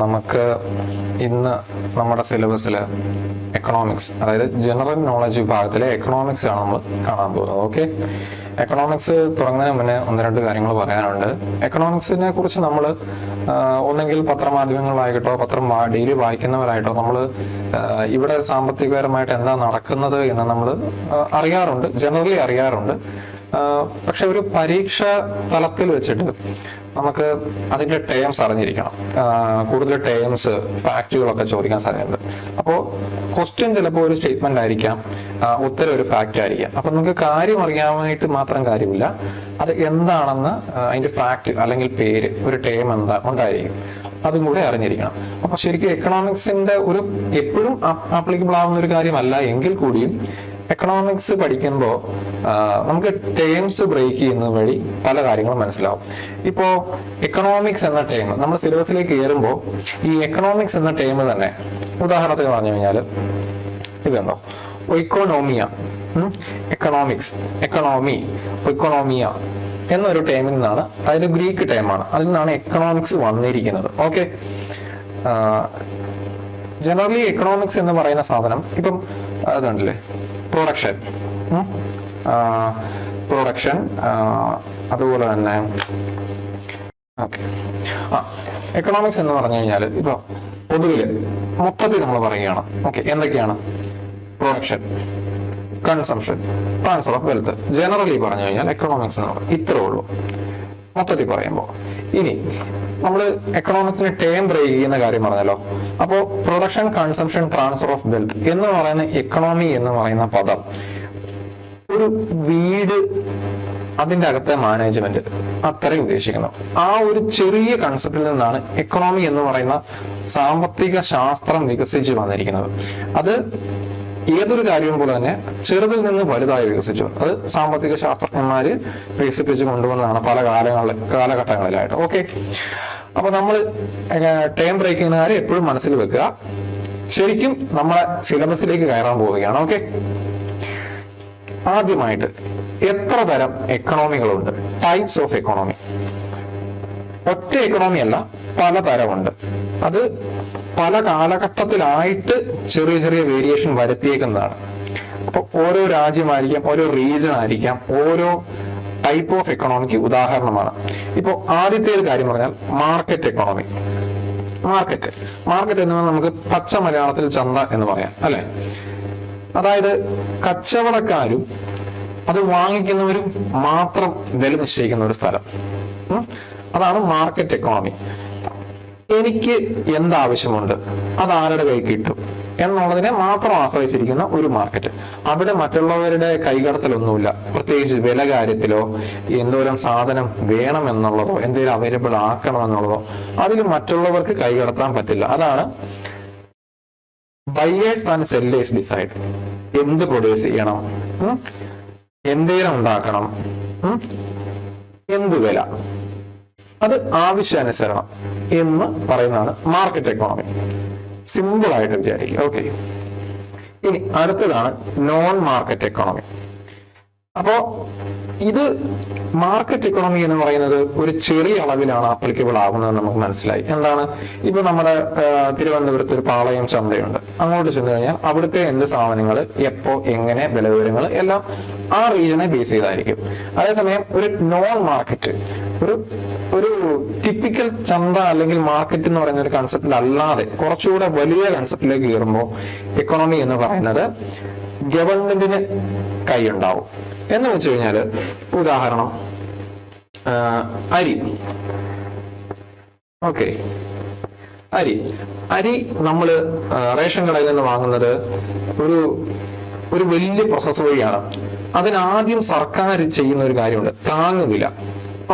നമുക്ക് ഇന്ന് നമ്മുടെ സിലബസിൽ എക്കണോമിക്സ്, അതായത് ജനറൽ നോളജ് വിഭാഗത്തിലെ എക്കണോമിക്സ് ആണ് നമ്മൾ കാണാൻ പോകുന്നത്. ഓക്കെ, എക്കണോമിക്സ് തുടങ്ങുന്നതിന് മുന്നേ ഒന്ന് രണ്ട് കാര്യങ്ങൾ പറയാനുണ്ട്. എക്കണോമിക്സിനെ കുറിച്ച് നമ്മൾ ഒന്നെങ്കിൽ പത്രമാധ്യമങ്ങളിലായിട്ടോ പത്രം ഡെയിലി വായിക്കുന്നവരായിട്ടോ നമ്മൾ ഇവിടെ സാമ്പത്തികപരമായിട്ട് എന്താ നടക്കുന്നത് എന്ന് നമ്മൾ അറിയാറുണ്ട്, ജനറലി അറിയാറുണ്ട്. പക്ഷെ ഒരു പരീക്ഷ തലത്തിൽ വെച്ചിട്ട് നമുക്ക് അതിന്റെ ടേംസ് അറിഞ്ഞിരിക്കണം. കൂടുതൽ ടേംസ്, ഫാക്റ്റുകളൊക്കെ ചോദിക്കാൻ സാധ്യതയുണ്ട്. അപ്പോൾ ക്വസ്റ്റ്യൻ ചിലപ്പോൾ ഒരു സ്റ്റേറ്റ്മെന്റ് ആയിരിക്കാം, ഉത്തരം ഒരു ഫാക്റ്റ് ആയിരിക്കാം. അപ്പൊ നമുക്ക് കാര്യം അറിയാനായിട്ട് മാത്രം കാര്യമില്ല, അത് എന്താണെന്ന് അതിന്റെ ഫാക്ട് അല്ലെങ്കിൽ പേര്, ഒരു ടേം എന്താ ഉണ്ടായിരിക്കും, അതും കൂടെ അറിഞ്ഞിരിക്കണം. അപ്പൊ ശരിക്കും എക്കണോമിക്സിന്റെ ഒരു എപ്പോഴും ആപ്ലിക്കബിൾ ആവുന്ന ഒരു കാര്യമല്ല എങ്കിൽ കൂടിയും എക്കണോമിക്സ് പഠിക്കുമ്പോൾ നമുക്ക് ടേംസ് ബ്രേക്ക് ചെയ്യുന്ന വഴി പല കാര്യങ്ങളും മനസ്സിലാവും. ഇപ്പോ എക്കണോമിക്സ് എന്ന ടേം നമ്മൾ സിലബസിലേക്ക് കയറുമ്പോൾ ഈ എക്കണോമിക്സ് എന്ന ടേം തന്നെ ഉദാഹരണത്തിന് പറഞ്ഞു കഴിഞ്ഞാൽ ഇതുണ്ടോ, ഒക്കോണോമിയ, എക്കണോമിക്സ്, എക്കണോമി, ഒക്കോണോമിയ എന്നൊരു ടേമിൽ നിന്നാണ്, അതായത് ഗ്രീക്ക് ടേമാണ്, അതിൽ നിന്നാണ് എക്കണോമിക്സ് വന്നിരിക്കുന്നത്. ഓക്കെ, ജനറലി എക്കണോമിക്സ് എന്ന് പറയുന്ന സാധനം ഇപ്പം അതുണ്ടല്ലേ, പ്രൊഡക്ഷൻ, അതുപോലെ തന്നെ ഓക്കെ, എക്കണോമിക്സ് എന്ന് പറഞ്ഞു കഴിഞ്ഞാൽ ഇപ്പൊ പൊതുവില് മൊത്തത്തിൽ നമ്മൾ പറയുകയാണ്. ഓക്കെ, എന്തൊക്കെയാണ്? Production, consumption, transfer of wealth. Generally പറഞ്ഞു കഴിഞ്ഞാൽ എക്കണോമിക്സ് എന്ന് പറയും, ഇത്രേ ഉള്ളൂ മൊത്തത്തിൽ പറയുമ്പോൾ. ഇനി നമ്മൾ എക്കണോമിക്സിന് ടേം ബ്രേക്ക് ചെയ്യുന്ന കാര്യം പറഞ്ഞല്ലോ. അപ്പോൾ production, consumption, transfer of wealth എന്ന് പറയുന്ന എക്കണോമി എന്ന് പറയുന്ന പദം ഒരു വീട്, അതിന്റെ അകത്തെ മാനേജ്മെന്റ് അത്രയും ഉദ്ദേശിക്കുന്നു. ആ ഒരു ചെറിയ കൺസെപ്റ്റിൽ നിന്നാണ് എക്കണോമി എന്ന് പറയുന്ന സാമ്പത്തിക ശാസ്ത്രം വികസിച്ചു വന്നിരിക്കുന്നത്. അത് ഏതൊരു കാര്യവും പോലെ തന്നെ ചെറുതിൽ നിന്ന് വലുതായി വികസിച്ചു. അത് സാമ്പത്തിക ശാസ്ത്രജ്ഞന്മാര് വികസിപ്പിച്ചു കൊണ്ടുവന്നതാണ് പല കാലഘട്ടങ്ങളിലായിട്ട്. ഓക്കെ, അപ്പൊ നമ്മൾ ടേം ബ്രേക്കിംഗ് കാര്യം എപ്പോഴും മനസ്സിൽ വെക്കുക. ശരിക്കും നമ്മളെ സിലബസിലേക്ക് കയറാൻ പോവുകയാണ്. ഓക്കെ, ആദ്യമായിട്ട് എത്ര തരം എക്കണോമികളുണ്ട്? Types of economy. ഒറ്റ എക്കണോമി അല്ല, പല തരമുണ്ട്. അത് പല കാലഘട്ടത്തിലായിട്ട് ചെറിയ ചെറിയ വേരിയേഷൻ വരുത്തിയേക്കുന്നതാണ്. അപ്പൊ ഓരോ രാജ്യമായിരിക്കാം, ഓരോ റീജിയൻ ആയിരിക്കാം, ഓരോ ടൈപ്പ് ഓഫ് എക്കണോമിക്ക് ഉദാഹരണമാണ്. ഇപ്പൊ ആദ്യത്തെ ഒരു കാര്യം പറഞ്ഞാൽ മാർക്കറ്റ് എക്കണോമി. മാർക്കറ്റ് എന്ന് പറഞ്ഞാൽ നമുക്ക് പച്ച മലയാളത്തിൽ ചന്ത എന്ന് പറയാം, അല്ലെ? അതായത് കച്ചവടക്കാരും അത് വാങ്ങിക്കുന്നവരും മാത്രം വില നിശ്ചയിക്കുന്ന ഒരു സ്ഥലം, അതാണ് മാർക്കറ്റ് എക്കോണമി. എനിക്ക് എന്താവശ്യമുണ്ട്, അത് ആരുടെ കൈ കിട്ടും എന്നുള്ളതിനെ മാത്രം ആശ്രയിച്ചിരിക്കുന്ന ഒരു മാർക്കറ്റ്. അവിടെ മറ്റുള്ളവരുടെ കൈകടത്തലൊന്നുമില്ല, പ്രത്യേകിച്ച് വില കാര്യത്തിലോ എന്തോരം സാധനം വേണം എന്നുള്ളതോ എന്തെങ്കിലും അവൈലബിൾ ആക്കണം എന്നുള്ളതോ അതിൽ മറ്റുള്ളവർക്ക് കൈകടത്താൻ പറ്റില്ല. അതാണ് ബയേഴ്സ് ആൻഡ് സെല്ലേഴ്സ് ഡിസൈഡ്. എന്ത് പ്രൊഡ്യൂസ് ചെയ്യണം, എന്തേലും ഉണ്ടാക്കണം, എന്ത് വില, അത് ആവശ്യാനുസരണം എന്ന് പറയുന്നതാണ് മാർക്കറ്റ് എക്കോണമി. സിമ്പിൾ ആയിട്ട് വിചാരിക്കുക. ഓക്കെ, ഇനി അടുത്തതാണ് നോൺ മാർക്കറ്റ് എക്കോണമി. അപ്പോ ഇത് മാർക്കറ്റ് എക്കോണമി എന്ന് പറയുന്നത് ഒരു ചെറിയ അളവിലാണ് ആപ്ലിക്കബിൾ ആകുന്നത് നമുക്ക് മനസ്സിലായി. എന്താണ്? ഇപ്പൊ നമ്മുടെ തിരുവനന്തപുരത്ത് ഒരു പാളയം ചന്തയുണ്ട്. അങ്ങോട്ട് ചെന്ന് കഴിഞ്ഞാൽ അവിടുത്തെ എന്ത് സാധനങ്ങൾ എപ്പോ എങ്ങനെ വില വിവരങ്ങൾ എല്ലാം ആ റീജിയനെ ബേസ് ചെയ്തായിരിക്കും. അതേസമയം ഒരു നോൺ മാർക്കറ്റ്, ഒരു ടിപ്പിക്കൽ ചന്ത അല്ലെങ്കിൽ മാർക്കറ്റ് എന്ന് പറയുന്ന ഒരു കൺസെപ്റ്റിൽ അല്ലാതെ കുറച്ചുകൂടെ വലിയ കൺസെപ്റ്റിലേക്ക് കയറുമ്പോൾ എക്കോണമി എന്ന് പറയുന്നത് ഗവൺമെന്റിന് കൈയുണ്ടാവും. എന്ന് വെച്ച് കഴിഞ്ഞാല് ഉദാഹരണം അരി. ഓക്കെ, അരി നമ്മള് റേഷൻ കടയിൽ നിന്ന് വാങ്ങുന്നത് ഒരു വലിയ പ്രോസസ് വഴിയാണ്. അതിനാദ്യം സർക്കാർ ചെയ്യുന്ന ഒരു കാര്യമുണ്ട്, താങ്ങുവില.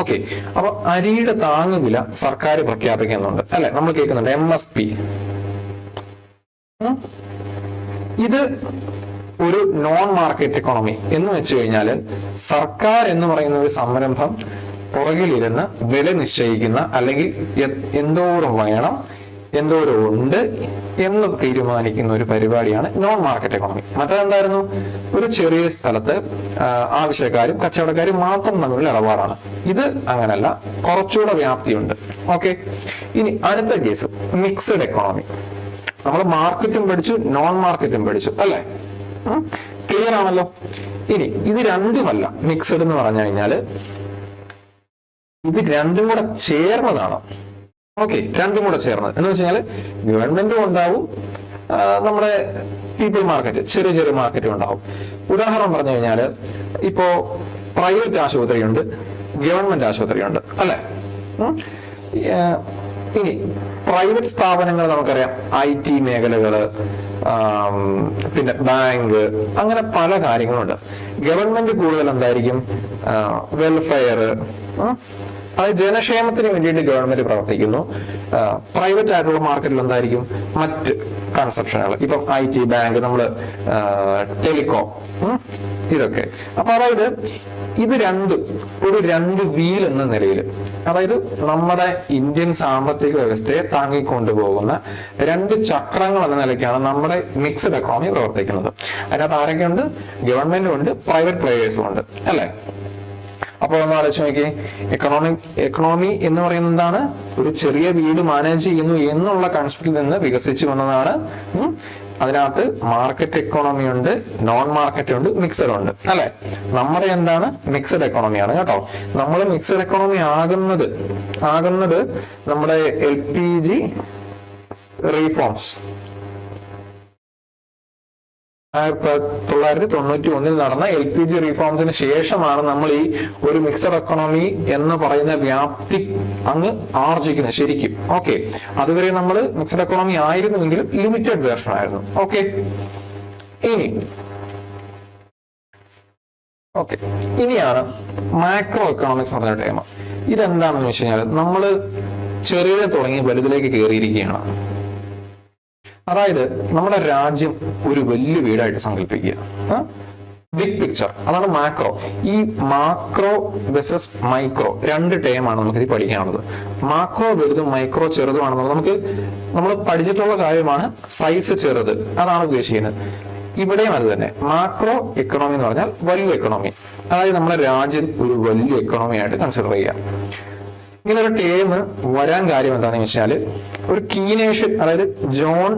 ഓക്കെ, അപ്പൊ അരിയുടെ താങ്ങുവില സർക്കാർ പ്രഖ്യാപിക്കുന്നുണ്ട്, അല്ലെ? നമ്മൾ കേൾക്കുന്നുണ്ട് MSP. ഇത് ഒരു നോൺ മാർക്കറ്റ് എക്കോണമി എന്ന് വെച്ച് കഴിഞ്ഞാൽ സർക്കാർ എന്ന് പറയുന്ന ഒരു സംരംഭം പുറകിലിരുന്ന് വില നിശ്ചയിക്കുന്ന, അല്ലെങ്കിൽ എന്തോരം വേണം, എന്തോരം ഉണ്ട് എന്ന് തീരുമാനിക്കുന്ന ഒരു പരിപാടിയാണ് നോൺ മാർക്കറ്റ് എക്കോണമി. മറ്റേതെന്തായിരുന്നു? ഒരു ചെറിയ സ്ഥലത്ത് ആവശ്യക്കാരും കച്ചവടക്കാരും മാത്രം തമ്മിലുള്ള ഇടപാടാണ്. ഇത് അങ്ങനല്ല, കുറച്ചുകൂടെ വ്യാപ്തിയുണ്ട്. ഓക്കെ, ഇനി അടുത്ത കേസ് മിക്സഡ് എക്കോണമി. നമ്മൾ മാർക്കറ്റും പഠിച്ചു, നോൺ മാർക്കറ്റും പഠിച്ചു അല്ലേ? ക്ലിയർ ആണല്ലോ. ഇനി ഇത് രണ്ടുമല്ല, മിക്സഡ് എന്ന് പറഞ്ഞു കഴിഞ്ഞാല് ഇത് രണ്ടും കൂടെ ചേർന്നതാണ്. ഓക്കെ, രണ്ടും കൂടെ ചേർന്നത് എന്ന് വെച്ച് കഴിഞ്ഞാൽ ഗവൺമെന്റും ഉണ്ടാവും, നമ്മുടെ പീപ്പിൾ മാർക്കറ്റ്, ചെറിയ ചെറിയ മാർക്കറ്റും ഉണ്ടാവും. ഉദാഹരണം പറഞ്ഞു കഴിഞ്ഞാൽ ഇപ്പോ പ്രൈവറ്റ് ആശുപത്രിയുണ്ട്, ഗവൺമെന്റ് ആശുപത്രിയുണ്ട് അല്ലെ? ഇനി പ്രൈവറ്റ് സ്ഥാപനങ്ങൾ നമുക്കറിയാം, IT മേഖലകള്, പിന്നെ ബാങ്ക്, അങ്ങനെ പല കാര്യങ്ങളുണ്ട്. ഗവൺമെന്റ് കൂടുതൽ എന്തായിരിക്കും? വെൽഫെയർ, അത് ജനക്ഷേമത്തിന് വേണ്ടിയിട്ട് ഗവൺമെന്റ് പ്രവർത്തിക്കുന്നു. പ്രൈവറ്റ് ആയിട്ടുള്ള മാർക്കറ്റിൽ എന്തായിരിക്കും? മറ്റ് കൺസെപ്ഷനുകൾ, ഇപ്പം IT, ബാങ്ക്, നമ്മള് ടെലികോം, ഇതൊക്കെ. അപ്പൊ അതായത് ഇത് രണ്ട് വീൽ എന്ന നിലയിൽ, അതായത് നമ്മുടെ ഇന്ത്യൻ സാമ്പത്തിക വ്യവസ്ഥയെ താങ്ങിക്കൊണ്ടുപോകുന്ന രണ്ട് ചക്രങ്ങൾ എന്ന നിലയ്ക്കാണ് നമ്മുടെ മിക്സഡ് എക്കോണമി പ്രവർത്തിക്കുന്നത്. അതിനകത്ത് ആരൊക്കെയുണ്ട്? ഗവൺമെന്റും ഉണ്ട്, പ്രൈവറ്റ് പ്ലേയേഴ്സും ഉണ്ട് അല്ലെ? അപ്പൊ ഒന്ന് ആലോചിച്ച് നോക്കിയേ, എക്കണോമി എന്ന് പറയുന്നത് എന്താണ്? ഒരു ചെറിയ വീട് മാനേജ് ചെയ്യുന്നു എന്നുള്ള കൺസെപ്റ്റിൽ നിന്ന് വികസിച്ചു വന്നതാണ്. അതിനകത്ത് മാർക്കറ്റ് എക്കോണമി ഉണ്ട്, നോൺ മാർക്കറ്റ് ഉണ്ട്, മിക്സഡ് ഉണ്ട് അല്ലെ? നമ്മുടെ എന്താണ്? മിക്സഡ് എക്കോണമിയാണ് കേട്ടോ. നമ്മൾ മിക്സഡ് എക്കോണമി ആകുന്നത് നമ്മുടെ LPG റീഫോംസ് 1991 നടന്ന LPG റീഫോംസിന് ശേഷമാണ് നമ്മൾ ഈ ഒരു മിക്സഡ് എക്കോണമി എന്ന് പറയുന്ന വ്യാപ്തി അങ്ങ് ആർജിക്കുന്നത് ശരിക്കും. ഓക്കെ, അതുവരെ നമ്മൾ മിക്സഡ് എക്കോണമി ആയിരുന്നുവെങ്കിലും ലിമിറ്റഡ് വേർഷൻ ആയിരുന്നു. ഓക്കെ, ഇനിയാണ് മാക്രോ എക്കണോമിക്സ് എന്ന് പറഞ്ഞ ടൈം. ഇതെന്താണെന്ന് വെച്ച് കഴിഞ്ഞാൽ നമ്മൾ ചെറിയ തുടങ്ങി വലുതിലേക്ക് കയറിയിരിക്കുകയാണ്. അതായത് നമ്മുടെ രാജ്യം ഒരു വലിയ വീടായിട്ട് സങ്കല്പിക്കുക, ബിഗ് പിക്ചർ, അതാണ് മാക്രോ. ഈ മാക്രോ വെസസ് മൈക്രോ രണ്ട് ടേമാണ് നമുക്ക് ഇത് പഠിക്കാനുള്ളത്. മാക്രോ വലുതും മൈക്രോ ചെറുതുമാണെന്നുള്ളത് നമ്മൾ പഠിച്ചിട്ടുള്ള കാര്യമാണ്. സൈസ് ചെറുത് അതാണ് ഉദ്ദേശിക്കുന്നത്. ഇവിടെയും അത് തന്നെ. മാക്രോ എക്കണോമി എന്ന് പറഞ്ഞാൽ വലിയ എക്കണോമി, അതായത് നമ്മുടെ രാജ്യം ഒരു വലിയ എക്കണോമി ആയിട്ട് കൺസിഡർ ചെയ്യാം. ഇങ്ങനെ ഒരു ടേം വരാൻ കാര്യം എന്താണെന്ന് വെച്ചാൽ, ഒരു കീനേഷ്യൻ, അതായത് ജോൺ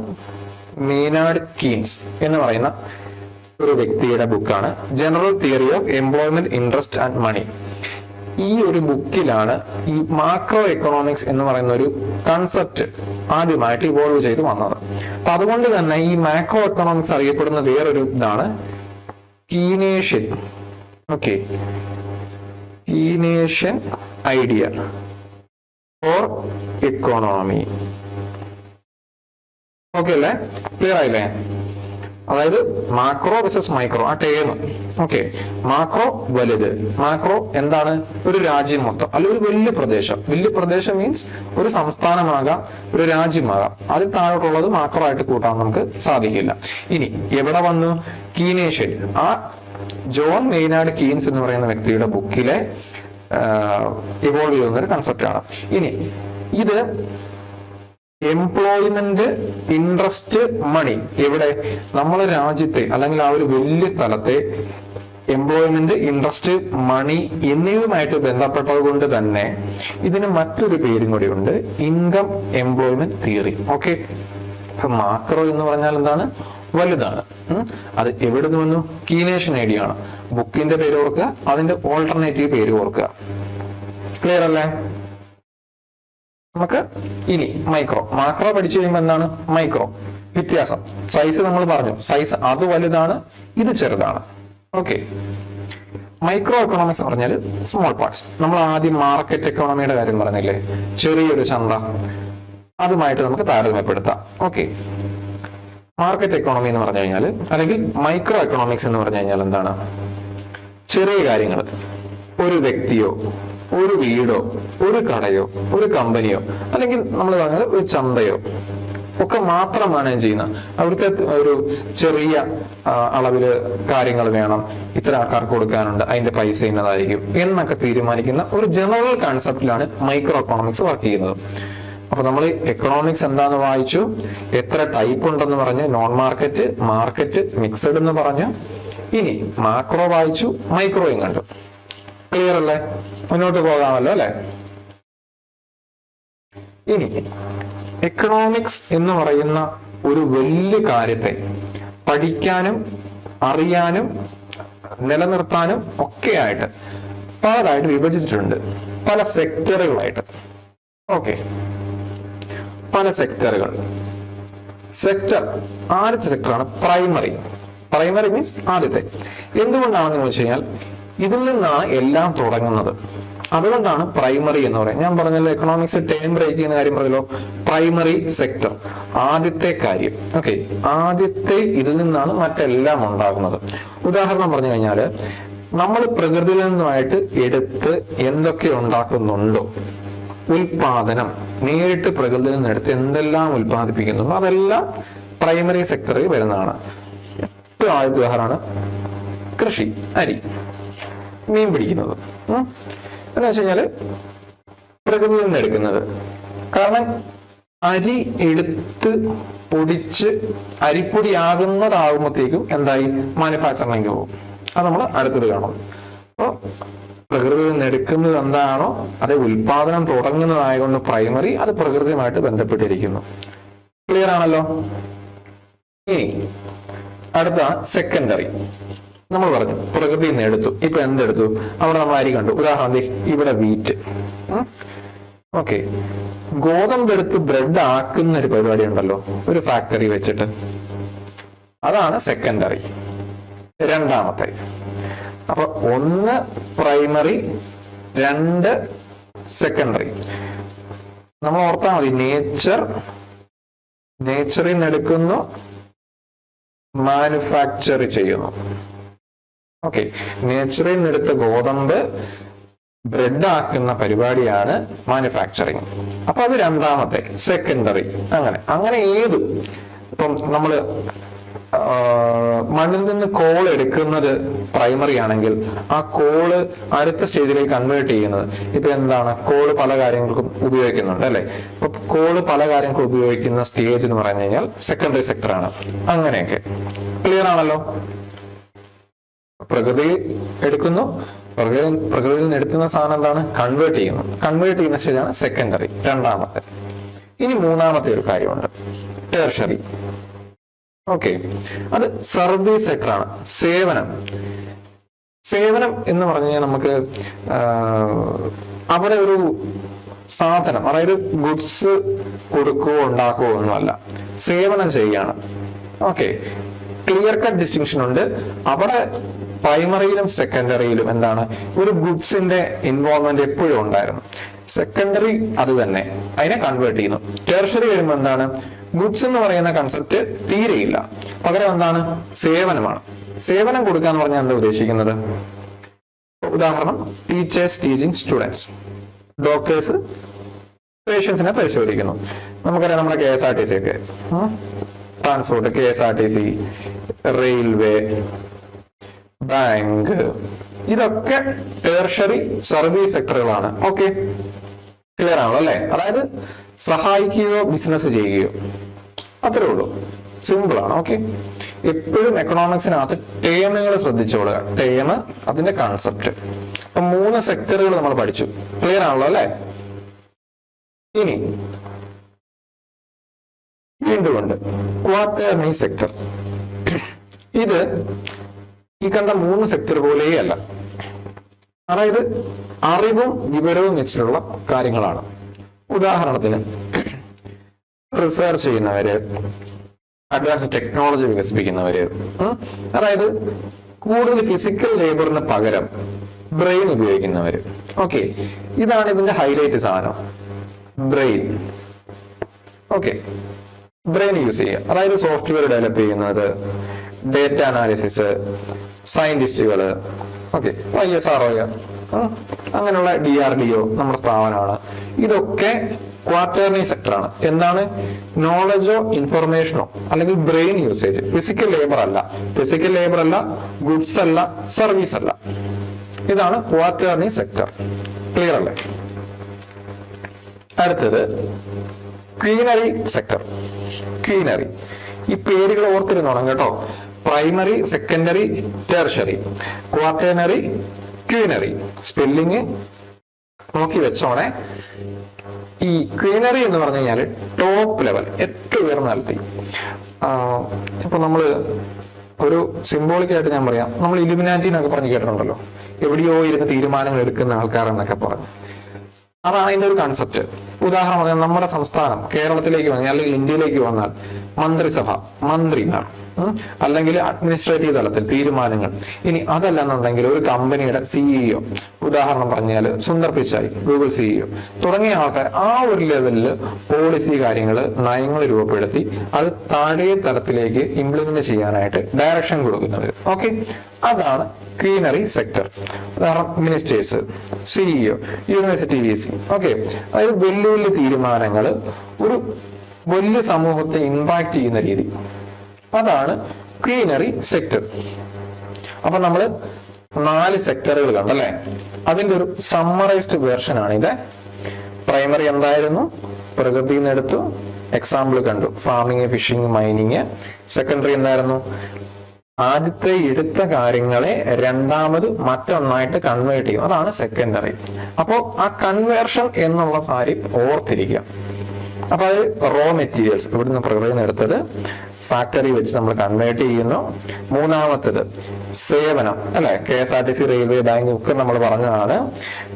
മെയ്നാർഡ് കീൻസ് എന്ന് പറയുന്ന ഒരു വ്യക്തിയുടെ ബുക്കാണ് general theory of employment, interest and money. ഈ ഒരു ബുക്കിലാണ് ഈ മാക്രോ എക്കണോമിക്സ് എന്ന് പറയുന്ന ഒരു കൺസെപ്റ്റ് ആദ്യമായിട്ട് ഇവോൾവ് ചെയ്ത് വന്നത്. അപ്പൊ അതുകൊണ്ട് തന്നെ ഈ മാക്രോ എക്കണോമിക്സ് അറിയപ്പെടുന്ന വേറൊരു ഇതാണ് Keynesian. Okay, Keynesian idea for economy. Okay അല്ലേ? ക്ലിയർ ആയില്ലേ? അതായത് മാക്രോ വെസസ് മൈക്രോ ആ ടേം. ഓക്കെ, മാക്രോ വലുത്. മാക്രോ എന്താണ്? ഒരു രാജ്യം മൊത്തം, അല്ല ഒരു വലിയ പ്രദേശം മീൻസ് ഒരു സംസ്ഥാനമാകാം, ഒരു രാജ്യമാകാം. അതിൽ താഴോട്ടുള്ളത് മാക്രോ ആയിട്ട് കൂട്ടാൻ നമുക്ക് സാധിക്കില്ല. ഇനി എവിടെ വന്നു? കീനേഷ്യൻ, ആ ജോൺ മെയ്നാർഡ് കീൻസ് എന്ന് പറയുന്ന വ്യക്തിയുടെ ബുക്കിലെ ഇവോൾവ് ചെയ്യുന്ന ഒരു കൺസെപ്റ്റ് ആണ്. ഇനി ഇത് എംപ്ലോയ്മെന്റ്, ഇൻട്രസ്റ്റ്, മണി, എവിടെ? നമ്മളെ രാജ്യത്തെ അല്ലെങ്കിൽ ആ ഒരു വലിയ സ്ഥലത്തെ എംപ്ലോയ്മെന്റ്, ഇൻട്രസ്റ്റ്, മണി എന്നിവയുമായിട്ട് ബന്ധപ്പെട്ടത് കൊണ്ട് തന്നെ ഇതിന് മറ്റൊരു പേരും കൂടി ഉണ്ട്, income employment theory. Okay, macro എന്ന് പറഞ്ഞാൽ എന്താണ്? വലുതാണ്. അത് എവിടെ നിന്ന് വന്നു? കീനേഷ്യൻ ഐഡിയ ആണ്. ബുക്കിന്റെ പേര് ഓർക്കുക, അതിന്റെ ഓൾട്ടർനേറ്റീവ് പേര് ഓർക്കുക. ക്ലിയർ അല്ലേ? നമുക്ക് ഇനി മൈക്രോ. മാക്രോ പഠിച്ചു കഴിയുമ്പോൾ എന്താണ് മൈക്രോ? വ്യത്യാസം. സൈസ് നമ്മൾ പറഞ്ഞു, സൈസ് അത് വലുതാണ്, ഇത് ചെറുതാണ്. ഓക്കെ, മൈക്രോ എക്കണോമിക്സ് പറഞ്ഞാൽ സ്മോൾ പാർട്സ്. നമ്മൾ ആദ്യം മാർക്കറ്റ് എക്കോണമിയുടെ കാര്യം പറഞ്ഞില്ലേ, ചെറിയൊരു ചന്ത, അതുമായിട്ട് നമുക്ക് താരതമ്യപ്പെടുത്താം. ഓക്കെ, മാർക്കറ്റ് എക്കോണമി എന്ന് പറഞ്ഞു കഴിഞ്ഞാൽ, അല്ലെങ്കിൽ മൈക്രോ എക്കണോമിക്സ് എന്ന് പറഞ്ഞു കഴിഞ്ഞാൽ എന്താണ്? ചെറിയ കാര്യങ്ങൾ, ഒരു വ്യക്തിയോ ഒരു വീടോ ഒരു കടയോ ഒരു കമ്പനിയോ അല്ലെങ്കിൽ നമ്മൾ പറഞ്ഞാൽ ഒരു ചന്തയോ ഒക്കെ മാത്രമാണ് ചെയ്യുന്ന. അവിടുത്തെ ഒരു ചെറിയ അളവില് കാര്യങ്ങൾ വേണം, ഇത്ര ആൾക്കാർക്ക് കൊടുക്കാനുണ്ട്, അതിന്റെ പൈസ ഇന്നതായിരിക്കും എന്നൊക്കെ തീരുമാനിക്കുന്ന ഒരു ജനറൽ കൺസെപ്റ്റിലാണ് മൈക്രോ എക്കണോമിക്സ് വർക്ക് ചെയ്യുന്നത്. അപ്പൊ നമ്മൾ എക്കണോമിക്സ് എന്താന്ന് വായിച്ചു, എത്ര ടൈപ്പ് ഉണ്ടെന്ന് പറഞ്ഞ്, നോൺ മാർക്കറ്റ്, മാർക്കറ്റ്, മിക്സഡ് എന്ന് പറഞ്ഞു. ഇനി മാക്രോ വായിച്ചു, മൈക്രോയും കണ്ടു. ക്ലിയർ അല്ലേ? മുന്നോട്ട് പോകാമല്ലോ അല്ലെ? ഇനി എക്കണോമിക്സ് എന്ന് പറയുന്ന ഒരു വലിയ കാര്യത്തെ പഠിക്കാനും അറിയാനും നിലനിർത്താനും ഒക്കെ ആയിട്ട് പലതായിട്ട് വിഭജിച്ചിട്ടുണ്ട്, പല സെക്ടറുകളായിട്ട്. ഓക്കെ, പല സെക്ടറുകൾ. സെക്ടർ, ആദ്യത്തെ സെക്ടറാണ് പ്രൈമറി. പ്രൈമറി മീൻസ് ആദ്യത്തെ. എന്തുകൊണ്ടാണെന്ന് വെച്ച് കഴിഞ്ഞാൽ ഇതിൽ നിന്നാണ് എല്ലാം തുടങ്ങുന്നത്. അതുകൊണ്ടാണ് പ്രൈമറി എന്ന് പറയുന്നത്. ഞാൻ പറഞ്ഞല്ലോ എക്കണോമിക്സ് ടേം ബ്രേക്ക് ചെയ്യുന്ന കാര്യം പറഞ്ഞല്ലോ. പ്രൈമറി സെക്ടർ, ആദ്യത്തെ കാര്യം. ഓക്കെ, ആദ്യത്തെ ഇതിൽ നിന്നാണ് മറ്റെല്ലാം ഉണ്ടാകുന്നത്. ഉദാഹരണം പറഞ്ഞു കഴിഞ്ഞാല് നമ്മൾ പ്രകൃതിയിൽ നിന്നുമായിട്ട് എടുത്ത് എന്തൊക്കെ ഉണ്ടാക്കുന്നുണ്ടോ, ഉൽപാദനം നേരിട്ട് പ്രകൃതിയിൽ നിന്ന് എടുത്ത് എന്തെല്ലാം ഉൽപ്പാദിപ്പിക്കുന്നുണ്ടോ അതെല്ലാം പ്രൈമറി സെക്ടറിൽ വരുന്നതാണ്. ഏറ്റവും ആദ്യ ഉദാഹരണമാണ് കൃഷി, അരി, മീൻ പിടിക്കുന്നത്. എന്ന് വെച്ച് കഴിഞ്ഞാല് പ്രകൃതിയിൽ നിന്ന് എടുക്കുന്നത്. കാരണം അരി എടുത്ത് പൊടിച്ച് അരിപ്പൊടിയാകുന്നതാകുമ്പോഴത്തേക്കും എന്തായി, മാനുഫാക്ചറിംഗ് പോകും. അത് നമ്മൾ അടുത്തത് കാണും. അപ്പോൾ പ്രകൃതിയിൽ നിന്ന് എടുക്കുന്നത് എന്താണോ അത് ഉൽപാദനം തുടങ്ങുന്നതായതുകൊണ്ട് പ്രൈമറി, അത് പ്രകൃതിയുമായിട്ട് ബന്ധപ്പെട്ടിരിക്കുന്നു. ക്ലിയർ ആണല്ലോ? ഇനി അടുത്ത സെക്കൻഡറി. നമ്മൾ പറഞ്ഞു പ്രകൃതിയിൽ നിന്ന് എടുത്തു. ഇപ്പൊ എന്തെടുത്തു? അവിടെ നമ്മൾ അരി കണ്ടു. ഉദാഹരണം ഇവിടെ വീറ്റ്. ഓക്കെ, ഗോതമ്പെടുത്ത് ബ്രെഡ് ആക്കുന്ന ഒരു പരിപാടി ഉണ്ടല്ലോ, ഒരു ഫാക്ടറി വെച്ചിട്ട്. അതാണ് സെക്കൻഡറി, രണ്ടാമത്തെ. അപ്പൊ ഒന്ന് പ്രൈമറി, രണ്ട് സെക്കൻഡറി. നമ്മൾ ഓർത്താൽ മതി, നേച്ചറിൽ നിന്ന് എടുക്കുന്നു, മാനുഫാക്ചർ ചെയ്യുന്നു. ഓക്കെ, നേച്ചറിൽ നിന്ന് എടുത്ത ഗോതമ്പ് ബ്രെഡ് ആക്കുന്ന പരിപാടിയാണ് മാനുഫാക്ചറിങ്. അപ്പൊ അത് രണ്ടാമത്തെ, സെക്കൻഡറി. അങ്ങനെ ഏത്, ഇപ്പം നമ്മള് മണ്ണിൽ നിന്ന് കോൾ എടുക്കുന്നത് പ്രൈമറി ആണെങ്കിൽ ആ കോള് അടുത്ത സ്റ്റേജിലേക്ക് കൺവേർട്ട് ചെയ്യുന്നത്, ഇപ്പൊ എന്താണ്, കോള് പല കാര്യങ്ങൾക്കും ഉപയോഗിക്കുന്നുണ്ട് അല്ലെ. ഇപ്പൊ കോള് പല കാര്യങ്ങൾക്കും ഉപയോഗിക്കുന്ന സ്റ്റേജ് എന്ന് പറഞ്ഞു കഴിഞ്ഞാൽ സെക്കൻഡറി സെക്ടറാണ്. അങ്ങനെയൊക്കെ ക്ലിയർ ആണല്ലോ? പ്രകൃതി എടുക്കുന്നു, പ്രകൃതിയിൽ നിന്ന് എടുക്കുന്ന സാധനം എന്താണ്, കൺവേർട്ട് ചെയ്യുന്നു. കൺവേർട്ട് ചെയ്യുന്ന സ്റ്റേജാണ് സെക്കൻഡറി, രണ്ടാമത്തെ. ഇനി മൂന്നാമത്തെ ഒരു കാര്യമുണ്ട്, ടെർഷറി. ഓക്കെ, അത് സർവീസ് സെക്ടറാണ്. സേവനം എന്ന് പറഞ്ഞു കഴിഞ്ഞാൽ നമുക്ക് അവിടെ ഒരു സാധനം, അതായത് ഗുഡ്സ് കൊടുക്കുകയോ ഉണ്ടാക്കുകയോ ഒന്നുമല്ല, സേവനം ചെയ്യാണ്. ഓക്കെ, ക്ലിയർ കട്ട് ഡിസ്റ്റിങ്ഷൻ ഉണ്ട്. അവിടെ പ്രൈമറിയിലും സെക്കൻഡറിയിലും എന്താണ്, ഒരു ഗുഡ്സിന്റെ ഇൻവോൾവ്മെന്റ് എപ്പോഴും ഉണ്ടായിരുന്നു. സെക്കൻഡറി അത് തന്നെ, അതിനെ കൺവേർട്ട് ചെയ്യുന്നു. ടെർഷറി വരുമ്പോൾ എന്താണ്, ഗുഡ്സ് എന്ന് പറയുന്ന കൺസെപ്റ്റ് തീരെയില്ല, പകരം എന്താണ്, സേവനമാണ്. സേവനം കൊടുക്കുക എന്ന് പറഞ്ഞാൽ എന്താ ഉദ്ദേശിക്കുന്നത്? ഉദാഹരണം, ടീച്ചേഴ്സ് ടീച്ചിങ് സ്റ്റുഡൻസ്, ഡോക്ടേഴ്സ് പേഷ്യൻസിനെ പരിശോധിക്കുന്നു. നമുക്കറിയാം നമ്മുടെ KSRTC ഒക്കെ, ട്രാൻസ്പോർട്ട്, KSRTC, റെയിൽവേ, ബാങ്ക്, ഇതൊക്കെ ടെർഷറി സർവീസ് സെക്ടറുകളാണ്. ഓക്കെ, ക്ലിയർ ആണല്ലോ അല്ലെ? അതായത് സഹായിക്കുകയോ ബിസിനസ് ചെയ്യുകയോ, അത്രേ ഉള്ളൂ. സിമ്പിൾ ആണ്. ഓക്കെ, എപ്പോഴും എക്കണോമിക്സിനകത്ത് ടേമുകൾ ശ്രദ്ധിച്ചോളുക. ടേം, അതിന്റെ കൺസെപ്റ്റ്. അപ്പൊ 3 സെക്ടറുകൾ നമ്മൾ പഠിച്ചു. ക്ലിയർ ആണല്ലോ അല്ലെ? ഇനി വീണ്ടും ഉണ്ട് ക്വാട്ടേർണറി സെക്ടർ. ഇത് ഈ കണ്ട 3 സെക്ടർ പോലെയല്ല. അതായത് അറിവും വിവരവും വെച്ചിട്ടുള്ള കാര്യങ്ങളാണ്. ഉദാഹരണത്തിന് റിസർച്ച് ചെയ്യുന്നവര്, അഡ്വാൻസ് ടെക്നോളജി വികസിപ്പിക്കുന്നവര്, അതായത് കൂടുതൽ ഫിസിക്കൽ ലേബറിന് പകരം ബ്രെയിൻ ഉപയോഗിക്കുന്നവര്. ഓക്കെ, ഇതാണ് ഇതിന്റെ ഹൈലൈറ്റ് സാധനം, ബ്രെയിൻ. ഓക്കെ, ബ്രെയിൻ യൂസ് ചെയ്യുക. അതായത് സോഫ്റ്റ്വെയർ ഡെവലപ്പ് ചെയ്യുന്നത്, ഡേറ്റ അനാലിസിസ്, സയന്റിസ്റ്റുകള്, ഓക്കെ, ISRO, അങ്ങനെയുള്ള DRDO നമ്മുടെ സ്ഥാപനമാണ്. ഇതൊക്കെ ക്വാട്ടേർണറി സെക്ടറാണ്. എന്താണ്, നോളജോ ഇൻഫർമേഷനോ അല്ലെങ്കിൽ ബ്രെയിൻ യൂസേജ്. ഫിസിക്കൽ ലേബർ അല്ല, ഗുഡ്സ് അല്ല, സർവീസ് അല്ല. ഇതാണ് ക്വാട്ടേർണറി സെക്ടർ. ക്ലിയർ അല്ലേ? അടുത്തത് ക്വീനറി സെക്ടർ. ക്വീനറി, ഈ പേരുകൾ ഓർത്തിരുന്നോണം കേട്ടോ. Primary, secondary, tertiary, quaternary, quinary. Spelling നോക്കി വെച്ചോണേ. ഈ ക്വീനറി എന്ന് പറഞ്ഞു കഴിഞ്ഞാൽ ടോപ്പ് ലെവൽ, ഏറ്റവും ഉയർന്ന തലത്തിൽ. ഇപ്പൊ നമ്മള് ഒരു സിംബോളിക്കായിട്ട് ഞാൻ പറയാം, നമ്മൾ ഇലുമിനാറ്റി എന്നൊക്കെ പറഞ്ഞ് കേട്ടിട്ടുണ്ടല്ലോ, എവിടെയോ ഇരുന്ന് തീരുമാനങ്ങൾ എടുക്കുന്ന ആൾക്കാർ എന്നൊക്കെ പറഞ്ഞു. അതാണ് അതിന്റെ ഒരു കൺസെപ്റ്റ്. ഉദാഹരണം പറഞ്ഞാൽ നമ്മുടെ സംസ്ഥാനം കേരളത്തിലേക്ക് വന്നാൽ അല്ലെങ്കിൽ ഇന്ത്യയിലേക്ക് വന്നാൽ മന്ത്രിസഭ, മന്ത്രിമാർ, അല്ലെങ്കിൽ അഡ്മിനിസ്ട്രേറ്റീവ് തലത്തിൽ തീരുമാനങ്ങൾ. ഇനി അതല്ലെന്നുണ്ടെങ്കിൽ ഒരു കമ്പനിയുടെ സിഇഒ, ഉദാഹരണം പറഞ്ഞാൽ സുന്ദർ പിച്ചായി, ഗൂഗിൾ സിഇഒ തുടങ്ങിയ ആൾക്കാർ ആ ഒരു ലെവലിൽ പോളിസി കാര്യങ്ങൾ, നയങ്ങൾ രൂപപ്പെടുത്തി അത് താഴെ തലത്തിലേക്ക് ഇംപ്ലിമെന്റ് ചെയ്യാനായിട്ട് ഡയറക്ഷൻ കൊടുക്കുന്നത്. ഓക്കെ, അതാണ് ക്വീനറി സെക്ടർ. ഉദാഹരണം ministers, CEO, university VC. Okay, അതായത് വലിയ വലിയ തീരുമാനങ്ങൾ ഒരു വലിയ സമൂഹത്തെ ഇമ്പാക്ട് ചെയ്യുന്ന രീതി, അതാണ് ക്വീനറി സെക്ടർ. അപ്പൊ നമ്മള് 4 സെക്ടറുകൾ കണ്ടല്ലേ. അതിന്റെ ഒരു സമ്മറൈസ്ഡ് വേർഷൻ ആണ് ഇത്. പ്രൈമറി എന്തായിരുന്നു, പ്രകൃതിയിൽ നിന്ന് എടുത്തു, എക്സാമ്പിൾ കണ്ടു, ഫാമിങ്, ഫിഷിംഗ്, മൈനിങ്. സെക്കൻഡറി എന്തായിരുന്നു, ആദ്യത്തെ എടുത്ത കാര്യങ്ങളെ രണ്ടാമത് മറ്റൊന്നായിട്ട് കൺവേർട്ട് ചെയ്യും, അതാണ് സെക്കൻഡറി. അപ്പോ ആ കൺവേർഷൻ എന്നുള്ള കാര്യം ഓർത്തിരിക്കുക. അപ്പൊ അത് റോ മെറ്റീരിയൽസ് ഇവിടുന്ന് പ്രകൃതിയിൽ നിന്ന് എടുത്തത് ഫാക്ടറി വെച്ച് നമ്മൾ കൺവേർട്ട് ചെയ്യുന്നു. മൂന്നാമത്തത് സേവനം, അല്ലെ, KSRTC, റെയിൽവേ, ബാങ്ക് ഒക്കെ നമ്മൾ പറഞ്ഞതാണ്.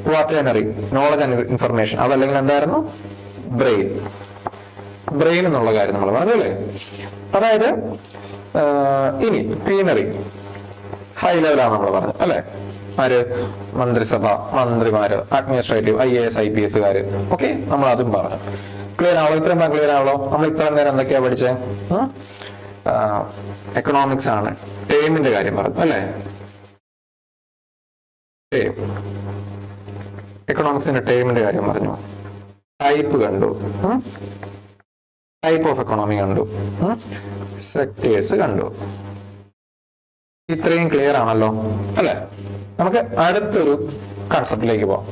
ക്വാട്ടേണറി, നോളജ് ആൻഡ് ഇൻഫർമേഷൻ, അതല്ലെങ്കിൽ എന്തായിരുന്നു, ബ്രെയിൻ. ബ്രെയിൻ എന്നുള്ള കാര്യം നമ്മൾ പറഞ്ഞു അല്ലേ. അതായത് ഇനി ക്വീനറി ഹൈ ലെവലാണ് നമ്മൾ പറഞ്ഞത് അല്ലെ. ആര്, മന്ത്രിസഭ, മന്ത്രിമാര്, അഡ്മിനിസ്ട്രേറ്റീവ്, IAS IPS കാര്. ഓക്കെ, നമ്മൾ അതും പറഞ്ഞു. ക്ലിയർ ആണല്ലോ? ഇത്രയും ക്ലിയർ ആണല്ലോ? നമ്മൾ ഇത്ര നേരം എന്തൊക്കെയാ പഠിച്ചേ? എക്കണോമിക്സ് ആണ്. ടേമിന്റെ കാര്യം പറഞ്ഞു അല്ലെ. എക്കണോമിക്സിന്റെ ടേമിന്റെ കാര്യം പറഞ്ഞു. ടൈപ്പ് കണ്ടു, ടൈപ്പ് ഓഫ് എക്കണോമി കണ്ടു, സെക്ടേഴ്സ് കണ്ടു. ഇത്രയും ക്ലിയർ ആണല്ലോ അല്ലെ. നമുക്ക് അടുത്തൊരു കൺസെപ്റ്റിലേക്ക് പോവാം.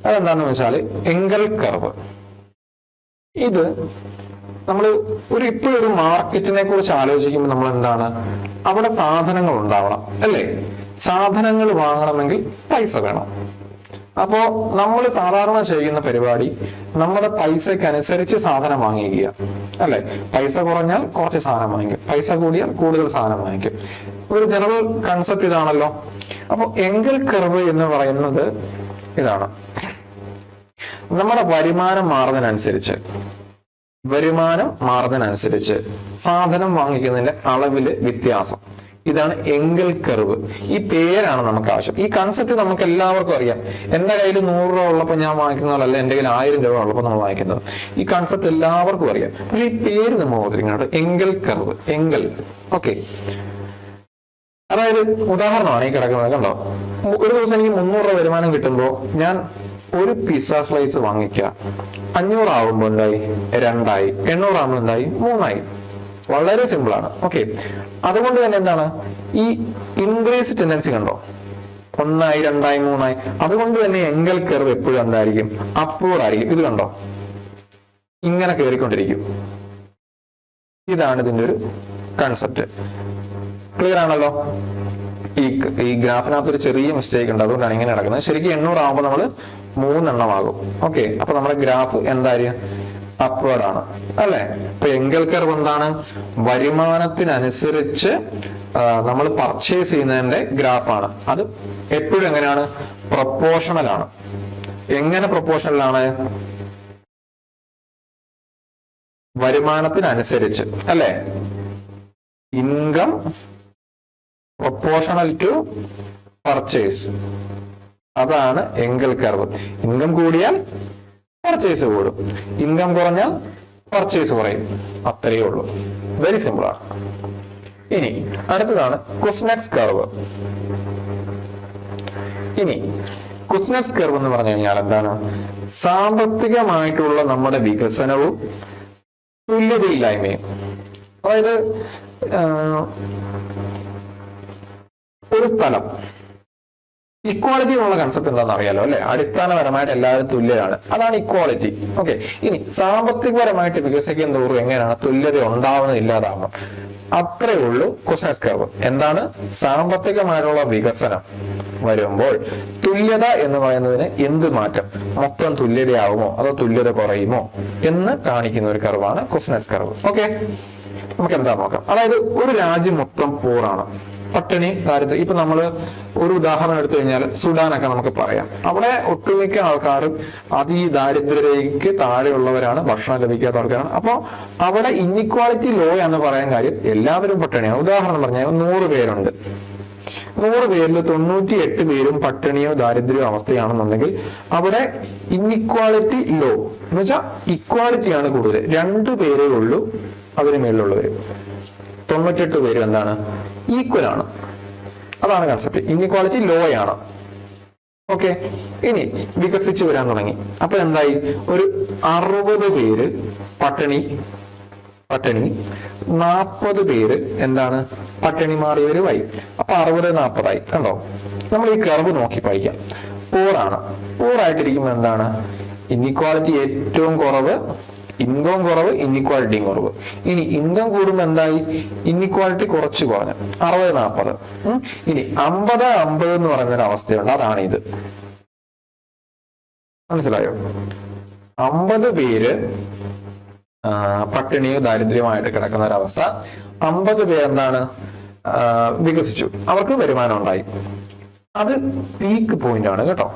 അതെന്താന്ന് വെച്ചാൽ എങ്കൽ കർവ്. ഇത് നമ്മൾ ഇപ്പോഴൊരു മാർക്കറ്റിനെ കുറിച്ച് ആലോചിക്കുമ്പോൾ നമ്മൾ എന്താണ്, അവിടെ സാധനങ്ങൾ ഉണ്ടാവണം അല്ലേ. സാധനങ്ങൾ വാങ്ങണമെങ്കിൽ പൈസ വേണം. അപ്പോ നമ്മൾ സാധാരണ ചെയ്യുന്ന പരിപാടി നമ്മുടെ പൈസക്ക് അനുസരിച്ച് സാധനം വാങ്ങിക്കുക അല്ലെ. പൈസ കുറഞ്ഞാൽ കുറച്ച് സാധനം വാങ്ങിക്കും, പൈസ കൂടിയാൽ കൂടുതൽ സാധനം വാങ്ങിക്കും. ഒരു ജനറൽ കൺസെപ്റ്റ് ഇതാണല്ലോ. അപ്പൊ എങ്കൽ കർവ് എന്ന് പറയുന്നത് ഇതാണ്. നമ്മുടെ വരുമാനം മാറുന്നതിനനുസരിച്ച് സാധനം വാങ്ങിക്കുന്നതിന്റെ അളവില് വ്യത്യാസം, ഇതാണ് എങ്കൽ കർവ്. ഈ പേരാണ് നമുക്ക് ആവശ്യം. ഈ കൺസെപ്റ്റ് നമുക്ക് എല്ലാവർക്കും അറിയാം. എന്റെ കയ്യിൽ 100 രൂപ ഉള്ളപ്പോൾ ഞാൻ വാങ്ങിക്കുന്നതല്ല എന്റെ കയ്യിൽ 1000 രൂപ ഉള്ളപ്പോൾ നമ്മൾ വാങ്ങിക്കുന്നത്. ഈ കൺസെപ്റ്റ് എല്ലാവർക്കും അറിയാം. പക്ഷെ ഈ പേര് നമ്മൾ ഓർത്തിരിക്കുന്നത് എങ്കൽ കർവ്, എങ്കൽ. ഓക്കെ, അതായത് ഉദാഹരണമാണ് ഈ കിടക്കുന്നത്. കണ്ടോ, ഒരു ദിവസം എനിക്ക് 300 രൂപ വരുമാനം കിട്ടുമ്പോൾ ഞാൻ ഒരു പിസ്സ സ്ലൈസ് വാങ്ങിക്കുക. 500 ആവുമ്പോൾ എന്തായി, 2ആയി. 800 ആവുമ്പോൾ എന്തായി, 3ആയി. വളരെ സിമ്പിൾ ആണ്. ഓക്കെ, അതുകൊണ്ട് തന്നെ എന്താണ് ഈ ഇൻക്രീസ് ടെൻഡൻസി കണ്ടോ, 1ആയി, 2ആയി, 3ആയി. അതുകൊണ്ട് തന്നെ എങ്കൽ കർവ് എപ്പോഴും എന്തായിരിക്കും, അപ്വേർഡ് ആയിരിക്കും. ഇത് കണ്ടോ, ഇങ്ങനെ കയറിക്കൊണ്ടിരിക്കും. ഇതാണ് ഇതിന്റെ ഒരു കൺസെപ്റ്റ്. ക്ലിയർ ആണല്ലോ? ഈ ഗ്രാഫിനകത്ത് ഒരു ചെറിയ മിസ്റ്റേക്ക് ഉണ്ട്, അതുകൊണ്ടാണ് ഇങ്ങനെ നടക്കുന്നത്. ശരിക്കും 800 ആകുമ്പോൾ നമ്മൾ 3 എണ്ണമാകും. ഓക്കെ, അപ്പൊ നമ്മുടെ ഗ്രാഫ് എന്തായാലും അപ്വേർഡ് ആണ് അല്ലെ. ഇപ്പൊ എങ്കൽ കർവ് എന്താണ്, വരുമാനത്തിനനുസരിച്ച് നമ്മൾ പർച്ചേസ് ചെയ്യുന്നതിന്റെ ഗ്രാഫാണ്. അത് എപ്പോഴും എങ്ങനെയാണ്, പ്രൊപ്പോർഷണൽ ആണ്. എങ്ങനെ പ്രൊപ്പോർഷണലാണ്, വരുമാനത്തിനനുസരിച്ച് അല്ലെ. ഇൻകം പ്രൊപ്പോർഷണൽ ടു പർച്ചേസ്, അതാണ് എങ്കൽ കർവ്. ഇൻകം കൂടിയാൽ പർച്ചേസ് കൂടും, ഇൻകം കുറഞ്ഞാൽ പർച്ചേസ് കുറയും. അത്രയേ ഉള്ളൂ. വെരി സിമ്പിൾ ആണ്. ഇനി അടുത്തതാണ് കുസ്നെറ്റ്സ് കർവ്. ഇനി കുസ്നെറ്റ്സ് കർവ് എന്ന് പറഞ്ഞു കഴിഞ്ഞാൽ എന്താണ്, സാമ്പത്തികമായിട്ടുള്ള നമ്മുടെ വികസനവും തുല്യതയില്ലായ്മയും. അതായത് ഒരു സ്ഥലം ഇക്വാളിറ്റി എന്നുള്ള കൺസെപ്റ്റ് എന്താണെന്ന് അറിയാലോ അല്ലെ? അടിസ്ഥാനപരമായിട്ട് എല്ലാവരും തുല്യരാണ്, അതാണ് ഇക്വാളിറ്റി. ഓക്കെ, ഇനി സാമ്പത്തികപരമായിട്ട് വികസിക്കുന്ന തോറും എങ്ങനെയാണ് തുല്യത ഉണ്ടാവുന്നത്, ഇല്ലാതാവണം, അത്രേ ഉള്ളൂ കുസ്നസ് കർവ്. എന്താണ്? സാമ്പത്തികമായിട്ടുള്ള വികസനം വരുമ്പോൾ തുല്യത എന്ന് പറയുന്നതിന് എന്ത് മാറ്റം, മൊത്തം തുല്യതയാവുമോ അതോ തുല്യത കുറയുമോ എന്ന് കാണിക്കുന്ന ഒരു കർവാണ് കുസ്നസ് കർവ്. ഓക്കെ, നമുക്ക് എന്താ നോക്കാം. അതായത് ഒരു രാജ്യം മൊത്തം പോറാണ്, പട്ടിണി, ദാരിദ്ര്യം. ഇപ്പൊ നമ്മള് ഒരു ഉദാഹരണം എടുത്തു കഴിഞ്ഞാൽ സുഡാനൊക്കെ നമുക്ക് പറയാം. അവിടെ ഒട്ടുമിക്ക ആൾക്കാരും ദാരിദ്ര്യരേഖയ്ക്ക് താഴെയുള്ളവരാണ്, ഭക്ഷണം ലഭിക്കാത്ത ആൾക്കാരാണ്. അപ്പൊ അവിടെ ഇൻഇക്വാളിറ്റി ലോ എന്ന് പറയാൻ കാര്യം എല്ലാവരും പട്ടിണിയാണ്. ഉദാഹരണം പറഞ്ഞാൽ 100 പേരുണ്ട്, 100 പേരിൽ 98 പേരും പട്ടിണിയോ ദാരിദ്ര്യമോ അവസ്ഥയാണെന്നുണ്ടെങ്കിൽ അവിടെ ഇൻഇക്വാളിറ്റി ലോ എന്ന് വെച്ചാൽ ഇക്വാലിറ്റിയാണ് കൂടുതൽ. 2 പേരേ ഉള്ളൂ അതിന് മേലുള്ളവര്. 98 പേരും എന്താണ്? ഈക്വൽ ആണ്. അതാണ് കൺസെപ്റ്റ്. ഇൻഇക്വാളിറ്റി ലോ ആണ്. ഓക്കെ, ഇനി വികസിച്ചു വരാൻ തുടങ്ങി. അപ്പൊ എന്തായി? ഒരു 60 പേര് പട്ടിണി, 40 പേര് എന്താണ്? പട്ടിണി മാറിയവരുമായി. അപ്പൊ 60-40 ആയി. കണ്ടോ? നമ്മൾ ഈ കർവ് നോക്കി പഠിക്കാം. പോറാണ്, പോറായിട്ടിരിക്കുമ്പോൾ എന്താണ്? ഇൻഇക്വാളിറ്റി ഏറ്റവും കുറവ്, ഇൻകം കുറവ്, ഇൻഇക്വാലിറ്റിയും കുറവ്. ഇനി ഇൻകം കൂടുമ്പോൾ എന്തായി? ഇൻഇക്വാലിറ്റി കുറച്ച് കുറഞ്ഞു, 60-40. ഇനി 50-50 എന്ന് പറയുന്നൊരു അവസ്ഥയുണ്ട്, അതാണ് ഇത്. മനസ്സിലായോ? 50 പേര് പട്ടിണിയോ ദാരിദ്ര്യമായിട്ട് കിടക്കുന്ന ഒരവസ്ഥ, 50 പേര് എന്താണ്? വികസിച്ചു, അവർക്ക് വരുമാനം ഉണ്ടായി. അത് പീക്ക് പോയിന്റ് ആണ് കേട്ടോ.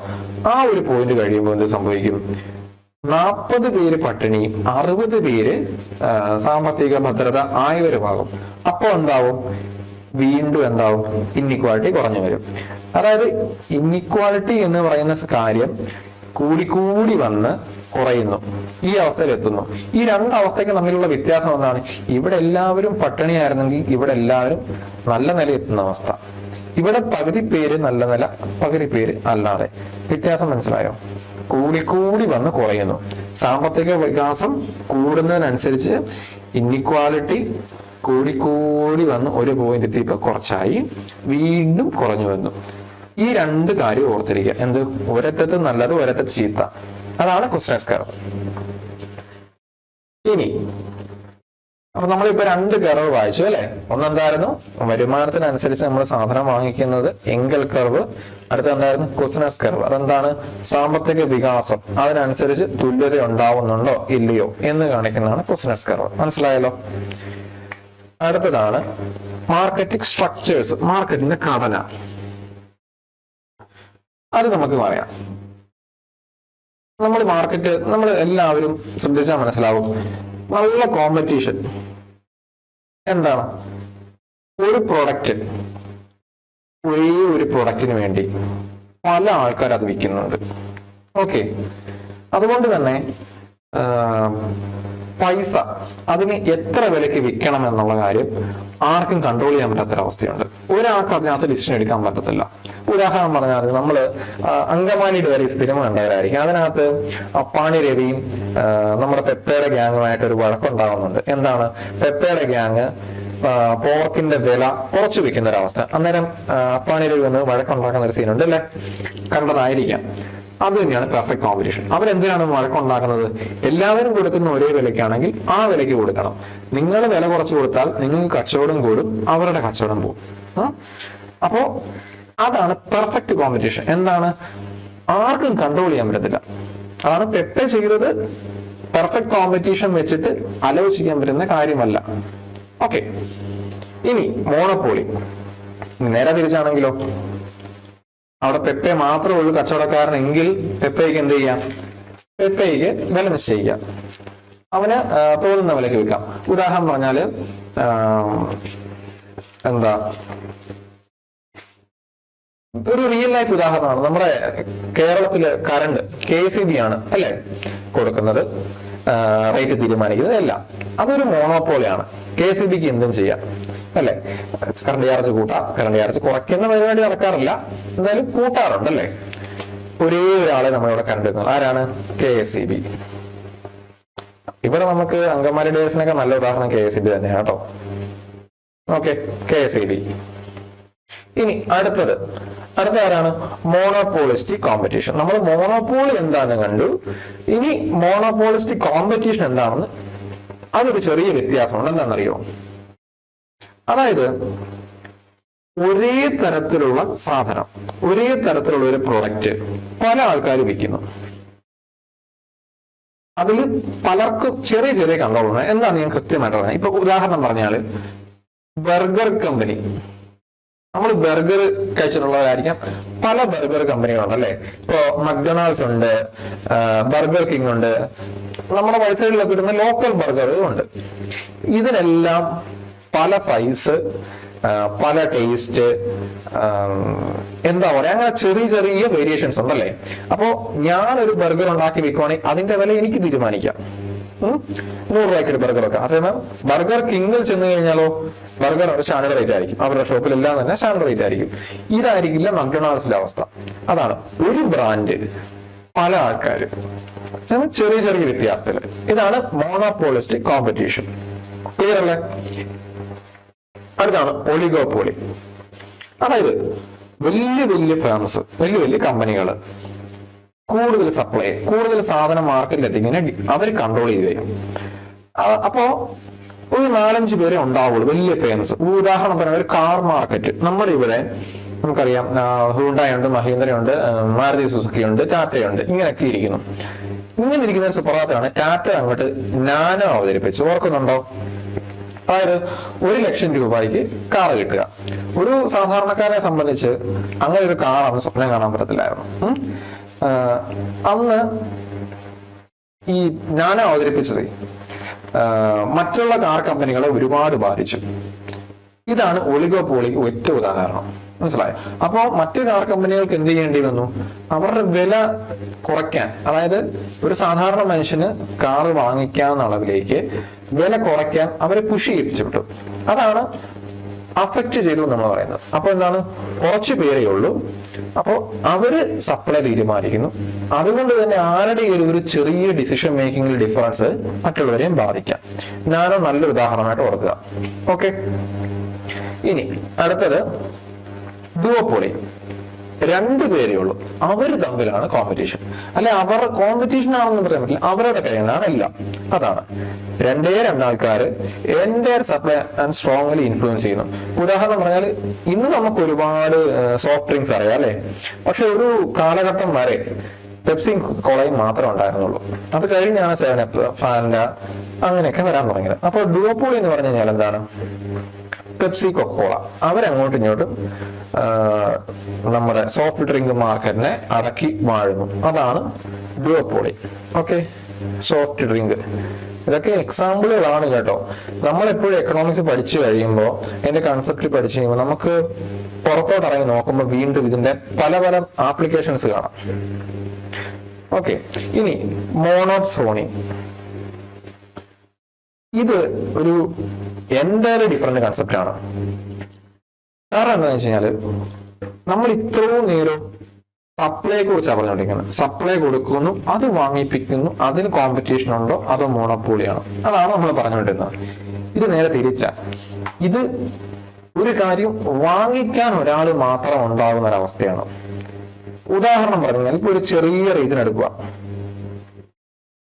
ആ ഒരു പോയിന്റ് കഴിയുമ്പോൾ എന്ത് സംഭവിക്കും? 40 പേര് പട്ടിണിയും 60 പേര് സാമ്പത്തിക ഭദ്രത ആയവരുമാകും. അപ്പൊ എന്താവും? വീണ്ടും എന്താവും? ഇൻഇക്വാലിറ്റി കുറഞ്ഞു വരും. അതായത് ഇൻഇക്വാലിറ്റി എന്ന് പറയുന്ന കാര്യം കൂടിക്കൂടി വന്ന് കുറയുന്നു, ഈ അവസ്ഥയിൽ എത്തുന്നു. ഈ 2 അവസ്ഥയ്ക്ക് തമ്മിലുള്ള വ്യത്യാസം എന്താണ്? ഇവിടെ എല്ലാവരും പട്ടിണിയായിരുന്നെങ്കിൽ ഇവിടെ എല്ലാവരും നല്ല നില എത്തുന്ന അവസ്ഥ. ഇവിടെ പകുതി പേര് നല്ല നില, പകുതി പേര് അല്ലാതെ. വ്യത്യാസം മനസ്സിലായോ? കൂടിക്കൂടി വന്ന് കുറയുന്നു. സാമ്പത്തിക വികാസം കൂടുന്നതിനനുസരിച്ച് ഇൻഇക്വാലിറ്റി കൂടിക്കൂടി വന്ന് ഒരു പോയിന്റ് എത്തിയപ്പോ കുറച്ചായി, വീണ്ടും കുറഞ്ഞു വന്നു. ഈ 2 കാര്യം ഓർത്തിരിക്കുക. എന്ത്? ഒരറ്റത്ത് നല്ലത്, ഒരറ്റത്ത് ചീത്ത. അതാണ് കുസ്നസ് കർവ്. ഇനി അപ്പൊ നമ്മളിപ്പോ 2 കർവ് വായിച്ചു അല്ലെ? ഒന്നെന്തായിരുന്നു? വരുമാനത്തിനനുസരിച്ച് നമ്മൾ സാധനം വാങ്ങിക്കുന്നത്, എങ്കൽ കർവ്. അടുത്ത എന്തായിരുന്നു? കുസ്നസ് കർവ്. അതെന്താണ്? സാമ്പത്തിക വികാസം അതിനനുസരിച്ച് തുല്യത ഉണ്ടാവുന്നുണ്ടോ ഇല്ലയോ എന്ന് കാണിക്കുന്നതാണ് കുസ്നസ് കർവ്. മനസ്സിലായല്ലോ? അടുത്തതാണ് മാർക്കറ്റിംഗ് സ്ട്രക്ചേഴ്സ്, മാർക്കറ്റിന്റെ ഘടന. അത് നമുക്ക് പറയാം. നമ്മൾ എല്ലാവരും ശ്രദ്ധിച്ചാൽ മനസ്സിലാവും, നല്ല കോമ്പറ്റീഷൻ. എന്താണ്? ഒരു പ്രൊഡക്റ്റ്, ഒരേ ഒരു പ്രൊഡക്റ്റിന് വേണ്ടി പല ആൾക്കാർ അത് വിൽക്കുന്നുണ്ട്. ഓക്കെ, അതുകൊണ്ട് തന്നെ പൈസ അതിന് എത്ര വിലയ്ക്ക് വിൽക്കണം എന്നുള്ള കാര്യം ആർക്കും കൺട്രോൾ ചെയ്യാൻ പറ്റാത്തൊരവസ്ഥയുണ്ട്. ഒരാൾക്ക് അതിനകത്ത് ഡിസിഷൻ എടുക്കാൻ പറ്റത്തില്ല. ഉദാഹരണം പറഞ്ഞാൽ നമ്മള് അങ്കമാലിയുടെ വരെ സിനിമ കണ്ടവരായിരിക്കും. അതിനകത്ത് അപ്പാണി രവിയും നമ്മുടെ പെപ്പയുടെ ഗ്യാങ്ങുമായിട്ട് ഒരു വഴക്കുണ്ടാവുന്നുണ്ട്. എന്താണ്? പെപ്പയുടെ ഗ്യാങ് പോർക്കിന്റെ വില കുറച്ചു വെക്കുന്ന ഒരവസ്ഥ. അന്നേരം അപ്പാണി രവി വന്ന് വഴക്കുണ്ടാക്കുന്ന ഒരു സീനുണ്ട് അല്ലെ? കണ്ടതായിരിക്കാം. അത് തന്നെയാണ് പെർഫെക്റ്റ് കോമ്പറ്റീഷൻ. അവരെന്തിനാണ് വഴക്കുണ്ടാക്കുന്നത്? എല്ലാവരും കൊടുക്കുന്ന ഒരേ വിലയ്ക്കാണെങ്കിൽ ആ വിലയ്ക്ക് കൊടുക്കണം. നിങ്ങൾ വില കുറച്ച് കൊടുത്താൽ നിങ്ങൾക്ക് കച്ചവടം കൂടും, അവരുടെ കച്ചവടം പോകും. അപ്പോ അതാണ് പെർഫെക്റ്റ് കോമ്പറ്റീഷൻ. എന്താണ്? ആർക്കും കൺട്രോൾ ചെയ്യാൻ പറ്റത്തില്ല. അതാണ് പെപ്പ ചെയ്തത്. പെർഫെക്റ്റ് കോമ്പറ്റീഷൻ വെച്ചിട്ട് ആലോചിക്കാൻ പറ്റുന്ന കാര്യമല്ല. ഓക്കെ, ഇനി മോണോപോളി. നേരെ തിരിച്ചാണെങ്കിലോ? അവിടെ പെപ്പെ മാത്രമേ ഉള്ളൂ കച്ചവടക്കാരനെങ്കിൽ പെപ്പയ്ക്ക് എന്ത് ചെയ്യാം? പെപ്പയ്ക്ക് വില നിശ്ചയിക്കാം. അവന് തോന്നുന്ന വിലക്ക് വിൽക്കാം. ഉദാഹരണം പറഞ്ഞാല് എന്താ, ഒരു റിയൽ ലൈഫ് ഉദാഹരണമാണ്. നമ്മുടെ കേരളത്തില് കറണ്ട് KCB ആണ് അല്ലെ കൊടുക്കുന്നത്, റേറ്റ് തീരുമാനിക്കുന്നത് എല്ലാം. അതൊരു മോണോപോളിയാണ്. KCBക്ക് എന്തും ചെയ്യാം അല്ലെ? കറണ്ട് ചാർജ് കൂട്ടാം, കറണ്ട് ചാർജ് കുറയ്ക്കുന്ന പരിപാടി നടക്കാറില്ല, എന്തായാലും കൂട്ടാറുണ്ടല്ലേ? ഒരേ ഒരാളെ നമ്മളിവിടെ കണ്ടിരുന്നത് ആരാണ്? KCB. ഇവിടെ നമുക്ക് അങ്കമാലി ഡേയ്സിനൊക്കെ നല്ല ഉദാഹരണം KCB തന്നെയാണ് കേട്ടോ. Okay, KCB. ഇനി അടുത്തത് അടുത്ത ആരാണ്? Monopolistic competition. നമ്മൾ മോണോപോളി എന്താണെന്ന് കണ്ടു. ഇനി മോണോപോളിസ്റ്റിക് കോമ്പറ്റീഷൻ എന്താണെന്ന് അതൊരു ചെറിയ വ്യത്യാസമുണ്ട്. എന്താണെന്നറിയോ? അതായത് ഒരേ തരത്തിലുള്ള സാധനം, ഒരേ തരത്തിലുള്ള ഒരു പ്രൊഡക്റ്റ് പല ആൾക്കാർ വിൽക്കുന്നു. അതിൽ പലർക്കും ചെറിയ ചെറിയ കൺട്രോൾ ഉണ്ട്. എന്താണ് ഞാൻ കൃത്യമായിട്ട് പറഞ്ഞത്? ഇപ്പൊ ഉദാഹരണം പറഞ്ഞാല് ബർഗർ കമ്പനി, നമ്മൾ ബർഗർ കഴിച്ചിട്ടുള്ളവരായിരിക്കാം. പല ബർഗർ കമ്പനികളുണ്ട് അല്ലെ. ഇപ്പോ മക്ഡൊണാൾഡ്സ് ഉണ്ട്, ബർഗർ കിങ് ഉണ്ട്, നമ്മുടെ വൈസൈഡിലൊക്കെ കിട്ടുന്ന ലോക്കൽ ബർഗറുകളും ഉണ്ട്. ഇതിനെല്ലാം പല സൈസ്, പല ടേസ്റ്റ്, എന്താ പറയാ, അങ്ങനെ ചെറിയ ചെറിയ വേരിയേഷൻസ് ഉണ്ടല്ലേ. അപ്പോ ഞാനൊരു ബർഗർ ഉണ്ടാക്കി വെക്കുവാണെങ്കിൽ അതിന്റെ വില എനിക്ക് തീരുമാനിക്കാം. 100 രൂപയ്ക്ക് ബർഗർ ഒക്കെ. അതേസമയം ബർഗർ കിങ്ങിൽ ചെന്ന് കഴിഞ്ഞാലോ ബർഗർ സ്റ്റാൻഡേർഡ് റേറ്റ് ആയിരിക്കും. അവരുടെ ഷോപ്പിലെല്ലാം തന്നെ സ്റ്റാൻഡേർഡ് റേറ്റ് ആയിരിക്കും. ഇതായിരിക്കില്ല മക്ഡൊണാൾഡ്സിന്റെ അവസ്ഥ. അതാണ് ഒരു ബ്രാൻഡ് പല ആൾക്കാര്, ചെറിയ ചെറിയ വ്യത്യാസത്തില്. ഇതാണ് മോണോപോളിസ്റ്റിക് കോമ്പറ്റീഷൻ. ക്ലിയർ അല്ലേ? അടുത്താണ് ഒളിഗോപോളി. അതായത് വലിയ വലിയ ഫേംസ്, വലിയ വലിയ കമ്പനികൾ കൂടുതൽ സപ്ലൈ, കൂടുതൽ സാധനം മാർക്കറ്റിൽ എത്തിങ്ങനെ അവർ കൺട്രോൾ ചെയ്യുകയും. അപ്പോ ഒരു 4-5 പേരെ ഉണ്ടാവുള്ളൂ വലിയ ഫേംസ്. ഉദാഹരണം പറഞ്ഞാൽ ഒരു കാർ മാർക്കറ്റ് നമ്മുടെ ഇവിടെ നമുക്കറിയാം. ഹ്യുണ്ടായി ഉണ്ട്, മഹീന്ദ്ര ഉണ്ട്, മാരുതി സുസുക്കി ഉണ്ട്, ടാറ്റയുണ്ട്, ഇങ്ങനെയൊക്കെ ഇരിക്കുന്നു. ഇങ്ങനെ ഇരിക്കുന്ന സുപ്രഭാതമാണ് ടാറ്റ അങ്ങോട്ട് നാനോ അവതരിപ്പിച്ചു. ഓർക്കുന്നുണ്ടോ? അതായത് 1 ലക്ഷം രൂപയ്ക്ക് കാർ കിട്ടുക. ഒരു സാധാരണക്കാരനെ സംബന്ധിച്ച് അങ്ങനെ ഒരു കാർ അന്ന് സ്വപ്നം കാണാൻ പറ്റത്തില്ലായിരുന്നു. അന്ന് ഈ നാനോ അവതരിപ്പിച്ചത് മറ്റുള്ള കാർ കമ്പനികളെ ഒരുപാട് ബാധിച്ചു. ഇതാണ് ഒളിഗോപോളിക്ക് ഒറ്റ ഉദാഹരണം. മനസ്സിലായോ? അപ്പോ മറ്റു കാർ കമ്പനികൾക്ക് എന്ത് ചെയ്യേണ്ടി വന്നു? അവരുടെ വില കുറയ്ക്കാൻ, അതായത് ഒരു സാധാരണ മനുഷ്യന് കാർ വാങ്ങിക്കാവുന്ന അളവിലേക്ക് വില കുറയ്ക്കാൻ അവരെ പുഷ് ചെയ്യിപ്പിച്ചു വിട്ടു. അതാണ് അഫക്റ്റ് ചെയ്തു നമ്മൾ പറയുന്നത്. അപ്പൊ എന്താണ്? കുറച്ചു പേരേ ഉള്ളൂ. അപ്പോ അവര് സപ്ലൈ തീരുമാനിക്കുന്നു. അതുകൊണ്ട് തന്നെ ആരുടെയും ഒരു ചെറിയ ഡിസിഷൻ മേക്കിംഗിൽ ഡിഫറൻസ് മറ്റുള്ളവരെയും ബാധിക്കാം. ഞാനോ നല്ലൊരു ഉദാഹരണമായിട്ട് ഓർക്കുക. ഓക്കെ, ഇനി അടുത്തത് ഡുവോപോളി. 2 പേരേ ഉള്ളൂ, അവർ തമ്മിലാണ് കോമ്പറ്റീഷൻ. അല്ലെ, അവരുടെ കോമ്പറ്റീഷൻ ആണെന്ന് പറയാൻ പറ്റില്ല, അവരുടെ കയ്യിലാണ് എല്ലാം. അതാണ് 2 ആൾക്കാര് എന്റെ സപ്ലൈ ആൻഡ് സ്ട്രോങ്ലി ഇൻഫ്ലുവൻസ് ചെയ്യുന്നു. ഉദാഹരണം പറഞ്ഞാൽ ഇന്ന് നമുക്ക് ഒരുപാട് സോഫ്റ്റ് ഡ്രിങ്ക്സ് അറിയാം അല്ലെ. പക്ഷെ ഒരു കാലഘട്ടം വരെ പെപ്സിയും കോളയും മാത്രമേ ഉണ്ടായിരുന്നുള്ളൂ. അത് കഴിഞ്ഞാണ് 7up, ഫാൻഡ അങ്ങനെയൊക്കെ വരാൻ തുടങ്ങിയത്. അപ്പൊ ഡുവോപോളി എന്ന് പറഞ്ഞു കഴിഞ്ഞാൽ എന്താണ്? പെപ്സി, കൊക്കോള അവരങ്ങോട്ടും ഇങ്ങോട്ടും നമ്മുടെ സോഫ്റ്റ് ഡ്രിങ്ക് മാർക്കറ്റിനെ അടക്കി വാഴുന്നു. അതാണ് ഡുവോപോളി. Okay, soft drink. ഇതൊക്കെ എക്സാമ്പിളുകളാണ് കേട്ടോ. നമ്മളെപ്പോഴും എക്കണോമിക്സ് പഠിച്ചു കഴിയുമ്പോൾ, എന്റെ കൺസെപ്റ്റ് പഠിച്ചു കഴിയുമ്പോൾ നമുക്ക് പുറത്തോട്ട് ഇറങ്ങി നോക്കുമ്പോൾ വീണ്ടും ഇതിന്റെ പല പല ആപ്ലിക്കേഷൻസ് കാണാം. ഓക്കെ, ഇനി മോണോസോണി. ഇത് ഒരു എൻ്റയർലി ഡിഫറെന്റ് കൺസെപ്റ്റ് ആണ്. കാരണം എന്താണെന്ന് വെച്ച് കഴിഞ്ഞാല് നമ്മൾ ഇത്രയും നേരം സപ്ലൈയെ കുറിച്ചാണ് പറഞ്ഞുകൊണ്ടിരിക്കുന്നത്. സപ്ലൈ കൊടുക്കുന്നു, അത് വാങ്ങിപ്പിക്കുന്നു, അതിന് കോമ്പറ്റീഷൻ ഉണ്ടോ അതോ മോണോപോളിയാണോ? അതാണ് നമ്മൾ പറഞ്ഞുകൊണ്ടിരുന്നത്. ഇത് നേരെ തിരിച്ചാ. ഇത് ഒരു കാര്യം വാങ്ങിക്കാൻ ഒരാൾ മാത്രം ഉണ്ടാകുന്ന ഒരവസ്ഥയാണ്. ഉദാഹരണം പറഞ്ഞാൽ ഇപ്പൊ ഒരു ചെറിയ റീസൺ എടുക്കുക.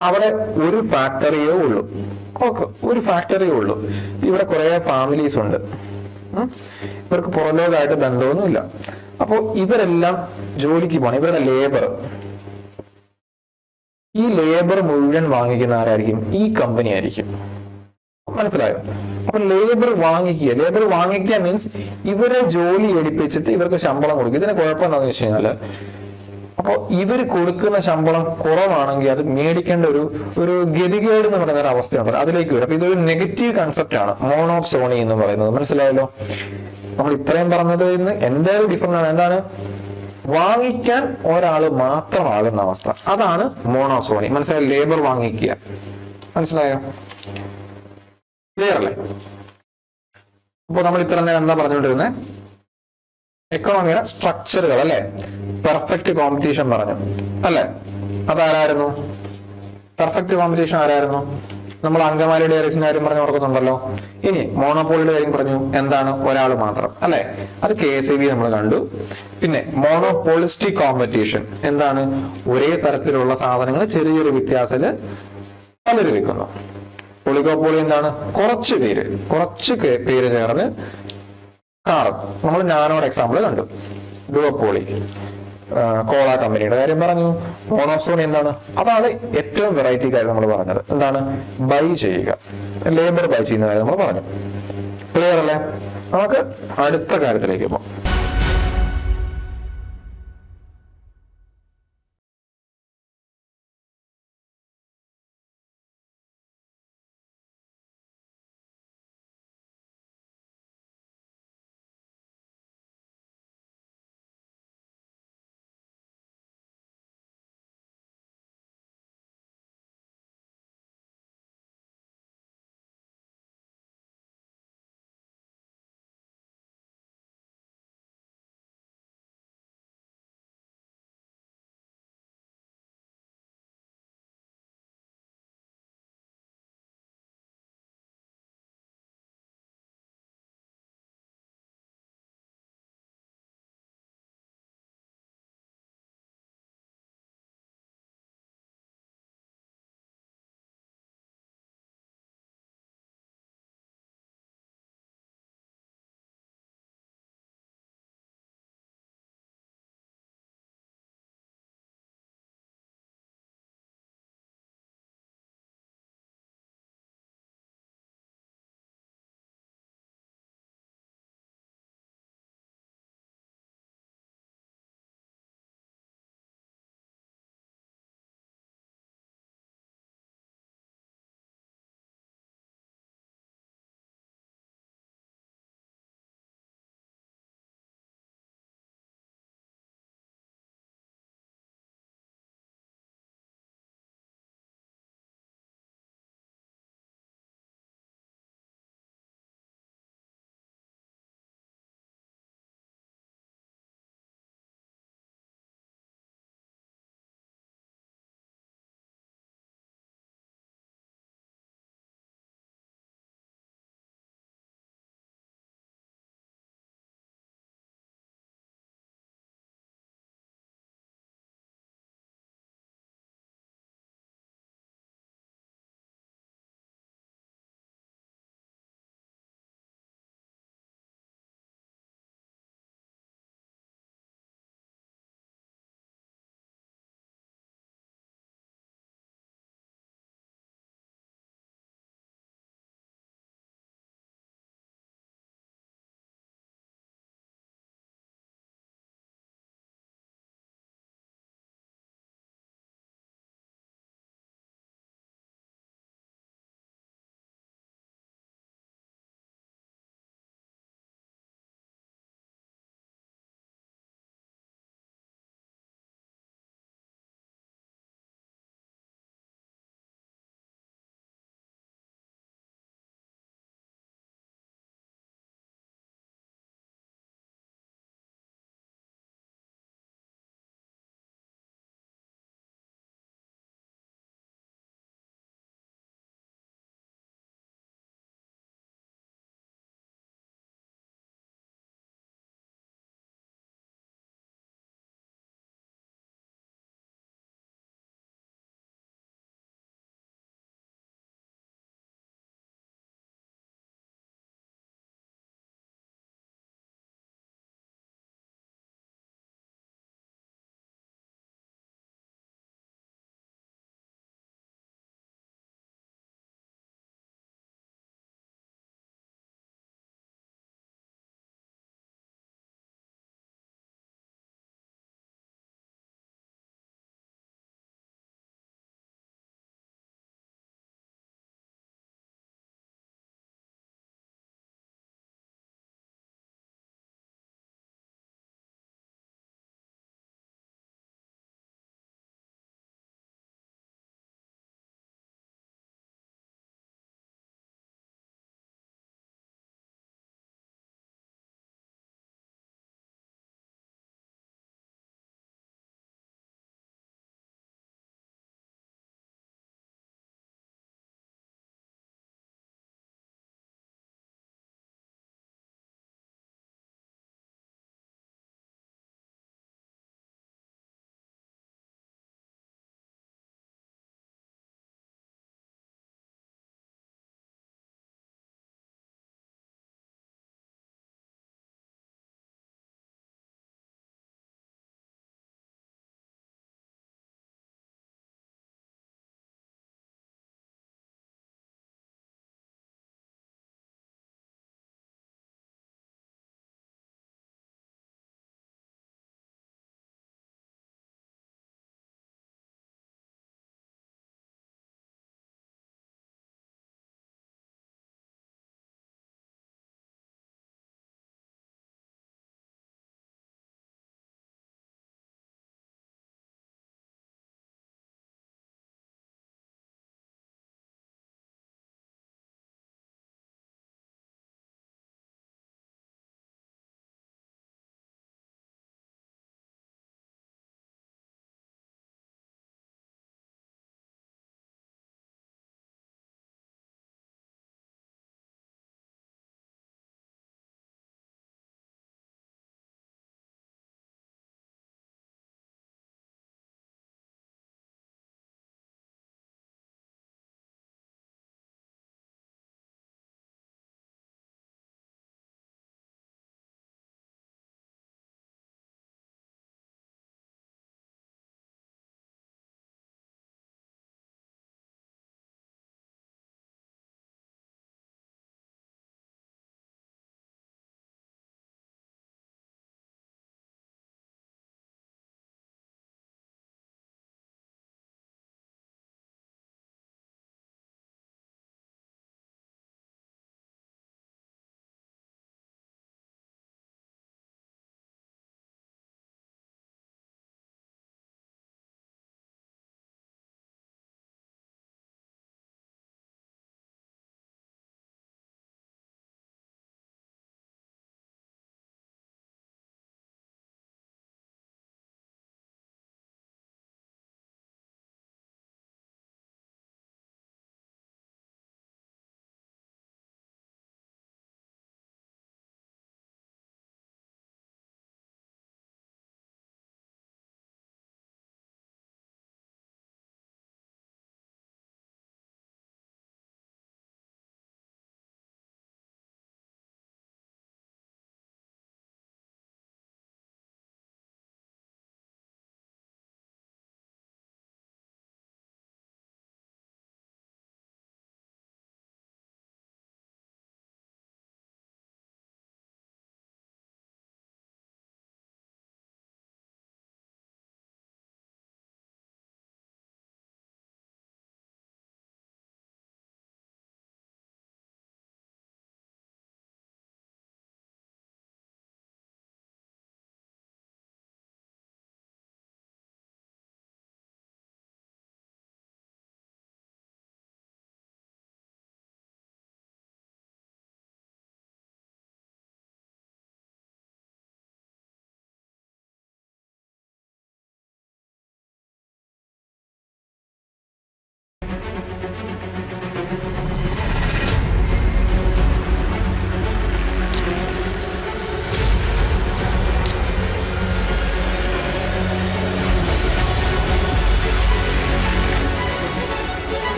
അവിടെ ഒരു ഫാക്ടറിയേ ഉള്ളൂ. ഓക്കെ, ഒരു ഫാക്ടറിയേ ഉള്ളൂ. ഇവിടെ കുറെ ഫാമിലീസ് ഉണ്ട്. ഇവർക്ക് പുറലോകമായിട്ട് ബന്ധമൊന്നുമില്ല. അപ്പോ ഇവരെല്ലാം ജോലിക്ക് പോകണം. ഇവരുടെ ലേബർ, ഈ ലേബർ മുഴുവൻ വാങ്ങിക്കുന്ന ആരായിരിക്കും? ഈ കമ്പനി ആയിരിക്കും. മനസ്സിലായോ? അപ്പൊ ലേബർ വാങ്ങിക്കുക മീൻസ് ഇവരെ ജോലി എടുപ്പിച്ചിട്ട് ഇവർക്ക് ശമ്പളം കൊടുക്കും. ഇതിന് കുഴപ്പം എന്താണെന്ന് വെച്ച് കഴിഞ്ഞാല്, അപ്പോൾ ഇവർ കൊടുക്കുന്ന ശമ്പളം കുറവാണെങ്കിൽ അത് മേടിക്കേണ്ട ഒരു ഗതികേട് എന്ന് പറയുന്ന ഒരു അവസ്ഥയുണ്ട്. അതിലേക്ക് വരും. അപ്പൊ ഇതൊരു നെഗറ്റീവ് കൺസെപ്റ്റ് ആണ് മോണോസോണി എന്ന് പറയുന്നത്. മനസ്സിലായല്ലോ? നമ്മൾ ഇത്രയും പറഞ്ഞത് ഇന്ന് എന്തായാലും ഡിഫറെന്റ് ആണ്. എന്താണ്? വാങ്ങിക്കാൻ ഒരാള് മാത്രമാകുന്ന അവസ്ഥ, അതാണ് മോണോസോണി. മനസ്സിലായോ? ലേബർ വാങ്ങിക്കുക. മനസ്സിലായോ? ക്ലിയർ അല്ലേ? അപ്പൊ നമ്മൾ ഇത്ര നേരം എന്താ പറഞ്ഞുകൊണ്ടിരുന്നത്? എക്കണോമിയുടെ സ്ട്രക്ചറുകൾ അല്ലെ. പെർഫെക്റ്റ് കോമ്പറ്റീഷൻ പറഞ്ഞു അല്ലെ. അതാരായിരുന്നു? പെർഫെക്റ്റ് കോമ്പറ്റീഷൻ ആരായിരുന്നു? നമ്മൾ അങ്കമാലി ഡയറീസിന്റെ കാര്യം പറഞ്ഞു ഓർക്കുന്നുണ്ടല്ലോ. ഇനി മോണോപോളിയുടെ കാര്യം പറഞ്ഞു, എന്താണ് ഒരാൾ മാത്രം അല്ലെ, അത് KSAB നമ്മൾ കണ്ടു. പിന്നെ മോണോപോളിസ്റ്റിക് കോമ്പറ്റീഷൻ എന്താണ്, ഒരേ തരത്തിലുള്ള സാധനങ്ങൾ ചെറിയ ചെറിയ വ്യത്യാസത്തില് പലര് വെക്കുന്നു. ഒളിഗോപോളി എന്താണ്, കുറച്ച് പേര് ചേർന്ന് കാറും. നമ്മൾ നാനോയുടെ എക്സാമ്പിൾ കണ്ടു. ഡുവപ്പോളി കോള കമ്പനിയുടെ കാര്യം പറഞ്ഞു. മോണോസോണി എന്താണ്, അതാണ് ഏറ്റവും വെറൈറ്റി കാര്യം നമ്മൾ പറഞ്ഞത്, എന്താണ് ബൈ ചെയ്യുക, ലേബർ ബൈ ചെയ്യുന്ന കാര്യം നമ്മൾ പറഞ്ഞു. ക്ലിയർ അല്ലേ? നമുക്ക് അടുത്ത കാര്യത്തിലേക്ക് പോകാം.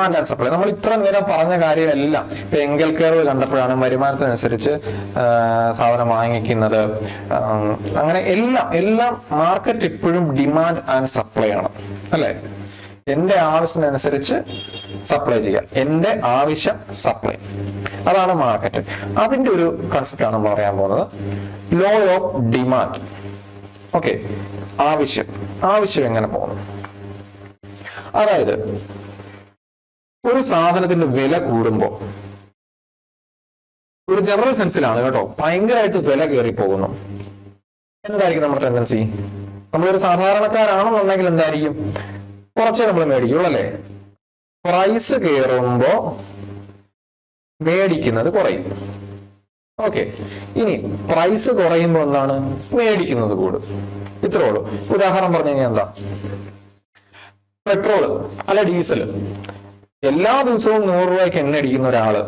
Demand and supply. നമ്മൾ ഇത്ര നേരം പറഞ്ഞ കാര്യമെല്ലാം ഇപ്പൊ എങ്കൽ കർവ് കണ്ടപ്പോഴാണ് വരുമാനത്തിനനുസരിച്ച് സാധനം വാങ്ങിക്കുന്നത്. അങ്ങനെ എല്ലാം മാർക്കറ്റ് എപ്പോഴും ഡിമാൻഡ് ആൻഡ് സപ്ലൈ ആണ്, അല്ലെ? എന്റെ ആവശ്യത്തിനനുസരിച്ച് സപ്ലൈ ചെയ്യുക, എന്റെ ആവശ്യം സപ്ലൈ, അതാണ് മാർക്കറ്റ്. അതിന്റെ ഒരു കൺസെപ്റ്റ് ആണ് നമ്മൾ പറയാൻ പോകുന്നത്, ലോ ഓഫ് ഡിമാൻഡ്. ഓക്കെ, ആവശ്യം എങ്ങനെ പോകുന്നു? അതായത് ഒരു സാധനത്തിന്റെ വില കൂടുമ്പോ, ഒരു ജനറൽ സെൻസിലാണ് കേട്ടോ, ഭയങ്കരമായിട്ട് വില കയറി പോകുന്നു. എന്തായിരിക്കും നമ്മുടെ ടെൻഡൻസി? നമ്മളൊരു സാധാരണക്കാരാണെന്നുണ്ടെങ്കിൽ എന്തായിരിക്കും? കുറച്ചേ നമ്മൾ മേടിക്കുള്ളൂ, അല്ലേ? പ്രൈസ് കയറുമ്പോ മേടിക്കുന്നത് കുറയും. ഓക്കെ, ഇനി പ്രൈസ് കുറയുമ്പോ എന്താണ്? മേടിക്കുന്നത് കൂടും. ഇത്രേ ഉള്ളൂ. ഉദാഹരണം പറഞ്ഞു കഴിഞ്ഞാൽ എന്താ? പെട്രോള് അല്ല ഡീസൽ, എല്ലാ ദിവസവും 100 രൂപയ്ക്ക് എണ്ണ അടിക്കുന്ന ഒരാള്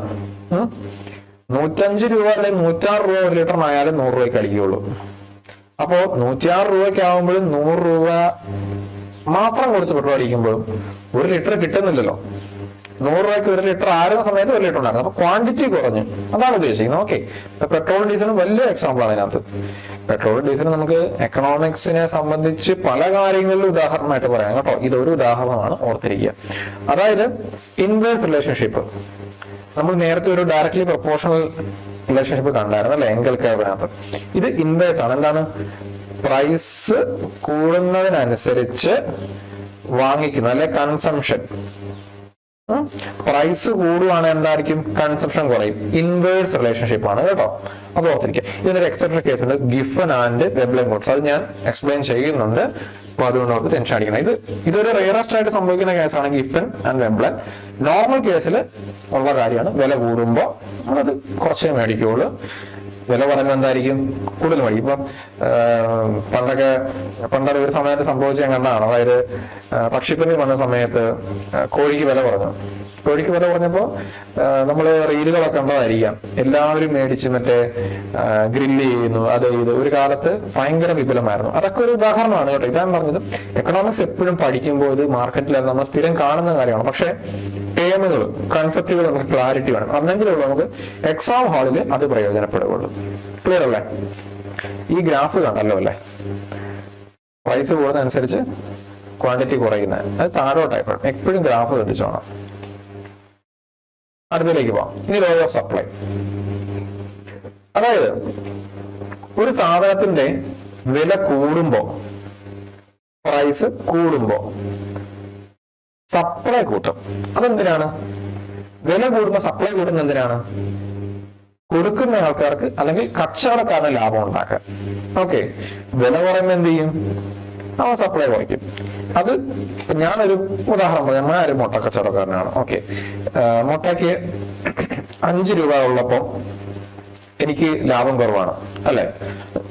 105 രൂപ അല്ലെങ്കിൽ 106 രൂപ ഒരു ലിറ്ററിനായാലും 100 രൂപയ്ക്ക് അടിക്കുകയുള്ളൂ. അപ്പോ 106 രൂപയ്ക്ക് ആകുമ്പോഴും 100 രൂപ മാത്രം കൊടുത്ത് പെട്രോൾ അടിക്കുമ്പോഴും 1 ലിറ്റർ കിട്ടുന്നില്ലല്ലോ. 100 രൂപയ്ക്ക് 1 ലിറ്റർ ആയിരുന്ന സമയത്ത് 1 ലിറ്റർ ഉണ്ടായിരുന്നു, അപ്പൊ ക്വാണ്ടിറ്റി കുറഞ്ഞു. അതാണ് ഉദ്ദേശിക്കുന്നത്. ഓക്കെ, പെട്രോളും ഡീസലും വലിയ എക്സാമ്പിൾ ആണ് ഇതിനകത്ത്. പെട്രോൾ ഡീസൽ നമുക്ക് എക്കണോമിക്സിനെ സംബന്ധിച്ച് പല കാര്യങ്ങളിലും ഉദാഹരണമായിട്ട് പറയാം കേട്ടോ. ഇതൊരു ഉദാഹരണമാണ്, ഓർത്തിരിക്കുക. അതായത് ഇൻവേഴ്സ് റിലേഷൻഷിപ്പ്, നമ്മൾ നേരത്തെ ഒരു ഡയറക്ട്ലി പ്രൊപ്പോർഷണൽ റിലേഷൻഷിപ്പ് കണ്ടായിരുന്നു, അല്ലെ? എങ്കൽ കർവിനകത്ത്. ഇത് ഇൻവേഴ്സ് ആണ്. എന്താണ്? പ്രൈസ് കൂടുന്നതിനനുസരിച്ച് വാങ്ങിക്കുന്നത്, അല്ലെ? കൺസംഷൻ. പ്രൈസ് കൂടുവാണ്, എന്തായിരിക്കും? കൺസംഷൻ കുറയും. ഇൻവേഴ്സ് റിലേഷൻഷിപ്പ് ആണ് കേട്ടോ. അപ്പൊ ഓർത്തിരിക്കുക. ഇതിനൊരു എക്സെപ്ഷൻ കേസ് ഉണ്ട്, ഗിഫൻ ആൻഡ് വെബ്ലൻ കോട്സ്. അത് ഞാൻ എക്സ്പ്ലെയിൻ ചെയ്യുന്നുണ്ട്, അപ്പൊ അതുകൊണ്ട് ഓർത്ത് ടെൻഷൻ അടിക്കണം. ഇതൊരു റെയറസ്റ്റ് ആയിട്ട് സംഭവിക്കുന്ന കേസാണ് ഗിഫൻ ആൻഡ് വെബ്ലൻ. നോർമൽ കേസിൽ ഉള്ള കാര്യമാണ്. വില കൂടുമ്പോൾ നമ്മളത് കുറച്ചേ മേടിക്കുള്ളൂ, വില പറയുമ്പോൾ എന്തായിരിക്കും? കൂടുതൽ മേടിക്കും. ഇപ്പം പണ്ടൊരു ഒരു സമയത്ത് സംഭവിച്ച ഞാൻ കണ്ടതാണ്. അതായത് പക്ഷിപ്പനി വന്ന സമയത്ത് കോഴിക്ക് വില കുറഞ്ഞു. കോഴിക്ക് വില കുറഞ്ഞപ്പോ നമ്മള് റീലുകളൊക്കെ കണ്ടതായിരിക്കാം, എല്ലാവരും മേടിച്ച് മറ്റേ ഗ്രില്ല് ചെയ്യുന്നു, അത് ഇത് ഒരു കാലത്ത് ഭയങ്കര വിപുലമായിരുന്നു. അതൊക്കെ ഒരു ഉദാഹരണമാണ് കേട്ടോ. ഇതാണ് പറഞ്ഞത്, എക്കണോമിക്സ് എപ്പോഴും പഠിക്കുമ്പോൾ ഇത് മാർക്കറ്റിൽ നമ്മൾ സ്ഥിരം കാണുന്ന കാര്യമാണ്. പക്ഷെ ടേമുകൾ, കൺസെപ്റ്റുകൾ നമുക്ക് ക്ലാരിറ്റി വേണം, അന്നെങ്കിലുള്ള നമുക്ക് എക്സാം ഹാളിൽ അത് പ്രയോജനപ്പെടുകയുള്ളൂ. ക്ലിയർ അല്ലേ? ഈ ഗ്രാഫ് കണ്ടല്ലോ അല്ലേ? പ്രൈസ് കൂടുന്നതനുസരിച്ച് ക്വാണ്ടിറ്റി കുറയുന്നത്, അത് താഴോട്ടായിപ്പോഴും എപ്പോഴും ഗ്രാഫ് കണ്ടിച്ചോണം. അടുത്തതിലേക്ക് പോവാം. ഇനി ലോ ഓഫ് സപ്ലൈ. അതായത് ഒരു സാധനത്തിന്റെ വില കൂടുമ്പോ, പ്രൈസ് കൂടുമ്പോ സപ്ലൈ കൂട്ടും. അതെന്തിനാണ്? വില കൂടുമ്പോ സപ്ലൈ കൂടുന്ന എന്തിനാണ്? കൊടുക്കുന്ന ആൾക്കാർക്ക് അല്ലെങ്കിൽ കച്ചവടക്കാരന് ലാഭം ഉണ്ടാക്കാൻ. ഓക്കെ, വില കുറയുമ്പോ എന്ത് ചെയ്യും? അവൻ സപ്ലൈ കുറയ്ക്കും. അത് ഞാനൊരു ഉദാഹരണം പറയാം. ഞാനൊരു മുട്ട കച്ചവടക്കാരനാണ്. ഓക്കെ, മുട്ടയ്ക്ക് 5 രൂപ ഉള്ളപ്പോ എനിക്ക് ലാഭം കുറവാണ്, അല്ലെ?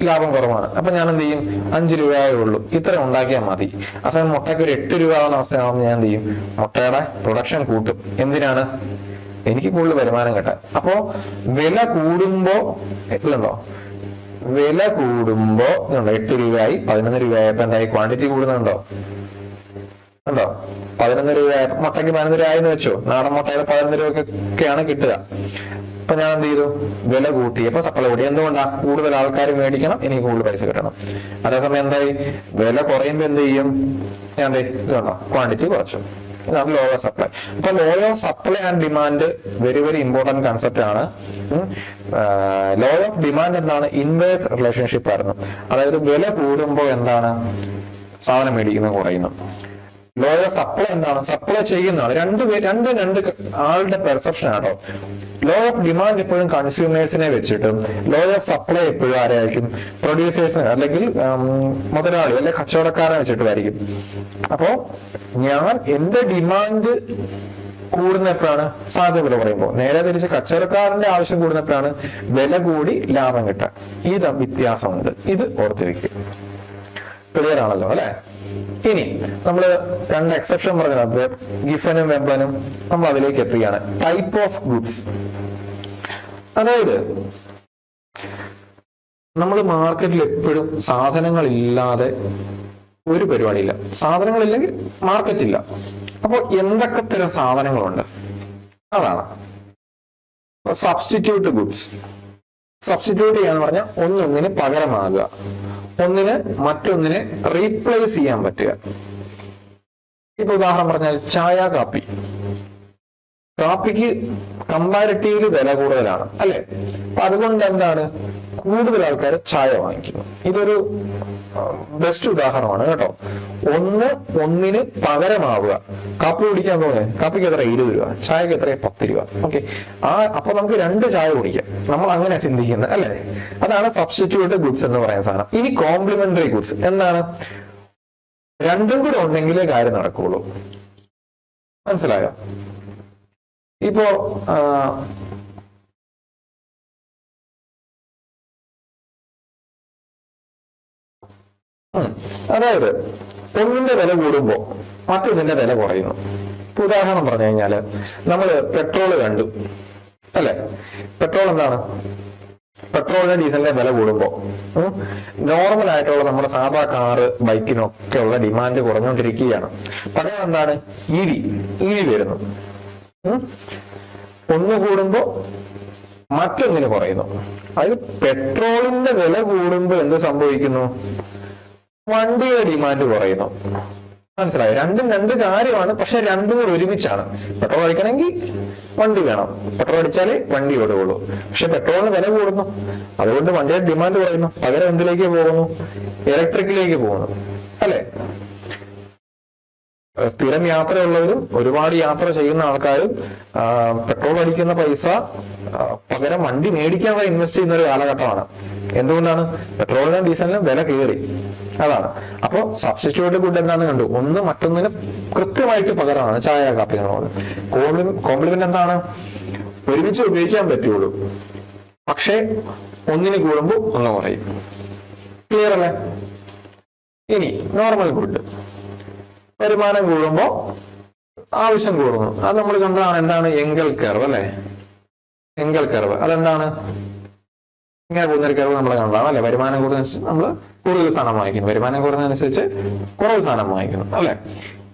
ലാഭം കുറവാണ്. അപ്പൊ ഞാൻ എന്ത് ചെയ്യും? 5 രൂപയേ ഉള്ളൂ, ഇത്ര ഉണ്ടാക്കിയാൽ മതി. ആ സമയം മുട്ടയ്ക്ക് ഒരു 8 രൂപ ആവുന്ന അവസ്ഥയാവുമ്പോൾ ഞാൻ എന്ത് ചെയ്യും? മുട്ടയുടെ പ്രൊഡക്ഷൻ കൂട്ടും. എന്തിനാണ്? എനിക്ക് കൂടുതൽ വരുമാനം കിട്ടാൻ. അപ്പോ വില കൂടുമ്പോ എപ്പോഴുണ്ടോ? വില കൂടുമ്പോ 8 രൂപയായി 11 രൂപയായപ്പോ എന്തായി? ക്വാണ്ടിറ്റി കൂടുന്നുണ്ടോ? ഉണ്ടോ? 11 രൂപയായപ്പോ മുട്ടയ്ക്ക് 11 രൂപ ആയെന്ന് വെച്ചോ. നാടൻ മുട്ടയുടെ 11 രൂപയൊക്കെയാണ് കിട്ടുക. അപ്പൊ ഞാൻ എന്ത് ചെയ്തു? വില കൂട്ടിയപ്പോ സപ്ലൈ കൂട്ടി. എന്തുകൊണ്ടാ? കൂടുതൽ ആൾക്കാർ മേടിക്കണം, എനിക്ക് കൂടുതൽ പൈസ കിട്ടണം. അതേസമയം എന്തായി? വില കുറയുമ്പോ എന്ത് ചെയ്യും? ഞാൻ ഇതുണ്ടോ? ക്വാണ്ടിറ്റി കുറച്ചു. ഇതാണ് ലോ ഓഫ് സപ്ലൈ. അപ്പൊ law of supply and demand very very important concept ആണ്. ലോ ഓഫ് ഡിമാൻഡ് എന്താണ്? ഇൻവേഴ്സ് റിലേഷൻഷിപ്പ് ആയിരുന്നു. അതായത് വില കൂടുമ്പോൾ എന്താണ്? സാധനം മേടിക്കുന്നത് കുറയുന്നു. ലോ ഓഫ് സപ്ലൈ എന്താണ്? സപ്ലൈ ചെയ്യുന്നതാണ്. രണ്ട് ആളുടെ പെർസെപ്ഷൻ ആണോ. ലോ ഓഫ് ഡിമാൻഡ് എപ്പോഴും കൺസ്യൂമേഴ്സിനെ വെച്ചിട്ടും ലോ ഓഫ് സപ്ലൈ എപ്പോഴും ആരായിരിക്കും? പ്രൊഡ്യൂസേഴ്സിനെ അല്ലെങ്കിൽ മുതലാളി അല്ലെങ്കിൽ കച്ചവടക്കാരനെ വെച്ചിട്ടുമായിരിക്കും. അപ്പോ ഞാൻ എന്റെ ഡിമാൻഡ് കൂടുന്നപ്പോഴാണ് സാധ്യത വില പറയുമ്പോൾ, നേരെ തിരിച്ച് കച്ചവടക്കാരന്റെ ആവശ്യം കൂടുന്നപ്പോഴാണ് വില കൂടി ലാഭം കിട്ടുക. ഇത് വ്യത്യാസമുണ്ട്. ഇത് ഓർത്തിരിക്കും. ക്ലിയർ ആണല്ലോ അല്ലെ? ഇനി നമ്മൾ 2 എക്സെപ്ഷൻ പറഞ്ഞത് ഗിഫനും വെബ്ലനും, നമ്മൾ അതിലേക്ക് എത്തുകയാണ്. Type of goods. അതായത് നമ്മൾ മാർക്കറ്റിൽ എപ്പോഴും സാധനങ്ങൾ ഇല്ലാതെ ഒരു പരിപാടിയില്ല. സാധനങ്ങളില്ലെങ്കിൽ മാർക്കറ്റ് ഇല്ല. അപ്പോൾ എന്തൊക്കെ തരം സാധനങ്ങളുണ്ട് അതാണ് സബ്സ്റ്റിറ്റ്യൂട്ട് ഗുഡ്സ്. സബ്സ്റ്റിറ്റ്യൂട്ട് ചെയ്യാന്ന് പറഞ്ഞാൽ ഒന്നൊന്നിന് പകരമാകുക, ഒന്നിന് മറ്റൊന്നിനെ റീപ്ലേസ് ചെയ്യാൻ പറ്റുക. ഇപ്പൊ ഉദാഹരണം പറഞ്ഞാൽ ചായ, കാപ്പി. കാപ്പിക്ക് കമ്പാരിറ്റീവ്ലി വില കൂടുതലാണ് അല്ലെ? അപ്പൊ അതുകൊണ്ട് എന്താണ് കൂടുതൽ ആൾക്കാർ ചായ വാങ്ങിക്കുന്നു. ഇതൊരു ബെസ്റ്റ് ഉദാഹരണമാണ് കേട്ടോ. ഒന്നിന് പകരമാവുക. കാപ്പി കുടിക്കാൻ തോന്നുന്നത് കാപ്പിക്ക് എത്ര 20 രൂപ, ചായക്ക് എത്ര 10 രൂപ. ഓക്കെ, അപ്പൊ നമുക്ക് 2 ചായ കുടിക്കാം. നമ്മൾ അങ്ങനെ ചിന്തിക്കുന്നത് അല്ലെ? അതാണ് സബ്സ്റ്റിറ്റ്യൂട്ട് ഗുഡ്സ് എന്ന് പറയുന്ന സാധനം. ഇനി കോംപ്ലിമെന്ററി ഗുഡ്സ് എന്താണ്? രണ്ടും കൂടെ ഉണ്ടെങ്കിലേ കാര്യം നടക്കുള്ളൂ. മനസ്സിലായോ? ഇപ്പോ അതായത് ഒന്നിന്റെ വില കൂടുമ്പോ മറ്റൊന്നിന്റെ വില കുറയുന്നു. ഇപ്പൊ ഉദാഹരണം പറഞ്ഞു കഴിഞ്ഞാല് നമ്മള് പെട്രോള് കണ്ടു അല്ലെ? പെട്രോൾ എന്താണ്? പെട്രോളിന് ഡീസലിന്റെ വില കൂടുമ്പോ നോർമൽ ആയിട്ടുള്ള നമ്മുടെ സാധാ കാറ്, ബൈക്കിനൊക്കെ ഉള്ള ഡിമാൻഡ് കുറഞ്ഞുകൊണ്ടിരിക്കുകയാണ്. പകരം എന്താണ്? ഇ വി വരുന്നു. ഒന്ന് കൂടുമ്പോ മറ്റൊന്നിന് കുറയുന്നു. അതായത് പെട്രോളിന്റെ വില കൂടുമ്പോ എന്ത് സംഭവിക്കുന്നു? വണ്ടിയുടെ ഡിമാൻഡ് കുറയുന്നു. മനസ്സിലായോ? രണ്ടും രണ്ട് കാര്യമാണ്, പക്ഷെ രണ്ടും കൂടെ ഒരുമിച്ചാണ്. പെട്രോൾ അടിക്കണമെങ്കിൽ വണ്ടി വേണം, പെട്രോൾ അടിച്ചാലേ വണ്ടി ഓടുകയുള്ളൂ. പക്ഷെ പെട്രോളിന് വില കൂടുന്നു, അതുകൊണ്ട് വണ്ടിയുടെ ഡിമാൻഡ് കുറയുന്നു. പകരം എന്തിലേക്ക് പോകുന്നു? ഇലക്ട്രിക്കിലേക്ക് പോകുന്നു അല്ലെ? സ്ഥിരം യാത്രയുള്ളവരും ഒരുപാട് യാത്ര ചെയ്യുന്ന ആൾക്കാരും പെട്രോൾ അടിക്കുന്ന പൈസ പകരം വണ്ടി മേടിക്കാൻ വരെ ഇൻവെസ്റ്റ് ചെയ്യുന്ന ഒരു കാലഘട്ടമാണ്. എന്തുകൊണ്ടാണ്? പെട്രോളിനും ഡീസലിനും വില കയറി. അതാണ്. അപ്പോ സബ്സ്റ്റിറ്റ്യൂട്ട് ഗുഡ് എന്താണെന്ന് കണ്ടു. ഒന്ന് മറ്റൊന്നിന് കൃത്യമായിട്ട് പകരമാണ് ചായ, കാപ്പി. കോംപ്ലിമെന്റ് എന്താണ്? ഒരുമിച്ച് ഉപയോഗിക്കാൻ പറ്റുള്ളൂ, പക്ഷെ ഒന്നിന് കൂടുമ്പോൾ ഒന്ന് കുറയും. ക്ലിയർ അല്ലേ? ഇനി നോർമൽ ഗുഡ്. വരുമാനം കൂടുമ്പോ ആവശ്യം കൂടുന്നു. അത് നമ്മൾ കണ്ടതാണ്. എന്താണ്? എങ്കൽ കർവ് അല്ലെ? എങ്കൽ കർവ് അതെന്താണ്? ഇങ്ങനെ പോകുന്നൊരു കർവ് നമ്മൾ കണ്ടതാണ് അല്ലെ? വരുമാനം കൂടുന്നതനുസരിച്ച് നമ്മൾ കൂടുതൽ സാധനം വാങ്ങിക്കുന്നു, വരുമാനം കൂടുന്നതനുസരിച്ച് കുറവ് സാധനം വാങ്ങിക്കുന്നു അല്ലെ?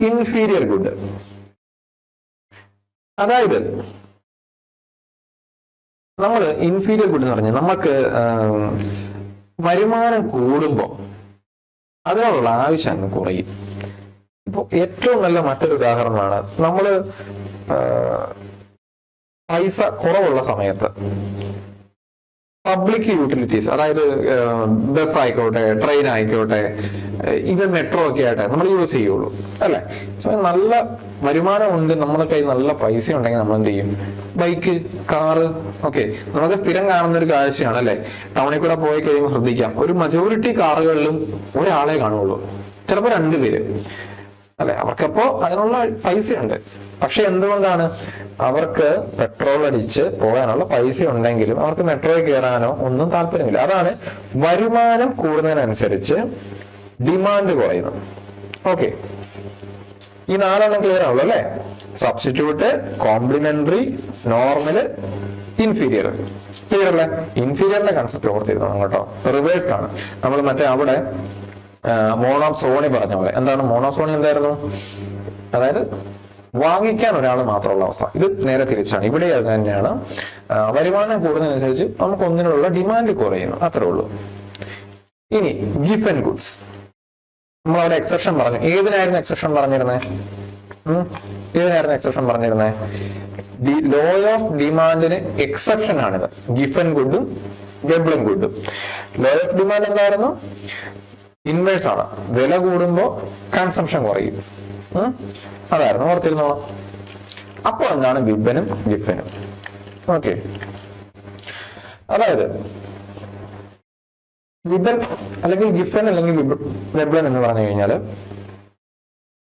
ഇൻഫീരിയർ ഗുഡ്, അതായത് നമ്മൾ ഇൻഫീരിയർ ഗുഡ് എന്ന് പറഞ്ഞാൽ നമുക്ക് വരുമാനം കൂടുമ്പോ അതിനുള്ള ആവശ്യം അങ്ങ് കുറയും. ഇപ്പൊ ഏറ്റവും നല്ല മറ്റൊരു ഉദാഹരണമാണ്, നമ്മള് പൈസ കുറവുള്ള സമയത്ത് പബ്ലിക് യൂട്ടിലിറ്റീസ്, അതായത് ബസ് ആയിക്കോട്ടെ, ട്രെയിൻ ആയിക്കോട്ടെ, ഈവൻ മെട്രോ ഒക്കെ ആയിട്ട് നമ്മൾ യൂസ് ചെയ്യുള്ളൂ അല്ലെ? നല്ല വരുമാനം ഉണ്ട്, നമ്മുടെ കയ്യിൽ നല്ല പൈസ ഉണ്ടെങ്കിൽ നമ്മൾ എന്ത് ചെയ്യും? Bike, car. ഓക്കെ, നമുക്ക് സ്ഥിരം കാണുന്ന ഒരു കാഴ്ചയാണ് അല്ലെ? ടൗണിൽ കൂടെ പോയി കഴിയുമ്പോൾ ശ്രദ്ധിക്കാം, ഒരു മജോറിറ്റി കാറുകളിലും ഒരാളെ കാണുള്ളൂ, ചിലപ്പോൾ 2 പേര് അല്ലെ? അവർക്കപ്പോ അതിനുള്ള പൈസയുണ്ട്. പക്ഷെ എന്തുകൊണ്ടാണ്? അവർക്ക് പെട്രോൾ അടിച്ച് പോകാനുള്ള പൈസ ഉണ്ടെങ്കിലും അവർക്ക് മെട്രോയിൽ കയറാനോ ഒന്നും താല്പര്യമില്ല. അതാണ് വരുമാനം കൂടുന്നതിനനുസരിച്ച് ഡിമാൻഡ് കുറയുന്നു. ഓക്കെ, ഈ 4 ക്ലിയർ ആവുള്ളൂ അല്ലെ? Substitute, complementary, normal, inferior. Clear അല്ലേ? ഇൻഫീരിയറിന്റെ കൺസെപ്റ്റ് ഓർത്തിരുന്നു കേട്ടോ. റിവേഴ്സ് ആണ് നമ്മൾ മറ്റേ അവിടെ മോണോസോണി പറഞ്ഞ പോലെ. എന്താണ് മോണോസോണി? എന്തായിരുന്നു? അതായത് വാങ്ങിക്കാൻ ഒരാൾ മാത്രമുള്ള അവസ്ഥ. ഇത് നേരെ തിരിച്ചാണ്. ഇവിടെ അത് തന്നെയാണ്. വരുമാനം കൂടുന്നതനുസരിച്ച് നമുക്ക് ഒന്നിനുള്ള ഡിമാൻഡ് കുറയുന്നു, അത്രേ ഉള്ളൂ. ഇനി ഗിഫൻ ഗുഡ്സ്, നമ്മൾ അവിടെ എക്സെപ്ഷൻ പറഞ്ഞു. ഏതിനായിരുന്നു എക്സെപ്ഷൻ പറഞ്ഞിരുന്നേ? ലോ ഓഫ് ഡിമാൻഡിന് എക്സെപ്ഷൻ ആണിത്. ഗിഫൻ ഗുഡും വെബ്ലൻ ഗുഡും. ലോ ഓഫ് ഡിമാൻഡ് എന്തായിരുന്നു? ഇൻവേഴ്സ് ആണ്. വില കൂടുമ്പോ കൺസംഷൻ കുറയും. അതായിരുന്നു, ഓർത്തിരുന്നോളാം. അപ്പൊ എന്താണ് വിബനും ഗിഫനും? ഓക്കെ, അതായത് വിബൻ അല്ലെങ്കിൽ ഗിഫൻ അല്ലെങ്കിൽ വെബ്ലൻ എന്ന് പറഞ്ഞു കഴിഞ്ഞാല്,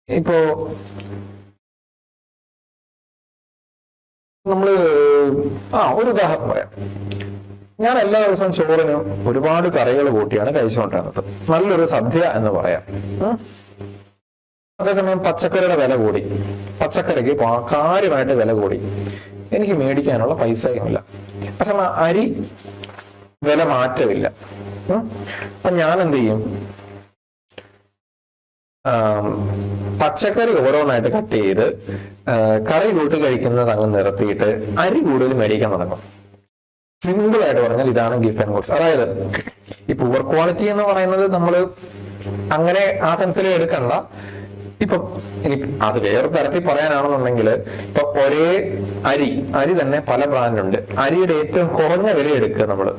ഇപ്പോ നമ്മള് ഒരു ഉദാഹരണം പറയാം. ഞാൻ എല്ലാ ദിവസവും ചോറിന് ഒരുപാട് കറികൾ കൂട്ടിയാണ് കഴിച്ചുകൊണ്ടിരുന്നത്. നല്ലൊരു സദ്യ എന്ന് പറയാം. അതേസമയം പച്ചക്കറിയുടെ വില കൂടി, പച്ചക്കറിക്ക് കാര്യമായിട്ട് വില കൂടി, എനിക്ക് മേടിക്കാനുള്ള പൈസയുമില്ല. അതേസമയം അരി വില മാറ്റമില്ല. അപ്പൊ ഞാൻ എന്ത് ചെയ്യും? പച്ചക്കറി ഓരോന്നായിട്ട് കട്ട് ചെയ്ത് കറി കൂട്ടി കഴിക്കുന്നത് അങ്ങ് നിർത്തിയിട്ട് അരി കൂടുതൽ മേടിക്കാൻ തുടങ്ങും. സിമ്പിൾ ആയിട്ട് പറഞ്ഞാൽ ഇതാണ് ഗിഫ്റ്റ് ആൻഡ് ഗുഡ്സ്. അതായത് ഈ പുവർ ക്വാളിറ്റി എന്ന് പറയുന്നത് നമ്മൾ അങ്ങനെ ആ സെൻസിൽ എടുക്കണ്ട. ഇപ്പൊ ഇനി അത് വേറെ തരത്തിൽ പറയാനാണെന്നുണ്ടെങ്കിൽ ഇപ്പൊ ഒരേ അരി തന്നെ പല ബ്രാൻഡുണ്ട്. അരിയുടെ ഏറ്റവും കുറഞ്ഞ വില എടുക്കുക നമ്മള്.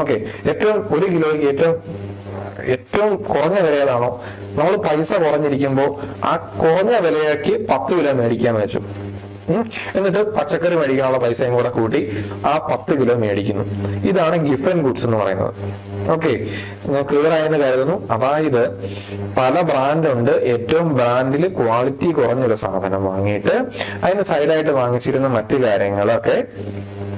ഓക്കെ, ഏറ്റവും 1 കിലോയ്ക്ക് ഏറ്റവും കുറഞ്ഞ വില ഏതാണോ, നമ്മൾ പൈസ കുറഞ്ഞിരിക്കുമ്പോൾ ആ കുറഞ്ഞ വിലയ്ക്ക് 10 കിലോ മേടിക്കാൻ വെച്ചു. എന്നിട്ട് പച്ചക്കറി മേടിക്കാനുള്ള പൈസയും കൂടെ കൂട്ടി ആ 10 കിലോ മേടിക്കുന്നു. ഇതാണ് ഗിഫ്റ്റ് ആൻഡ് ഗുഡ്സ് എന്ന് പറയുന്നത്. ഓക്കെ, ക്ലിയർ ആയെന്ന് കരുതുന്നു. അതായത് പല ബ്രാൻഡുണ്ട്. ഏറ്റവും ബ്രാൻഡിൽ ക്വാളിറ്റി കുറഞ്ഞൊരു സാധനം വാങ്ങിയിട്ട് അതിന് സൈഡായിട്ട് വാങ്ങിച്ചിരുന്ന മറ്റു കാര്യങ്ങളൊക്കെ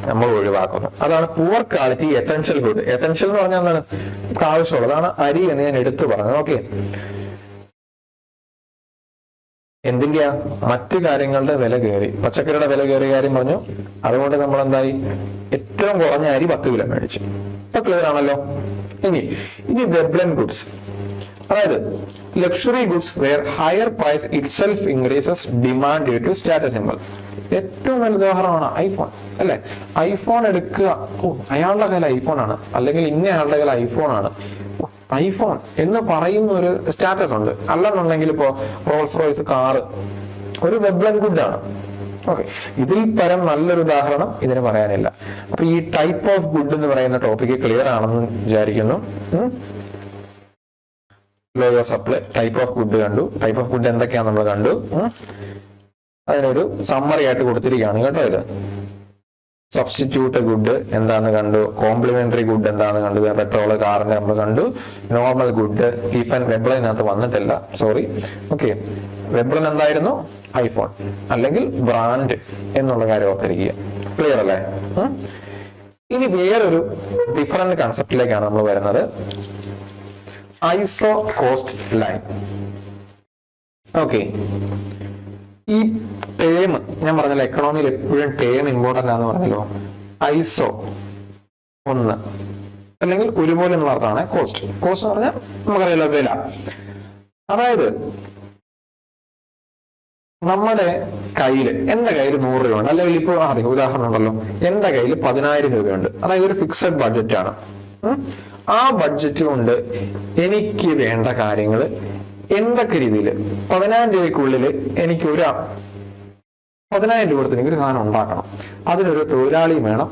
നമ്മൾ ഒഴിവാക്കുന്നു. അതാണ് poor quality essential good. Essential എന്ന് പറഞ്ഞാൽ എന്താണ്, നമുക്ക് ആവശ്യമുള്ളതാണ് അരി എന്ന് ഞാൻ എടുത്തു പറഞ്ഞത്. ഓക്കെ, എന്തിന്റെയാ, മറ്റു കാര്യങ്ങളുടെ വില കയറി, പച്ചക്കറിയുടെ വില കയറിയ കാര്യം പറഞ്ഞു. അതുകൊണ്ട് നമ്മൾ എന്തായി, ഏറ്റവും കുറഞ്ഞ അരി 10 കിലോ മേടിച്ചു. ഇപ്പൊ ക്ലിയർ ആണല്ലോ. ഇനി വെബ്ലൻ ഗുഡ്സ്, അതായത് luxury goods where higher price itself increases demand due to status symbol. ഏറ്റവും നല്ല ഉദാഹരണമാണ് ഐഫോൺ, അല്ലെ? ഐഫോൺ എടുക്കുക, അയാളുടെ കയ്യിൽ ഐഫോൺ ആണ്, അല്ലെങ്കിൽ ഇന്നയാളുടെ കയ്യിൽ ഐഫോൺ ആണ്, ഐഫോൺ എന്ന് പറയുന്ന ഒരു സ്റ്റാറ്റസ് ഉണ്ട്. അല്ലെന്നുണ്ടെങ്കിൽ ഇപ്പോ റോൾസ് റോയ്സ് കാറ് ഒരു വെബ്ലൻ ഗുഡ് ആണ്. ഓക്കെ, ഇതിൽ പരം നല്ലൊരു ഉദാഹരണം ഇതിന് പറയാനില്ല. അപ്പൊ ഈ ടൈപ്പ് ഓഫ് ഗുഡ് എന്ന് പറയുന്ന ടോപ്പിക്ക് ക്ലിയർ ആണെന്ന് വിചാരിക്കുന്നു. Law of supply, type of good കണ്ടു. ടൈപ്പ് ഓഫ് ഗുഡ് എന്തൊക്കെയാന്ന് നമ്മൾ കണ്ടു. അതിനൊരു സമ്മറി ആയിട്ട് കൊടുത്തിരിക്കുകയാണ് കേട്ടോ. ഇത് സബ്സ്റ്റിറ്റ്യൂട്ട് ഗുഡ് എന്താന്ന് കണ്ടു, കോംപ്ലിമെന്ററി ഗുഡ് എന്താന്ന് കണ്ടു, പെട്രോള് കാറിന്റെ നമ്മൾ കണ്ടു, നോർമൽ ഗുഡ്. ഈഫൻ വെബ്ലൈനകത്ത് വന്നിട്ടില്ല, സോറി. ഓക്കെ, വെബ്ലൻ എന്തായിരുന്നു, ഐഫോൺ അല്ലെങ്കിൽ ബ്രാൻഡ് എന്നുള്ള കാര്യം ഓർത്തിരിക്കുക. ക്ലിയർ അല്ലേ? ഇനി വേറൊരു ഡിഫറെന്റ് കൺസെപ്റ്റിലേക്കാണ് നമ്മൾ വരുന്നത്. ഐസോ കോസ്റ്റ് ലൈൻ. ഓക്കെ, ഈ ടേം ഞാൻ പറഞ്ഞല്ലോ, എക്കണോമിയിൽ എപ്പോഴും ടേം ഇമ്പോർട്ടന്റ് ആണെന്ന് പറഞ്ഞല്ലോ. ഐസോ 1 അല്ലെങ്കിൽ ഒരുപോലെ എന്നുള്ള അർത്ഥമാണ് കോസ്റ്റ്. കോസ്റ്റ് എന്ന് പറഞ്ഞാൽ നമുക്കറിയാലോ, വില. അതായത് നമ്മുടെ കയ്യിൽ, എന്റെ കയ്യിൽ 100 രൂപയുണ്ട്, അല്ലെങ്കിൽ ഇപ്പോൾ ആദ്യം ഉദാഹരണം ഉണ്ടല്ലോ, എന്റെ കയ്യിൽ 10,000 രൂപയുണ്ട്. അതായത് ഒരു ഫിക്സഡ് ബഡ്ജറ്റ് ആണ്. ആ ബഡ്ജറ്റ് കൊണ്ട് എനിക്ക് വേണ്ട കാര്യങ്ങൾ എന്തൊക്കെ രീതിയിൽ 10,000 രൂപയ്ക്കുള്ളിൽ എനിക്ക് 10,000 രൂപ കൊടുത്ത് എനിക്കൊരു സാധനം ഉണ്ടാക്കണം. അതിനൊരു തൊഴിലാളി വേണം,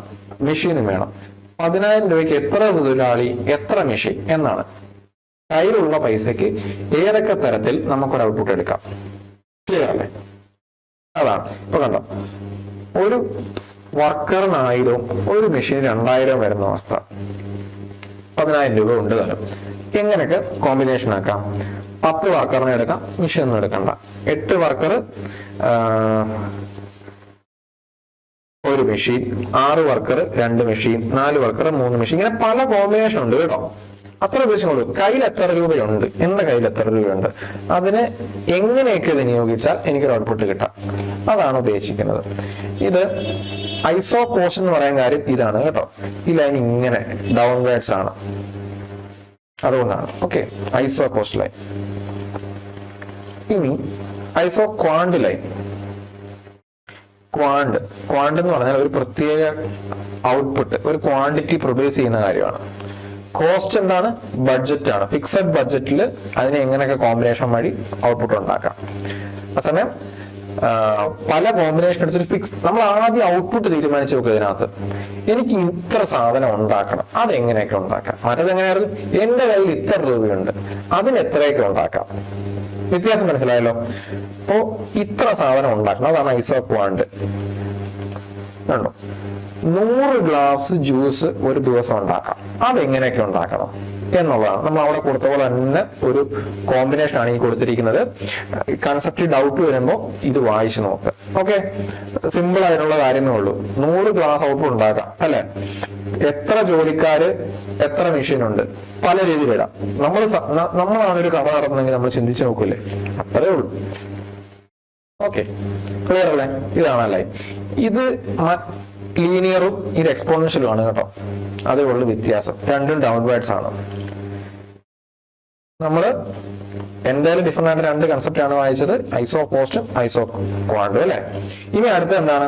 മെഷീനും വേണം. 10,000 രൂപയ്ക്ക് എത്ര തൊഴിലാളി, എത്ര മെഷീൻ എന്നാണ്. കയ്യിലുള്ള പൈസക്ക് ഏതൊക്കെ തരത്തിൽ നമുക്കൊരു ഔട്ട്പുട്ട് എടുക്കാം. ക്ലിയർ അല്ലേ? അതാണ് ഇപ്പൊ കണ്ടോ, ഒരു വർക്കറിന് 1000, ഒരു മെഷീൻ 2000 വരുന്ന അവസ്ഥ. 10,000 രൂപ ഉണ്ട് തരും. എങ്ങനെയൊക്കെ കോമ്പിനേഷൻ ആക്കാം? 10 വർക്കറിനെ എടുക്കാം, മെഷീൻ ഒന്നും എടുക്കണ്ട. 8 worker, 1 machine, 6 worker 2 machine, 4 worker 3 machine. ഇങ്ങനെ പല കോമ്പിനേഷൻ ഉണ്ട് കേട്ടോ. അത്ര ഉദ്ദേശമുള്ളൂ. കയ്യിൽ എത്ര രൂപയുണ്ട്, എന്റെ കയ്യിൽ എത്ര രൂപയുണ്ട്, അതിന് എങ്ങനെയൊക്കെ വിനിയോഗിച്ചാൽ എനിക്കൊരു ഔട്ട്പുട്ട് കിട്ടാം, അതാണ് ഉദ്ദേശിക്കുന്നത്. ഇത് ഐസോ കോസ്റ്റ് എന്ന് പറയാൻ കാര്യം ഇതാണ് കേട്ടോ. ഈ ലൈൻ ഇങ്ങനെ ഡൗൺവേർഡ്സ് ആണ്, അതുകൊണ്ടാണ്. ഓക്കെ, ഐസോ കോസ്റ്റ് ലൈൻ. ഇനി ഐസോ ക്വാണ്ട് ലൈൻ. ക്വാണ്ട് എന്ന് പറഞ്ഞാൽ ഒരു പ്രത്യേക ഔട്ട്പുട്ട്, ഒരു ക്വാണ്ടിറ്റി പ്രൊഡ്യൂസ് ചെയ്യുന്ന കാര്യമാണ്. കോസ്റ്റ് എന്താണ്? ബഡ്ജറ്റ് ആണ്. ഫിക്സഡ് ബഡ്ജറ്റിൽ അതിനെ എങ്ങനെയൊക്കെ കോമ്പിനേഷൻ വഴി ഔട്ട്പുട്ട് ഉണ്ടാക്കാം. അതേസമയം പല കോമ്പിനേഷൻ എടുത്തൊരു ഫിക്സ്, നമ്മൾ ആദ്യം ഔട്ട്പുട്ട് തീരുമാനിച്ചു നോക്കുക. ഇതിനകത്ത് എനിക്ക് ഇത്ര സാധനം ഉണ്ടാക്കണം, അതെങ്ങനെയൊക്കെ ഉണ്ടാക്കാം. മറ്റത് എങ്ങനെയായിരുന്നു, എന്റെ കയ്യിൽ ഇത്ര രൂപയുണ്ട്, അതിന് എത്രയൊക്കെ ഉണ്ടാക്കാം. വ്യത്യാസം മനസ്സിലായല്ലോ? അപ്പോ ഇത്ര സാധനം ഉണ്ടാക്കണം, അതാണ് ഐസോ ക്വാണ്ട്. കണ്ടോ, 100 ഗ്ലാസ് ജ്യൂസ് ഒരു ദിവസം ഉണ്ടാക്കാം, അതെങ്ങനെയൊക്കെ ഉണ്ടാക്കണം എന്നുള്ളതാണ്. നമ്മൾ അവിടെ കൊടുത്ത പോലെ തന്നെ ഒരു കോമ്പിനേഷൻ ആണ് ഈ കൊടുത്തിരിക്കുന്നത്. കൺസെപ്റ്റ് ഡൗട്ട് വരുമ്പോൾ ഇത് വായിച്ചു നോക്കുക. ഓക്കെ, സിമ്പിൾ ആയിട്ടുള്ള കാര്യമേ ഉള്ളൂ. 100 ഗ്ലാസ് ഔട്ട്പുട്ട് ഉണ്ടാക്കാം, അല്ലെ? എത്ര ജോലിക്കാര്, എത്ര മെഷീൻ ഉണ്ട്, പല രീതിയിലിടാം. നമ്മളാണ് ഒരു കഥ നടത്തുന്നെങ്കിൽ നമ്മൾ ചിന്തിച്ചു നോക്കൂലേ? അത്രേ ഉള്ളൂ. ഓക്കെ, ക്ലിയർ അല്ലേ? ഇതാണല്ലേ. ഇത് ലീനിയറും ഇത് എക്സ്പോണൻഷ്യലും ആണ് കേട്ടോ. അതേ ഉള്ളു വ്യത്യാസം. രണ്ടും ഡൗൺവേർഡ്സ് ആണ്. നമ്മൾ എന്തായാലും ഡിഫറെന്റ് ആയിട്ട് രണ്ട് കൺസെപ്റ്റ് ആണ് വായിച്ചത്, ഐസോ കോസ്റ്റും ഐസോ ക്വാണ്ടും അല്ലെ. ഇനി അടുത്ത എന്താണ്?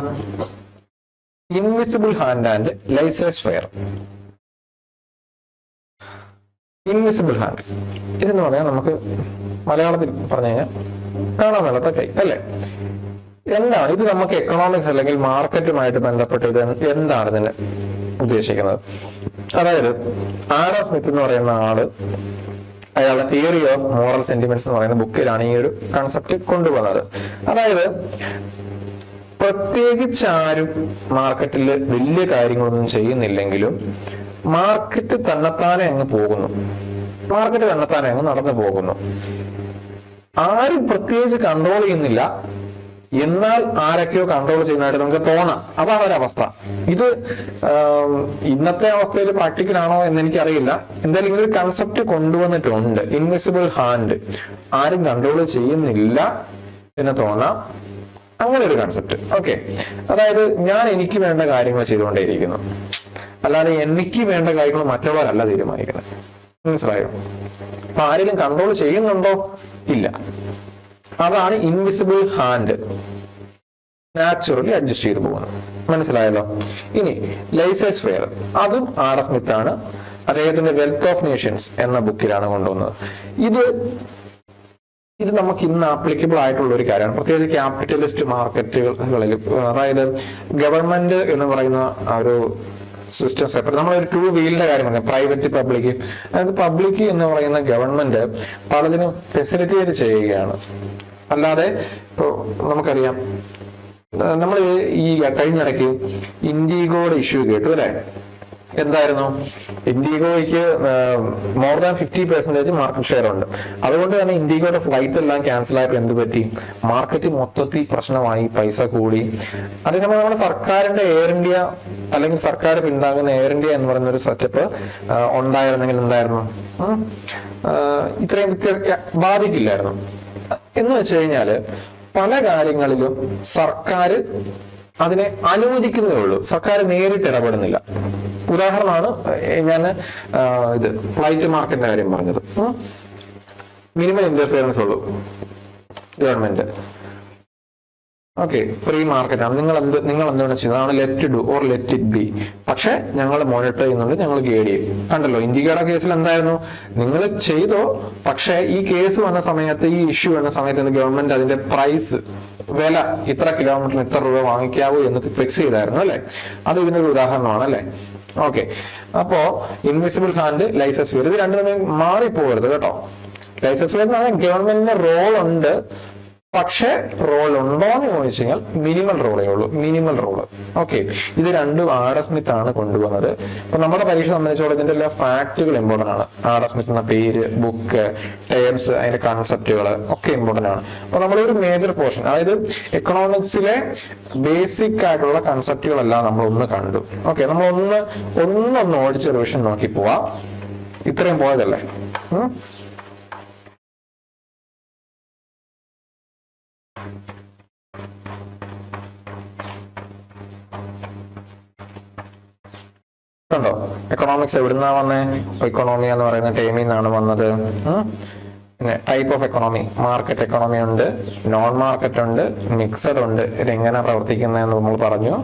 Invisible hand and laissez faire. Invisible hand ഇതെന്ന് പറയാൻ നമുക്ക് മലയാളത്തിൽ പറഞ്ഞു കഴിഞ്ഞാൽ കാണാൻ മേലാത്ത കൈ അല്ലെ. എന്താണ് ഇത്? നമുക്ക് എക്കണോമിക്സ് അല്ലെങ്കിൽ മാർക്കറ്റുമായിട്ട് ബന്ധപ്പെട്ടത് എന്താണ് ഇതിന് ഉദ്ദേശിക്കുന്നത്? അതായത് ആഡം സ്മിത്ത് എന്ന് പറയുന്ന ആള് അയാളുടെ തിയറി ഓഫ് മോറൽ സെന്റിമെന്റ്സ് എന്ന് പറയുന്ന ബുക്കിലാണ് ഈ ഒരു കൺസെപ്റ്റ് കൊണ്ടുവന്നത്. അതായത് പ്രത്യേകിച്ച് ആരും മാർക്കറ്റിൽ വലിയ കാര്യങ്ങളൊന്നും ചെയ്യുന്നില്ലെങ്കിലും മാർക്കറ്റ് തന്നെത്താനെ അങ്ങ് പോകുന്നു, മാർക്കറ്റ് തന്നെത്താനെ അങ്ങ് നടന്നു പോകുന്നു. ആരും പ്രത്യേകിച്ച് കൺട്രോൾ ചെയ്യുന്നില്ല, എന്നാൽ ആരൊക്കെയോ കൺട്രോൾ ചെയ്യുന്നതായിട്ട് നമുക്ക് തോന്നാം. അതാണ് ഒരവസ്ഥ. ഇത് ഇന്നത്തെ അവസ്ഥയിൽ പ്രാക്ടിക്കൽ ആണോ എന്ന് എനിക്കറിയില്ല. എന്തായാലും ഇങ്ങനെ ഒരു കൺസെപ്റ്റ് കൊണ്ടുവന്നിട്ടുണ്ട്, ഇൻവിസിബിൾ ഹാൻഡ്. ആരും കൺട്രോൾ ചെയ്യുന്നില്ല എന്ന് തോന്നാം, അങ്ങനെ ഒരു കൺസെപ്റ്റ്. ഓക്കെ, അതായത് ഞാൻ എനിക്ക് വേണ്ട കാര്യങ്ങൾ ചെയ്തുകൊണ്ടേയിരിക്കുന്നു, അല്ലാതെ എനിക്ക് വേണ്ട കാര്യങ്ങൾ മറ്റുള്ളവരല്ല തീരുമാനിക്കുന്നത്. മനസ്സിലായോ? അപ്പൊ ആരെങ്കിലും കൺട്രോൾ ചെയ്യുന്നുണ്ടോ? ഇല്ല. അതാണ് ഇൻവിസിബിൾ ഹാൻഡ്, നാച്ചുറലി അഡ്ജസ്റ്റ് ചെയ്തു പോകുന്നത്. മനസ്സിലായല്ലോ? ഇനി ലൈസേഴ്സ് ഫെയർ, അതും ആഡം സ്മിത്ത് ആണ്. അദ്ദേഹത്തിന്റെ വെൽത്ത് ഓഫ് നേഷൻസ് എന്ന ബുക്കിലാണ് കൊണ്ടുവന്നത്. ഇത് നമുക്ക് ഇന്ന് ആപ്ലിക്കബിൾ ആയിട്ടുള്ള ഒരു കാര്യമാണ്, പ്രത്യേകിച്ച് ക്യാപിറ്റലിസ്റ്റ് മാർക്കറ്റുകളിൽ. അതായത് ഗവൺമെന്റ് എന്ന് പറയുന്ന ഒരു സിസ്റ്റം സെപ്പറേറ്റ്. നമ്മളൊരു ടു വീലിന്റെ കാര്യം പറയാം, പ്രൈവറ്റ് പബ്ലിക്. അതായത് പബ്ലിക് എന്ന് പറയുന്ന ഗവൺമെന്റ് പലതിനും ഫെസിലിറ്റേറ്റ് ചെയ്യുകയാണ്. അല്ലാതെ ഇപ്പോ നമുക്കറിയാം, നമ്മൾ ഈ കഴിഞ്ഞിടയ്ക്ക് ഇൻഡിഗോയുടെ ഇഷ്യൂ കേട്ടു അല്ലെ. എന്തായിരുന്നു? ഇൻഡിഗോയ്ക്ക് മോർ ദാൻ 50% മാർക്കറ്റ് ഷെയർ ഉണ്ട്. അതുകൊണ്ട് തന്നെ ഇൻഡിഗോയുടെ ഫ്ലൈറ്റ് എല്ലാം ക്യാൻസൽ ആയപ്പോൾ എന്ത് പറ്റി? മാർക്കറ്റ് മൊത്തത്തിൽ പ്രശ്നമായി, പൈസ കൂടി. അതേസമയം നമ്മുടെ സർക്കാരിന്റെ എയർ ഇന്ത്യ അല്ലെങ്കിൽ സർക്കാർ പിന്താങ്ങുന്ന എയർ ഇന്ത്യ എന്ന് പറയുന്ന ഒരു സെറ്റപ്പ് ഉണ്ടായിരുന്നെങ്കിൽ എന്തായിരുന്നു? ഇത്രയും ബാധിക്കില്ലായിരുന്നു. എന്ന് വെച്ച് കഴിഞ്ഞാല് പല കാര്യങ്ങളിലും സർക്കാർ അതിനെ അനുവദിക്കുന്നതേ ഉള്ളൂ, സർക്കാർ നേരിട്ട് ഇടപെടുന്നില്ല. ഉദാഹരണമാണ് ഞാൻ ഇത് ഫ്ലൈറ്റ് മാർക്കറ്റിന്റെ കാര്യം പറഞ്ഞത്. മിനിമം ഇന്റർഫിയറൻസ് ഉള്ളൂ ഗവൺമെന്റ്. ഓക്കെ, ഫ്രീ മാർക്കറ്റാണ്, നിങ്ങൾ എന്താണ് ചെയ്യുന്നത്? അതാണ് let do or let it be. പക്ഷെ ഞങ്ങൾ മോണിറ്റർ ചെയ്യുന്നുണ്ട്, ഞങ്ങൾ ഗൈഡ് ചെയ്യും. കണ്ടല്ലോ, ഇന്ത്യയുടെ കേസിൽ എന്തായിരുന്നു? നിങ്ങൾ ചെയ്തോ, പക്ഷെ ഈ കേസ് വന്ന സമയത്ത്, ഈ ഇഷ്യൂ വന്ന സമയത്ത് ഗവൺമെന്റ് അതിന്റെ പ്രൈസ്, വില, ഇത്ര കിലോമീറ്ററിന് ഇത്ര രൂപ വാങ്ങിക്കാവൂ എന്ന് ഫിക്സ് ചെയ്തായിരുന്നു അല്ലെ. അത് ഇതിനൊരു ഉദാഹരണമാണ് അല്ലെ. ഓക്കെ, അപ്പോ ഇൻവിസിബിൾ ഹാൻഡ്, ലൈസൻസ് ഫെയർ, ഇത് രണ്ടും മാറിപ്പോകരുത് കേട്ടോ. ലൈസൻസ് ഫെയർ എന്ന് പറഞ്ഞാൽ ഗവൺമെന്റിന് റോൾ ഉണ്ട്, പക്ഷെ റോൾ ഉണ്ടോ എന്ന് ചോദിച്ചു കഴിഞ്ഞാൽ മിനിമൽ റോളേ ഉള്ളൂ, മിനിമൽ റോള്. ഓക്കെ, ഇത് രണ്ടും ആഡം സ്മിത്ത് ആണ് കൊണ്ടുവന്നത്. അപ്പൊ നമ്മുടെ പരീക്ഷ സംബന്ധിച്ചോളം ഇതിന്റെ എല്ലാ ഫാക്ടുകൾ ഇമ്പോർട്ടന്റ് ആണ്. ആഡം സ്മിത്ത് എന്ന പേര്, ബുക്ക്, ടേംസ്, അതിന്റെ കൺസെപ്റ്റുകൾ ഒക്കെ ഇമ്പോർട്ടന്റ് ആണ്. അപ്പൊ നമ്മളൊരു മേജർ പോർഷൻ, അതായത് എക്കണോമിക്സിലെ ബേസിക് ആയിട്ടുള്ള കൺസെപ്റ്റുകളെല്ലാം നമ്മൾ ഒന്ന് കണ്ടു. ഓക്കെ, നമ്മൾ ഒന്നൊന്ന് ഓടിച്ച് റിവിഷൻ നോക്കി പോവാം. ഇത്രയും പോയതല്ലേ. ണ്ടോ എക്കണോമിക്സ് എവിടുന്നാ വന്നേ? എക്കണോമി എന്ന് പറയുന്ന ടേമിൽ നിന്നാണ് വന്നത്. പിന്നെ type of economy, market economy ഉണ്ട്, നോൺ മാർക്കറ്റ് ഉണ്ട്, മിക്സഡ് ഉണ്ട്. ഇതെങ്ങനെ പ്രവർത്തിക്കുന്നതെന്ന് നമ്മൾ പറഞ്ഞു.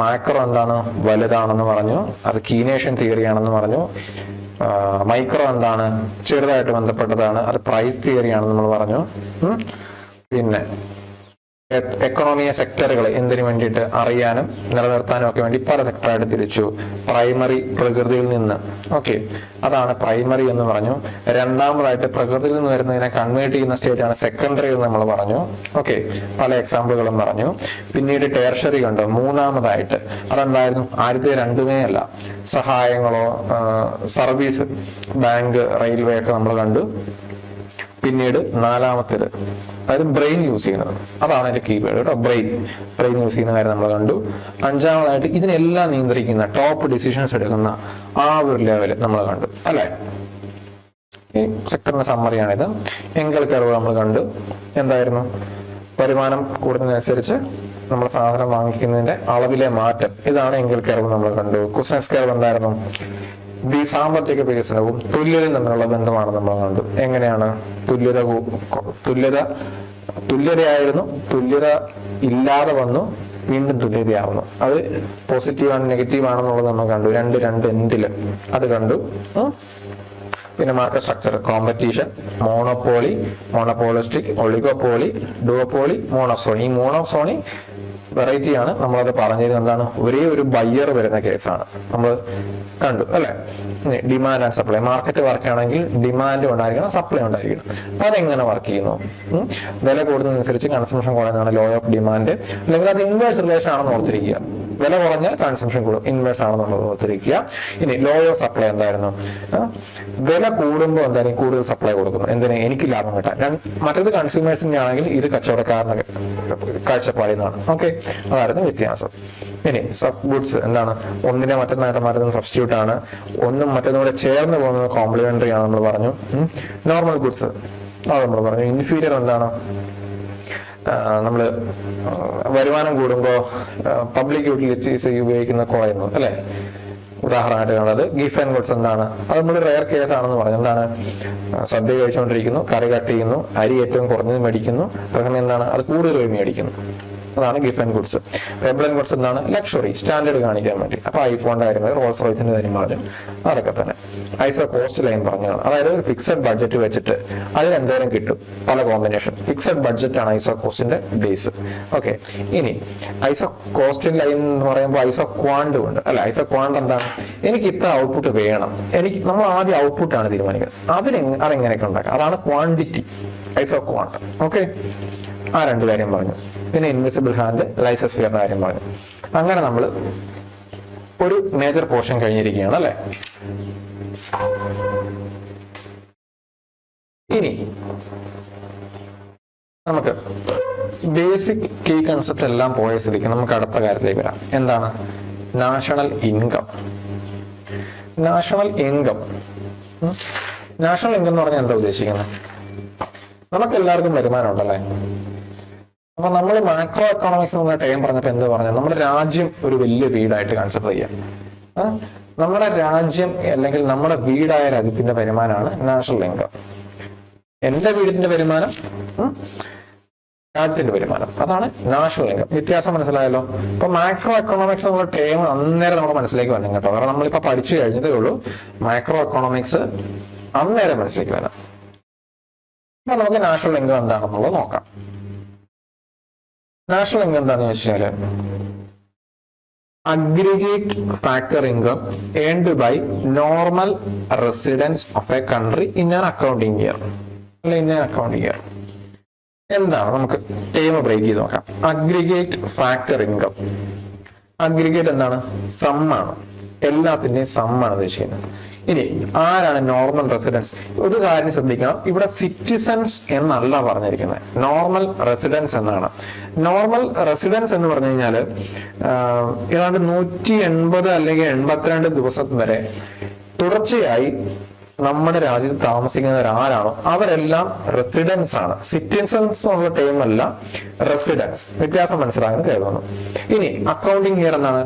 മാക്രോ എന്താണ്? വലുതാണെന്ന് പറഞ്ഞു, അത് കീനേഷ്യൻ തിയറി ആണെന്ന് പറഞ്ഞു. മൈക്രോ എന്താണ്? ചെറുതായിട്ട് ബന്ധപ്പെട്ടതാണ്, അത് പ്രൈസ് തിയറി ആണെന്ന് നമ്മൾ പറഞ്ഞു. പിന്നെ എക്കണോമിയെ സെക്ടറുകൾ എന്തിനു വേണ്ടിയിട്ട് അറിയാനും നിലനിർത്താനും ഒക്കെ വേണ്ടി പല സെക്ടറായിട്ട് തിരിച്ചു. പ്രൈമറി, പ്രകൃതിയിൽ നിന്ന്. ഓക്കെ, അതാണ് പ്രൈമറി എന്ന് പറഞ്ഞു. രണ്ടാമതായിട്ട് പ്രകൃതിയിൽ നിന്ന് വരുന്നതിനെ കൺവേർട്ട് ചെയ്യുന്ന സ്റ്റേറ്റ് ആണ് സെക്കൻഡറി എന്ന് നമ്മൾ പറഞ്ഞു. ഓക്കെ, പല എക്സാമ്പിളുകളും പറഞ്ഞു. പിന്നീട് ടേർഷറി കണ്ടു. മൂന്നാമതായിട്ട് അതെന്തായിരുന്നു? ആദ്യത്തെ രണ്ടുമേ അല്ല, സഹായങ്ങളോ സർവീസ്, ബാങ്ക്, റെയിൽവേ ഒക്കെ നമ്മൾ കണ്ടു. പിന്നീട് നാലാമത്തേത്, അതായത് ബ്രെയിൻ യൂസ് ചെയ്യുന്നത്, അതാണ് അതിന്റെ കീവേഡ് കേട്ടോ. ബ്രെയിൻ യൂസ് ചെയ്യുന്ന കാര്യം നമ്മൾ കണ്ടു. അഞ്ചാമതായിട്ട് ഇതിനെല്ലാം നിയന്ത്രിക്കുന്ന, ടോപ്പ് ഡിസിഷൻസ് എടുക്കുന്ന ആ ഒരു ലെവല് നമ്മൾ കണ്ടു അല്ലെ. ഈ സെക്ടറിന്റെ സമ്മറിയാണിത്. എങ്കൽ കർവ് നമ്മൾ കണ്ടു. എന്തായിരുന്നു? വരുമാനം കൂടുന്നതിനനുസരിച്ച് നമ്മൾ സാധനം വാങ്ങിക്കുന്നതിന്റെ അളവിലെ മാറ്റം, ഇതാണ് എങ്കൽ കർവ് നമ്മൾ കണ്ടു. കുസ്നെറ്റ്സ് കർവ് എന്തായിരുന്നു? സാമ്പത്തിക വികസനവും തുല്യതയും തമ്മിലുള്ള ബന്ധമാണ് നമ്മൾ കണ്ടു. എങ്ങനെയാണ് തുല്യതയായിരുന്നു, തുല്യത ഇല്ലാതെ വന്നു, വീണ്ടും തുല്യതയാവുന്നു. അത് പോസിറ്റീവ് ആണ് നെഗറ്റീവ് ആണെന്നുള്ളത് നമ്മൾ കണ്ടു. രണ്ട് എൻഡില് അത് കണ്ടു. പിന്നെ market structure, competition, monopoly, monopolistic, oligopoly, duopoly, monopsony. ഈ മോണോസോണി വെറൈറ്റി ആണ്. നമ്മളത് പറഞ്ഞത് എന്താണ്, ഒരേ ഒരു ബയ്യർ വരുന്ന കേസാണ് നമ്മൾ കണ്ടു അല്ലെ. Demand and supply, market work ആണെങ്കിൽ ഡിമാൻഡ് ഉണ്ടായിരിക്കണം, സപ്ലൈ ഉണ്ടായിരിക്കണം. അതെങ്ങനെ വർക്ക് ചെയ്യുന്നു? വില കൂടുന്നതനുസരിച്ച് കൺസംഷൻ കുറയുന്നതാണ് ലോ ഓഫ് ഡിമാൻഡ്, അല്ലെങ്കിൽ അത് ഇൻവേഴ്സ് റിലേഷൻ ആണെന്ന് ഓർത്തിരിക്കുക. വില കുറഞ്ഞാൽ കൺസംഷൻ കൂടും, ഇൻവേഴ്സ് ആണെന്നുള്ളത് ഓർത്തിരിക്കുക. ഇനി ലോ ഓഫ് സപ്ലൈ എന്തായിരുന്നു? വില കൂടുമ്പോൾ എന്തായാലും കൂടുതൽ സപ്ലൈ കൊടുക്കുന്നു. എന്തിനാ? എനിക്ക് ലാഭം കിട്ടാൻ. മറ്റേത് കൺസ്യൂമേഴ്സിന്റെ ആണെങ്കിൽ ഇത് കച്ചവടക്കാരന്റെ കാഴ്ചപ്പാടിന്നാണ്. ഓക്കെ, അതായിരുന്നു വ്യത്യാസം. ഇനി സബ് ഗുഡ്സ് എന്താണ്? ഒന്നിനെ മറ്റൊന്നായിട്ട് മാറ്റുന്ന സബ്സ്റ്റിറ്റ്യൂട്ട് ആണ്, ഒന്നും മറ്റൊന്നുകൂടെ ചേർന്ന് പോകുന്നത് കോംപ്ലിമെന്ററി ആണ് നമ്മൾ പറഞ്ഞു. നോർമൽ ഗുഡ്സ് അത് നമ്മൾ പറഞ്ഞു. ഇൻഫീരിയർ എന്താണ്? നമ്മള് വരുമാനം കൂടുമ്പോൾ പബ്ലിക് യൂട്ടിലിറ്റീസ് ഉപയോഗിക്കുന്ന കുറയുന്നു അല്ലെ. ഉദാഹരണമായിട്ട് കണ്ടത് ഗിഫ്റ്റ് ആൻഡ് ഗുഡ്സ് എന്താണ്? അത് നമ്മൾ റെയർ കേസ് ആണെന്ന് പറഞ്ഞു. എന്താണ്? സദ്യ കഴിച്ചുകൊണ്ടിരിക്കുന്നു, കറി കട്ട് ചെയ്യുന്നു, അരി ഏറ്റവും കുറഞ്ഞത് മേടിക്കുന്നു, അങ്ങനെ എന്താണ്? അത് കൂടുതൽ മേടിക്കുന്നു. അതാണ് gift and goods. Payable and goods എന്താണ്? ലക്ഷറി, സ്റ്റാൻഡേർഡ് കാണിക്കാൻ വേണ്ടി. അപ്പൊ ഐഫോണിന്റെ കാര്യം, റോൾസ് റോയ്സിന്റെ കാര്യം പറഞ്ഞു. അതൊക്കെ തന്നെ ഐസോ കോസ്റ്റ് ലൈൻ പറഞ്ഞതാണ്. അതായത് ഒരു ഫിക്സഡ് ബഡ്ജറ്റ് വെച്ചിട്ട് അതിലെന്തേലും കിട്ടും, പല കോമ്പിനേഷൻ. ഫിക്സഡ് ബഡ്ജറ്റ് ആണ് ഐസോ കോസ്റ്റിന്റെ ബേസ്. ഓക്കെ, ഇനി ഐസോ കോസ്റ്റ് ലൈൻ എന്ന് പറയുമ്പോൾ ഐസോ ക്വാണ്ട് ഉണ്ട് അല്ലെ. ഐസോ ക്വാണ്ട് എന്താണ്? എനിക്ക് ഇത്ര ഔട്ട്പുട്ട് വേണം, നമ്മൾ ആദ്യം ഔട്ട്പുട്ടാണ് തീരുമാനിക്കുന്നത്. അതെങ്ങനെയൊക്കെ ഉണ്ടാക്കാം, അതാണ് ക്വാണ്ടിറ്റി, ഐസോ ക്വാണ്ട്. ഓക്കെ, ആ രണ്ട് കാര്യം പറഞ്ഞു. പിന്നെ ഇൻവിസിബിൾ ഹാൻഡ്, ലൈസോസ്ഫിയറിന്റെ കാര്യം പറഞ്ഞു. അങ്ങനെ നമ്മൾ ഒരു മേജർ പോർഷൻ കഴിഞ്ഞിരിക്കുകയാണ് അല്ലെ. ഇനി നമുക്ക് ബേസിക് കീ കൺസെപ്റ്റ് എല്ലാം പോയ സ്ഥിതിക്ക് നമുക്ക് അടുത്ത കാര്യത്തിലേക്ക് വരാം. എന്താണ്? National income. നാഷണൽ ഇൻകം എന്ന് പറഞ്ഞാൽ എന്താ ഉദ്ദേശിക്കുന്നത്? നമുക്ക് എല്ലാവർക്കും വരുമാനം ഉണ്ടല്ലേ. അപ്പൊ നമ്മൾ മാക്രോ എക്കണോമിക്സ് എന്ന ടൈം പറഞ്ഞപ്പോ എന്ത് പറഞ്ഞു? നമ്മുടെ രാജ്യം ഒരു വലിയ വീടായിട്ട് കൺസിഡർ ചെയ്യാം. നമ്മുടെ രാജ്യം അല്ലെങ്കിൽ നമ്മുടെ വീടായ രാജ്യത്തിന്റെ വരുമാനമാണ് നാഷണൽ ഇൻകം. എന്റെ വീടിന്റെ വരുമാനം, രാജ്യത്തിന്റെ വരുമാനം, അതാണ് നാഷണൽ ഇൻകം. വ്യത്യാസം മനസ്സിലായല്ലോ. ഇപ്പൊ മാക്രോ എക്കണോമിക്സ് എന്നുള്ള ടൈം അന്നേരം നമ്മുടെ മനസ്സിലേക്ക് വരണം കേട്ടോ. കാരണം നമ്മളിപ്പോ പഠിച്ചു കഴിഞ്ഞതേ ഉള്ളൂ. മാക്രോ എക്കണോമിക്സ് അന്നേരം മനസ്സിലേക്ക് വരണം. അപ്പൊ നമുക്ക് നാഷണൽ ഇൻകം എന്താണെന്നുള്ളത് നോക്കാം. നാഷണൽ ഇൻകം എന്താണെന്ന് വെച്ചാല് aggregate factor income earned by normal residents of a country in an accounting year. അല്ലെ, ഇൻ ആൻ അക്കൗണ്ടിങ് ഇയർ എന്താണ്? നമുക്ക് ടൈം ബ്രേക്ക് ചെയ്ത് നോക്കാം. Aggregate factor income. അഗ്രിഗേറ്റ് എന്താണ്? സമ്മാണ്, എല്ലാത്തിന്റെയും സമ്മാണ് ഉദ്ദേശിക്കുന്നത്. ഇനി ആരാണ് നോർമൽ റെസിഡൻസ്? ഒരു കാര്യം ശ്രദ്ധിക്കണം, ഇവിടെ സിറ്റിസൺസ് എന്നല്ല പറഞ്ഞിരിക്കുന്നത്, നോർമൽ റെസിഡൻസ് എന്നാണ്. നോർമൽ റെസിഡൻസ് എന്ന് പറഞ്ഞു കഴിഞ്ഞാല് ഏതാണ്ട് 180 അല്ലെങ്കിൽ 82 ദിവസം വരെ തുടർച്ചയായി നമ്മുടെ രാജ്യത്ത് താമസിക്കുന്നവർ ആരാണോ അവരെല്ലാം റെസിഡൻസ് ആണ്. സിറ്റിസൺസ് എന്നുള്ള ടൈം അല്ല, റെസിഡൻസ്. വ്യത്യാസം മനസ്സിലാക്കാൻ കരുതുന്നു. ഇനി അക്കൗണ്ടിങ് ഇയർ എന്നാണ്?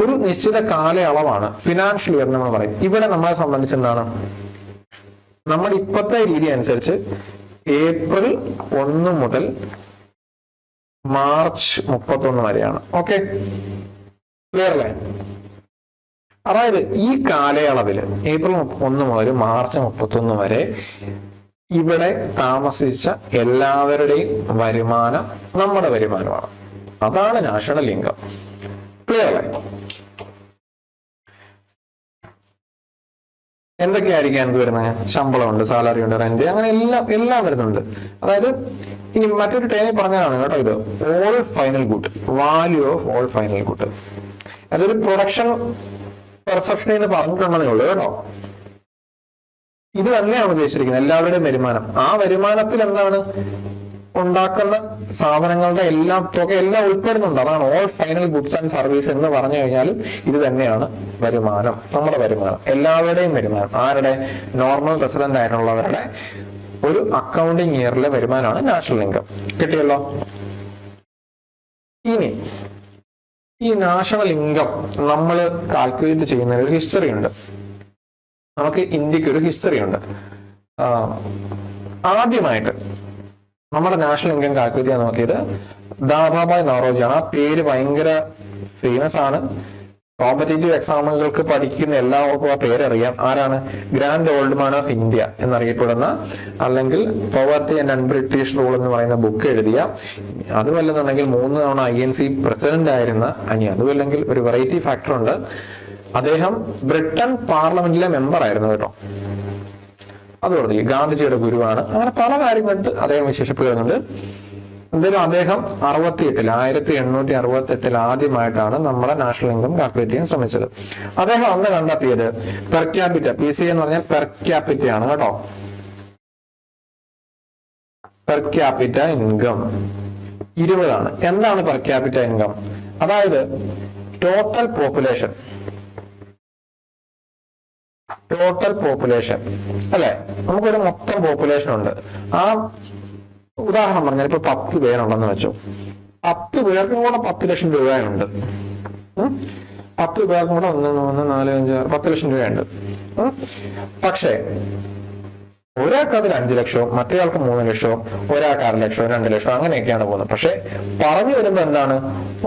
ഒരു നിശ്ചിത കാലയളവാണ്, ഫിനാൻഷ്യൽ ഇയർ നമ്മൾ പറയും. ഇവിടെ നമ്മളെ സംബന്ധിച്ച് എന്താണ്? നമ്മുടെ ഇപ്പോഴത്തെ രീതി അനുസരിച്ച് ഏപ്രിൽ 1 മുതൽ മാർച്ച് 31 വരെയാണ്. ഓക്കെ, ക്ലിയർ അല്ലേ? അതായത് ഈ കാലയളവിൽ ഏപ്രിൽ 1 മുതൽ മാർച്ച് 31 വരെ ഇവിടെ താമസിച്ച എല്ലാവരുടെയും വരുമാനം നമ്മുടെ വരുമാനമാണ്. അതാണ് നാഷണൽ ഇൻകം. ക്ലിയർ അല്ലേ? എന്തൊക്കെയായിരിക്കും എന്ത് വരുന്നത്? ശമ്പളമുണ്ട്, സാലറി ഉണ്ട്, റെന്റ്, അങ്ങനെ എല്ലാം വരുന്നുണ്ട്. അതായത് ഇനി മറ്റൊരു ടൈമിൽ പറഞ്ഞതാണ് കേട്ടോ ഇത്. All final good, value of all final good. അതൊരു പ്രൊഡക്ഷൻ പെർസെപ്ഷൻ എന്ന് പറഞ്ഞിട്ടുണ്ടെന്നേ ഉള്ളൂ കേട്ടോ. ഇത് തന്നെയാണ് ഉദ്ദേശിച്ചിരിക്കുന്നത്, എല്ലാവരുടെയും വരുമാനം. ആ വരുമാനത്തിൽ എന്താണ് ഉണ്ടാക്കുന്ന സാധനങ്ങളുടെ എല്ലാം തുക എല്ലാം ഉൾപ്പെടുന്നുണ്ട്. അതാണ് all final goods and service എന്ന് പറഞ്ഞു കഴിഞ്ഞാൽ ഇത് തന്നെയാണ് വരുമാനം, നമ്മുടെ വരുമാനം, എല്ലാവരുടെയും വരുമാനം. ആരുടെ? നോർമൽ റെസിഡന്റ് ആയിട്ടുള്ളവരുടെ ഒരു അക്കൗണ്ടിങ് ഇയറിലെ വരുമാനമാണ് നാഷണൽ ഇൻകം. കിട്ടിയല്ലോ. ഇനി ഈ നാഷണൽ ഇൻകം നമ്മൾ കാൽക്കുലേറ്റ് ചെയ്യുന്ന ഒരു ഹിസ്റ്ററി ഉണ്ട്. നമുക്ക് ഇന്ത്യക്ക് ഒരു ഹിസ്റ്ററി ഉണ്ട്. ആദ്യമായിട്ട് നമ്മുടെ നാഷണൽ ഇൻകം കാൽക്കുലേറ്റ് ചെയ്യാൻ നോക്കിയത് ദാദാഭായ് നവറോജിയാണ്. ആ പേര് ഭയങ്കര ഫേമസ് ആണ്. കോമ്പറ്റേറ്റീവ് എക്സാമുകൾക്ക് പഠിക്കുന്ന എല്ലാവർക്കും ആ പേരറിയാം. ആരാണ്? Grand old man of India എന്നറിയപ്പെടുന്ന, അല്ലെങ്കിൽ പോവർട്ടി ആൻഡ് അൺബ്രിട്ടീഷ് റൂൾ എന്ന് പറയുന്ന ബുക്ക് എഴുതിയ, അതുമല്ലെന്നുണ്ടെങ്കിൽ 3 തവണ INC പ്രസിഡന്റ് ആയിരുന്ന, അതുമല്ലെങ്കിൽ ഒരു വെറൈറ്റി ഫാക്ടർ ഉണ്ട്, അദ്ദേഹം ബ്രിട്ടൻ പാർലമെന്റിലെ മെമ്പർ ആയിരുന്നു കേട്ടോ. അതുകൊണ്ട് ഗാന്ധിജിയുടെ ഗുരുവാണ്. അങ്ങനെ പല കാര്യങ്ങൾക്ക് അദ്ദേഹം വിശേഷിപ്പിക്കുന്നുണ്ട്. എന്തായാലും അദ്ദേഹം 1868 ആദ്യമായിട്ടാണ് നമ്മുടെ നാഷണൽ ഇൻകം കാൽക്കുലേറ്റ് ചെയ്യാൻ ശ്രമിച്ചത്. അദ്ദേഹം അന്ന് കണ്ടെത്തിയത് പെർ ക്യാപിറ്റ, PCI എന്ന് പറഞ്ഞാൽ പെർ ക്യാപിറ്റ ആണ് കേട്ടോ. പെർ ക്യാപിറ്റ ഇൻകം 20 ആണ്. എന്താണ് പെർ ക്യാപിറ്റ ഇൻകം? അതായത് ടോട്ടൽ പോപ്പുലേഷൻ അല്ലെ, നമുക്കൊരു മൊത്തം പോപ്പുലേഷൻ ഉണ്ട്. ആ ഉദാഹരണം പറഞ്ഞാൽ ഇപ്പൊ 10 പേരുണ്ടെന്ന് വെച്ചോ. 10 പേർക്കും കൂടെ 10 ലക്ഷം രൂപയുണ്ട്. 10 പേർക്കും കൂടെ 1, 3, 4, 5, 6, 10 ലക്ഷം രൂപയുണ്ട്. പക്ഷേ ഒരാൾക്ക് അതിൽ 5 ലക്ഷവും മറ്റേയാൾക്ക് 3 ലക്ഷവും ഒരാൾക്ക് 6 ലക്ഷവും 2 ലക്ഷവും അങ്ങനെയൊക്കെയാണ് പോകുന്നത്. പക്ഷെ പറഞ്ഞു വരുമ്പോ എന്താണ്,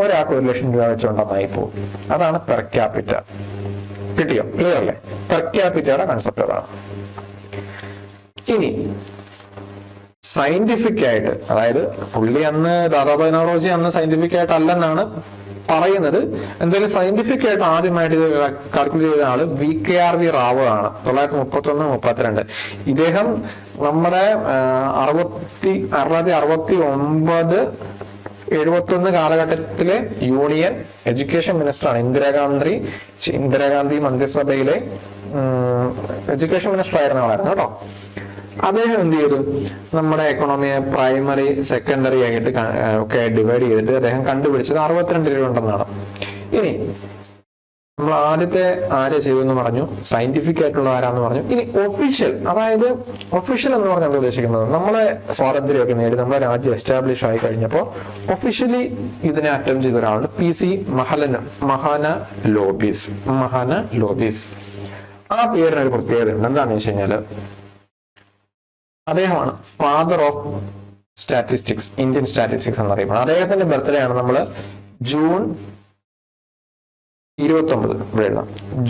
ഒരാൾക്ക് 1 ലക്ഷം രൂപ വെച്ചുകൊണ്ടെന്നായി പോകും. അതാണ് പെർ ക്യാപിറ്റ. കിട്ടിയോ? ക്ലിയർ അല്ലേ? പെർ ക്യാപിറ്റയുടെ കൺസെപ്റ്റ് അതാണ്. ഇനി സയന്റിഫിക് ആയിട്ട്, അതായത് പുള്ളി അന്ന് ദാദാഭായ് നവറോജി അന്ന് സയന്റിഫിക് ആയിട്ട് അല്ലെന്നാണ് പറയുന്നത്. എന്തായാലും സയന്റിഫിക് ആയിട്ട് ആദ്യമായിട്ട് ഇത് കാൽക്കുലേറ്റ് ചെയ്ത ആള് VKRV റാവു ആണ്. 1931-32. ഇദ്ദേഹം നമ്മുടെ 1969-71 കാലഘട്ടത്തിലെ യൂണിയൻ എഡ്യൂക്കേഷൻ മിനിസ്റ്ററാണ്. ഇന്ദിരാഗാന്ധി മന്ത്രിസഭയിലെ എഡ്യൂക്കേഷൻ മിനിസ്റ്റർ ആയിരുന്ന ആളായിരുന്നു കേട്ടോ. അദ്ദേഹം എന്ത് ചെയ്തു, നമ്മുടെ എക്കണോമിയെ പ്രൈമറി, സെക്കൻഡറി ആയിട്ട് ഒക്കെ ഡിവൈഡ് ചെയ്തിട്ട് അദ്ദേഹം കണ്ടുപിടിച്ചത് 62 രൂപ ഉണ്ടെന്നാണ്. ഇനി നമ്മൾ ആദ്യത്തെ ആരെ ചെയ്തെന്ന് പറഞ്ഞു, സയന്റിഫിക് ആയിട്ടുള്ള ആരാന്ന് പറഞ്ഞു. ഇനി ഒഫീഷ്യൽ, അതായത് ഒഫീഷ്യൽ എന്ന് പറഞ്ഞാൽ ഉദ്ദേശിക്കുന്നത് നമ്മളെ സ്വാതന്ത്ര്യമൊക്കെ നേടി നമ്മുടെ രാജ്യം എസ്റ്റാബ്ലിഷ് ആയി കഴിഞ്ഞപ്പോൾ ഒഫീഷ്യലി ഇതിനെ അറ്റംപ്റ്റ് ചെയ്ത ഒരാളാണ് PC മഹാലനോബിസ്. ആ പേരിനൊരു പ്രത്യേകത ഉണ്ട്. എന്താണെന്ന് വെച്ച് കഴിഞ്ഞാല് അദ്ദേഹമാണ് father of statistics, Indian statistics എന്നറിയപ്പെടുന്നത്. അദ്ദേഹത്തിന്റെ ബർത്ത്ഡേ ആണ് നമ്മൾ ജൂൺ 29,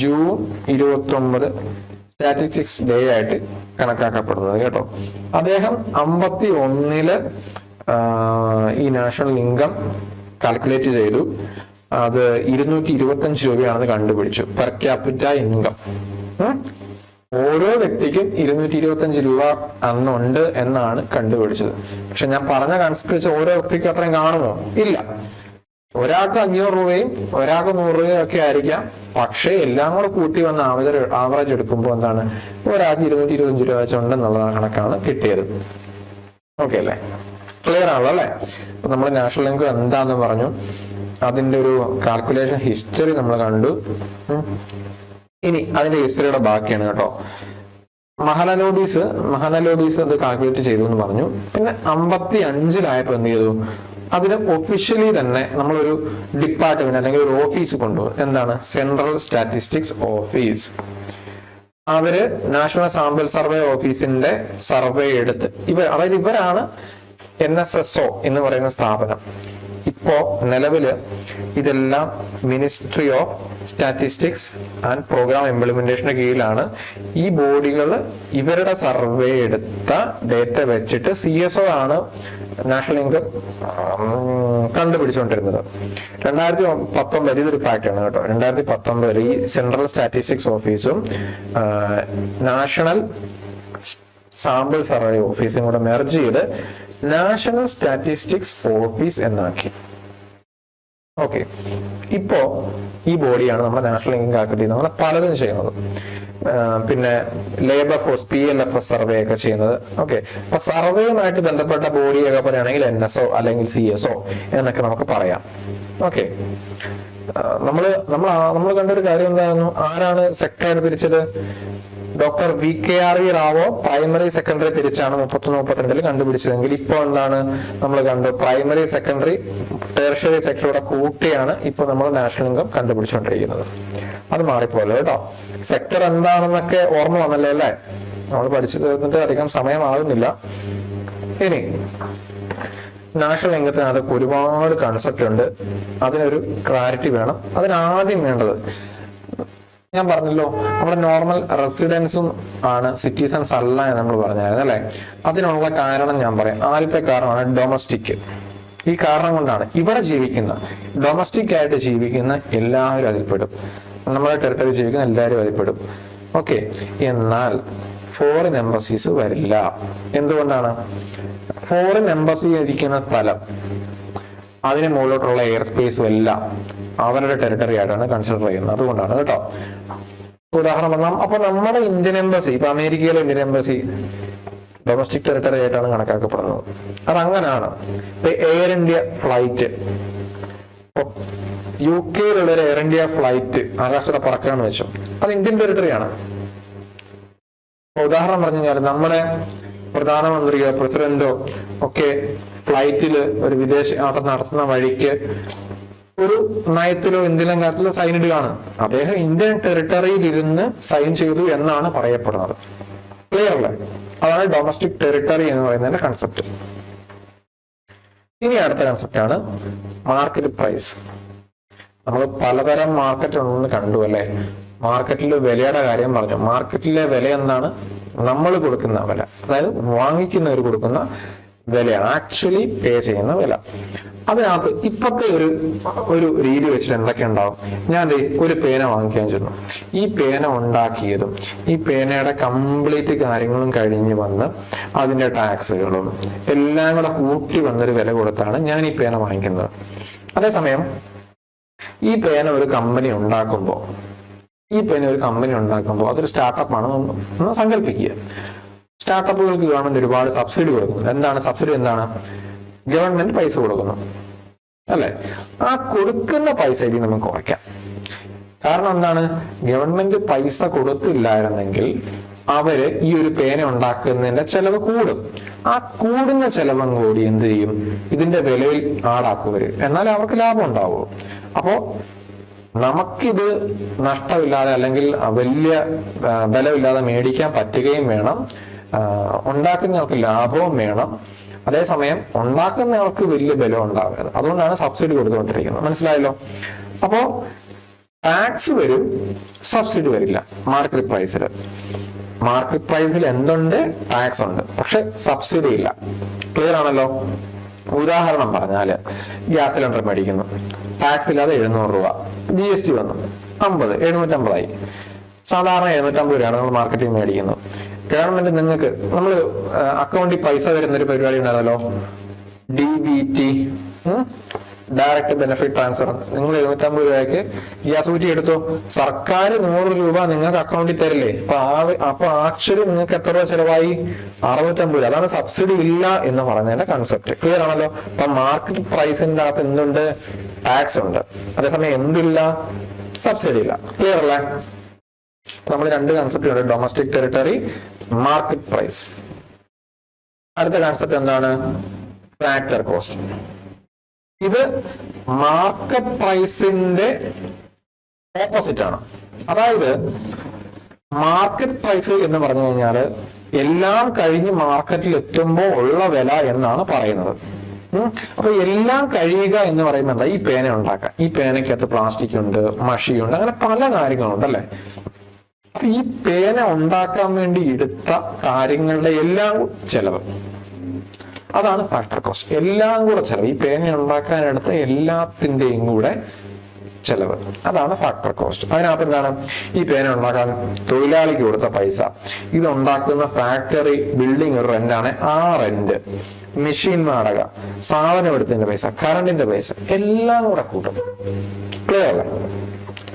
ജൂൺ 29 സ്റ്റാറ്റിസ്റ്റിക്സ് ഡേ ആയിട്ട് കണക്കാക്കപ്പെടുന്നത് കേട്ടോ. അദ്ദേഹം 51 ഈ നാഷണൽ ഇൻകം കാൽക്കുലേറ്റ് ചെയ്തു. അത് 225 രൂപയാണെന്ന് കണ്ടുപിടിച്ചു. പെർ ക്യാപിറ്റ ഇൻകം ഓരോ വ്യക്തിക്കും 225 രൂപ അന്നുണ്ട് എന്നാണ് കണ്ടുപിടിച്ചത്. പക്ഷെ ഞാൻ പറഞ്ഞ കൺസെപ്റ്റ് വെച്ച് ഓരോ വ്യക്തിക്കും അത്രയും കാണുമോ? ഇല്ല. ഒരാൾക്ക് 500 രൂപയും ഒരാൾക്ക് 100 രൂപയും ഒക്കെ ആയിരിക്കാം. പക്ഷെ എല്ലാം കൂടെ കൂട്ടി വന്ന് ആവറേജ് എടുക്കുമ്പോൾ എന്താണ്, ഒരാൾക്ക് 225 രൂപ വെച്ചുണ്ടെന്നുള്ള കണക്കാണ് കിട്ടിയത്. ഓക്കെ അല്ലേ? ക്ലിയർ ആണല്ലോ അല്ലെ? അപ്പൊ നമ്മൾ നാഷണൽ ഇൻകം എന്താന്ന് പറഞ്ഞു, അതിന്റെ ഒരു കാൽക്കുലേഷൻ ഹിസ്റ്ററി നമ്മൾ കണ്ടു. ഇനി അതിന്റെ ഹിസ്റ്ററിയുടെ ബാക്കിയാണ് കേട്ടോ. മഹാലനോബിസ് ഇത് കാൽക്കുലേറ്റ് ചെയ്തു എന്ന് പറഞ്ഞു. പിന്നെ 55 എന്ത് ചെയ്തു, അതിന് ഒഫീഷ്യലി തന്നെ നമ്മളൊരു ഡിപ്പാർട്ട്മെന്റ് അല്ലെങ്കിൽ ഒരു ഓഫീസ് കൊണ്ടുപോകും. എന്താണ്? Central statistics office. അവര് നാഷണൽ സാമ്പിൾ സർവേ ഓഫീസിന്റെ സർവേ എടുത്ത് അതായത് ഇവരാണ് NSSO എന്ന് പറയുന്ന സ്ഥാപനം. ഇപ്പോ നിലവില് ഇതെല്ലാം ministry of statistics and programme ഇംപ്ലിമെന്റേഷന്റെ കീഴിലാണ്. ഈ ബോഡികൾ ഇവരുടെ സർവേ എടുത്ത ഡേറ്റ വെച്ചിട്ട് CSO ആണ് നാഷണൽ ഇൻകം കണ്ടുപിടിച്ചുകൊണ്ടിരുന്നത്. 2019 ഇതൊരു ഫാക്ടാണ് കേട്ടോ. 2019 ഈ സെൻട്രൽ സ്റ്റാറ്റിസ്റ്റിക്സ് ഓഫീസും നാഷണൽ സാമ്പിൾ സർവേ ഓഫീസും കൂടെ മെർജ് ചെയ്ത് നാഷണൽ സ്റ്റാറ്റിസ്റ്റിക്സ് ഓഫീസ് എന്നാക്കി. ഓക്കെ, ഇപ്പോ ഈ ബോഡിയാണ് നമ്മുടെ നാഷണൽ ഇൻകം കാൽക്കുലേറ്റ് ചെയ്യുന്നത്. നമ്മളെ പലതും ചെയ്യുന്നത്. പിന്നെ ലേബർ ഫോഴ്സ് PLFS സർവേ ഒക്കെ ചെയ്യുന്നത്. ഓക്കെ, അപ്പൊ സർവേയുമായിട്ട് ബന്ധപ്പെട്ട ബോഡിയൊക്കെ പറയുകയാണെങ്കിൽ NSO അല്ലെങ്കിൽ CSO എന്നൊക്കെ നമുക്ക് പറയാം. ഓക്കെ, നമ്മൾ കണ്ടൊരു കാര്യം എന്തായിരുന്നു, ആരാണ് സെക്ടർ തിരിച്ചത്? Doctor VKR Rao primary secondary തിരിച്ചാണ് 31-32 കണ്ടുപിടിച്ചതെങ്കിൽ ഇപ്പൊ എന്താണ് നമ്മൾ കണ്ടു, പ്രൈമറി സെക്കൻഡറി ടെർഷ്യറി സെക്ടറുടെ കൂട്ടിയാണ് ഇപ്പൊ നമ്മൾ നാഷണൽ ഇൻകം കണ്ടുപിടിച്ചുകൊണ്ടിരിക്കുന്നത്. അത് മാറിപ്പോലെ കേട്ടോ. സെക്ടർ എന്താണെന്നൊക്കെ ഓർമ്മ വന്നല്ലേ അല്ലേ? നമ്മൾ പഠിച്ചു തീർന്നിട്ട് അധികം സമയമാകുന്നില്ല. ഇനി നാഷണൽ ഇൻകത്തിനകത്ത് ഒരുപാട് കൺസെപ്റ്റ് ഉണ്ട്, അതിനൊരു ക്ലാരിറ്റി വേണം. അതിനാദ്യം വേണ്ടത് ഞാൻ പറഞ്ഞല്ലോ, നമ്മുടെ നോർമൽ റെസിഡൻസും ആണ്, സിറ്റിസൺസ് അല്ല എന്ന് നമ്മൾ പറഞ്ഞായിരുന്നു അല്ലെ. അതിനുള്ള കാരണം ഞാൻ പറയാം. ആദ്യത്തെ കാരണമാണ് ഡൊമസ്റ്റിക്. ഈ കാരണം കൊണ്ടാണ് ഇവിടെ ജീവിക്കുന്ന ഡൊമസ്റ്റിക് ആയിട്ട് ജീവിക്കുന്ന എല്ലാവരും അതിൽപ്പെടും, നമ്മുടെ ടെറിട്ടറി ജീവിക്കുന്ന എല്ലാവരും അതിൽപ്പെടും. ഓക്കെ, എന്നാൽ ഫോറിൻ എംബസീസ് വരില്ല. എന്തുകൊണ്ടാണ്? ഫോറിൻ എംബസി ഇരിക്കുന്ന സ്ഥലം, അതിന് മുകളിലോട്ടുള്ള എയർ സ്പേസും എല്ലാം അവരുടെ ടെറിട്ടറി ആയിട്ടാണ് കൺസിഡർ ചെയ്യുന്നത്. അതുകൊണ്ടാണ് കേട്ടോ. ഉദാഹരണം പറഞ്ഞാൽ അപ്പൊ നമ്മുടെ ഇന്ത്യൻ എംബസി, ഇപ്പൊ അമേരിക്കയിലെ ഇന്ത്യൻ എംബസി ഡൊമസ്റ്റിക് ടെറിട്ടറി ആയിട്ടാണ് കണക്കാക്കപ്പെടുന്നത്. അതങ്ങനെയാണ്. ഇപ്പൊ air India flight, UK air India flight ആകാശത്തെ പറക്കാന്ന് വെച്ചോ, അത് ഇന്ത്യൻ ടെറിട്ടറിയാണ്. ഉദാഹരണം പറഞ്ഞു കഴിഞ്ഞാൽ നമ്മുടെ പ്രധാനമന്ത്രിയോ പ്രസിഡന്റോ ഒക്കെ ഫ്ലൈറ്റില് ഒരു വിദേശ യാത്ര നടത്തുന്ന വഴിക്ക് ഒരു നയത്തിലോ എന്തെങ്കിലും കാര്യത്തിലോ സൈൻ ഇടുകയാണ്. അദ്ദേഹം ഇന്ത്യൻ ടെറിട്ടറിയിൽ ഇരുന്ന് സൈൻ ചെയ്തു എന്നാണ് പറയപ്പെടുന്നത്. ക്ലിയർ അല്ലേ? അതാണ് ഡൊമസ്റ്റിക് ടെറിട്ടറി എന്ന് പറയുന്നതിന്റെ കൺസെപ്റ്റ്. ഇനി അടുത്ത കൺസെപ്റ്റ് ആണ് മാർക്കറ്റ് പ്രൈസ്. നമ്മൾ പലതരം മാർക്കറ്റ് ഉണ്ടെന്ന് കണ്ടു അല്ലെ. മാർക്കറ്റിൽ വിലയുടെ കാര്യം പറഞ്ഞു. മാർക്കറ്റിലെ വില എന്താണ്? നമ്മൾ കൊടുക്കുന്ന വില, അതായത് വാങ്ങിക്കുന്നവർ കൊടുക്കുന്ന വിലയാണ്, ആക്ച്വലി പേ ചെയ്യുന്ന വില. അതിനകത്ത് ഇപ്പത്തെ ഒരു രീതി വെച്ചിട്ട് എന്തൊക്കെ ഉണ്ടാവും? ഞാൻ ഒരു പേന വാങ്ങിക്കാൻ ചെന്നു. ഈ പേന ഉണ്ടാക്കിയതും ഈ പേനയുടെ കംപ്ലീറ്റ് കാര്യങ്ങളും കഴിഞ്ഞ് വന്ന് അതിന്റെ ടാക്സുകളും എല്ലാം കൂടെ കൂട്ടി വന്നൊരു വില കൊടുത്താണ് ഞാൻ ഈ പേന വാങ്ങിക്കുന്നത്. അതേസമയം ഈ പേന ഒരു കമ്പനി ഉണ്ടാക്കുമ്പോൾ അതൊരു സ്റ്റാർട്ടപ്പ് ആണ് ഒന്ന് സങ്കല്പിക്കുക. സ്റ്റാർട്ടപ്പുകൾക്ക് ഗവൺമെന്റ് ഒരുപാട് സബ്സിഡി കൊടുക്കുന്നു. എന്താണ് സബ്സിഡി? എന്താണ്? ഗവൺമെന്റ് പൈസ കൊടുക്കുന്നു അല്ലെ. ആ കൊടുക്കുന്ന പൈസ ഇനി നമുക്ക് കുറയ്ക്കാം. കാരണം എന്താണ്? ഗവൺമെന്റ് പൈസ കൊടുത്തില്ലായിരുന്നെങ്കിൽ അവര് ഈ ഒരു പേന ഉണ്ടാക്കുന്നതിന്റെ ചെലവ് കൂടും. ആ കൂടുന്ന ചെലവും കൂടി എന്ത് ചെയ്യും? ഇതിന്റെ വിലയിൽ ആടാക്കുവര്. എന്നാലേ അവർക്ക് ലാഭം ഉണ്ടാവൂ. അപ്പോ നമുക്കിത് നഷ്ടമില്ലാതെ അല്ലെങ്കിൽ വലിയ ബലമില്ലാതെ മേടിക്കാൻ പറ്റുകയും വേണം, ഉണ്ടാക്കുന്നയാൾക്ക് ലാഭവും വേണം. അതേസമയം ഉണ്ടാക്കുന്നയാൾക്ക് വലിയ ബലം ഉണ്ടാവരുത്. അതുകൊണ്ടാണ് സബ്സിഡി കൊടുത്തുകൊണ്ടിരിക്കുന്നത്. മനസ്സിലായല്ലോ? അപ്പോ ടാക്സ് വരും, സബ്സിഡി വരില്ല. മാർക്കറ്റ് പ്രൈസിൽ എന്തുണ്ട്? ടാക്സ് ഉണ്ട്, പക്ഷെ സബ്സിഡി ഇല്ല. ക്ലിയർ ആണല്ലോ? ഉദാഹരണം പറഞ്ഞാല് ഗ്യാസ് സിലിണ്ടർ മേടിക്കുന്നു, ടാക്സ് ഇല്ലാതെ 700 രൂപ, GST വന്നു 50, 750 സാധാരണ 750 രൂപയാണ് നമ്മൾ മാർക്കറ്റിൽ മേടിക്കുന്നത്. ഗവൺമെന്റ് നിങ്ങൾക്ക് നമ്മൾ അക്കൗണ്ടിൽ പൈസ വരുന്നൊരു പരിപാടി ഉണ്ടായിരുന്നല്ലോ, DBT, ഡയറക്റ്റ് ബെനിഫിറ്റ് ട്രാൻസ്ഫർ. നിങ്ങൾ 750 രൂപയ്ക്ക് ഗ്യാസ് കുറ്റി എടുത്തോ, സർക്കാർ 100 രൂപ നിങ്ങൾക്ക് അക്കൗണ്ടിൽ തരില്ലേ? അപ്പൊ ആക്ച്വലി നിങ്ങൾക്ക് എത്ര രൂപ ചെലവായി? 650 രൂപ. അതാണ് സബ്സിഡി ഇല്ല എന്ന് പറഞ്ഞതിന്റെ കൺസെപ്റ്റ്. ക്ലിയർ ആണല്ലോ? അപ്പൊ മാർക്കറ്റ് പ്രൈസിന്റെ അകത്ത് എന്തുണ്ട്? ടാക്സ് ഉണ്ട്. അതേസമയം എന്തില്ല? സബ്സിഡി ഇല്ല. ക്ലിയർ അല്ലേ? നമ്മൾ രണ്ട് കൺസെപ്റ്റ് ഉണ്ട്, ഡൊമസ്റ്റിക് ടെറിട്ടറി, മാർക്കറ്റ് പ്രൈസ്. അടുത്ത കൺസെപ്റ്റ് എന്താണ്? Factor cost. ഇത് മാർക്കറ്റ് പ്രൈസിന്റെ ഓപ്പോസിറ്റ് ആണ്. അതായത് മാർക്കറ്റ് പ്രൈസ് എന്ന് പറഞ്ഞു കഴിഞ്ഞാൽ എല്ലാം കഴിഞ്ഞ് മാർക്കറ്റിൽ എത്തുമ്പോൾ ഉള്ള വില എന്നാണ് പറയുന്നത്. അപ്പൊ എല്ലാം കഴിയുക എന്ന് പറയുമ്പോൾ എന്താ? ഈ പേന ഉണ്ടാക്കാം. ഈ പേനയ്ക്കകത്ത് പ്ലാസ്റ്റിക് ഉണ്ട്, മഷിയുണ്ട്, അങ്ങനെ പല കാര്യങ്ങളുണ്ട് അല്ലെ. അപ്പൊ ഈ പേന ഉണ്ടാക്കാൻ വേണ്ടി എടുത്ത കാര്യങ്ങളുടെ എല്ലാം ചെലവ്, അതാണ് ഫാക്ടർ കോസ്റ്റ്. എല്ലാം കൂടെ ചെലവ്, ഈ പേന ഉണ്ടാക്കാൻ എടുത്ത എല്ലാത്തിന്റെയും കൂടെ ചെലവ്, അതാണ് ഫാക്ടർ കോസ്റ്റ്. അതിനകത്ത് എന്താണ്? ഈ പേന ഉണ്ടാക്കാൻ തൊഴിലാളിക്ക് കൊടുത്ത പൈസ, ഇതുണ്ടാക്കുന്ന ഫാക്ടറി ബിൽഡിംഗ് ഒരു റെന്റാണ്, ആ റെന്റ്, മെഷീൻ വാടക, സാധനം എടുത്തതിന്റെ പൈസ, കറണ്ടിന്റെ പൈസ, എല്ലാം കൂടെ കൂട്ടും. ക്ലിയർ അല്ല?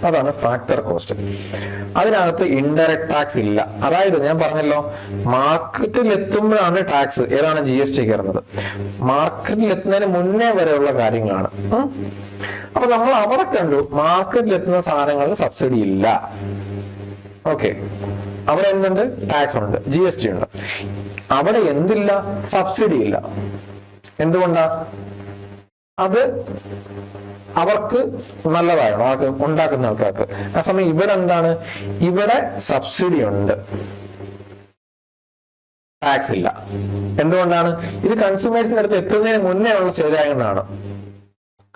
അതാണ് ഫാക്ടർ കോസ്റ്റ്. അതിനകത്ത് ഇൻഡയറക്ട് ടാക്സ് ഇല്ല. അതായത് ഞാൻ പറഞ്ഞല്ലോ, മാർക്കറ്റിൽ എത്തുമ്പോഴാണ് ടാക്സ്, ഏതാണ്? GST കയറുന്നത്. മാർക്കറ്റിൽ എത്തുന്നതിന് മുന്നേ വരെയുള്ള കാര്യങ്ങളാണ്. അപ്പൊ നമ്മൾ അവിടെ കണ്ടു മാർക്കറ്റിൽ എത്തുന്ന സാധനങ്ങളിൽ സബ്സിഡി ഇല്ല. ഓക്കെ, അവിടെ എന്തുണ്ട്? ടാക്സ് ഉണ്ട്, GST ഉണ്ട്. അവിടെ എന്തില്ല? സബ്സിഡി ഇല്ല. എന്തുകൊണ്ടാ? അത് അവർക്ക് നല്ലതാണ്, അവർക്ക് ഉണ്ടാക്കുന്ന ആൾക്കാർക്ക്. ആ സമയം ഇവിടെ എന്താണ്? ഇവിടെ സബ്സിഡി ഉണ്ട്, ടാക്സ് ഇല്ല. എന്തുകൊണ്ടാണ്? ഇത് കൺസ്യൂമേഴ്സിന്റെ അടുത്ത് എത്തുന്നതിന് മുന്നേ ഉള്ള സ്റ്റേജായതുകൊണ്ടാണ്.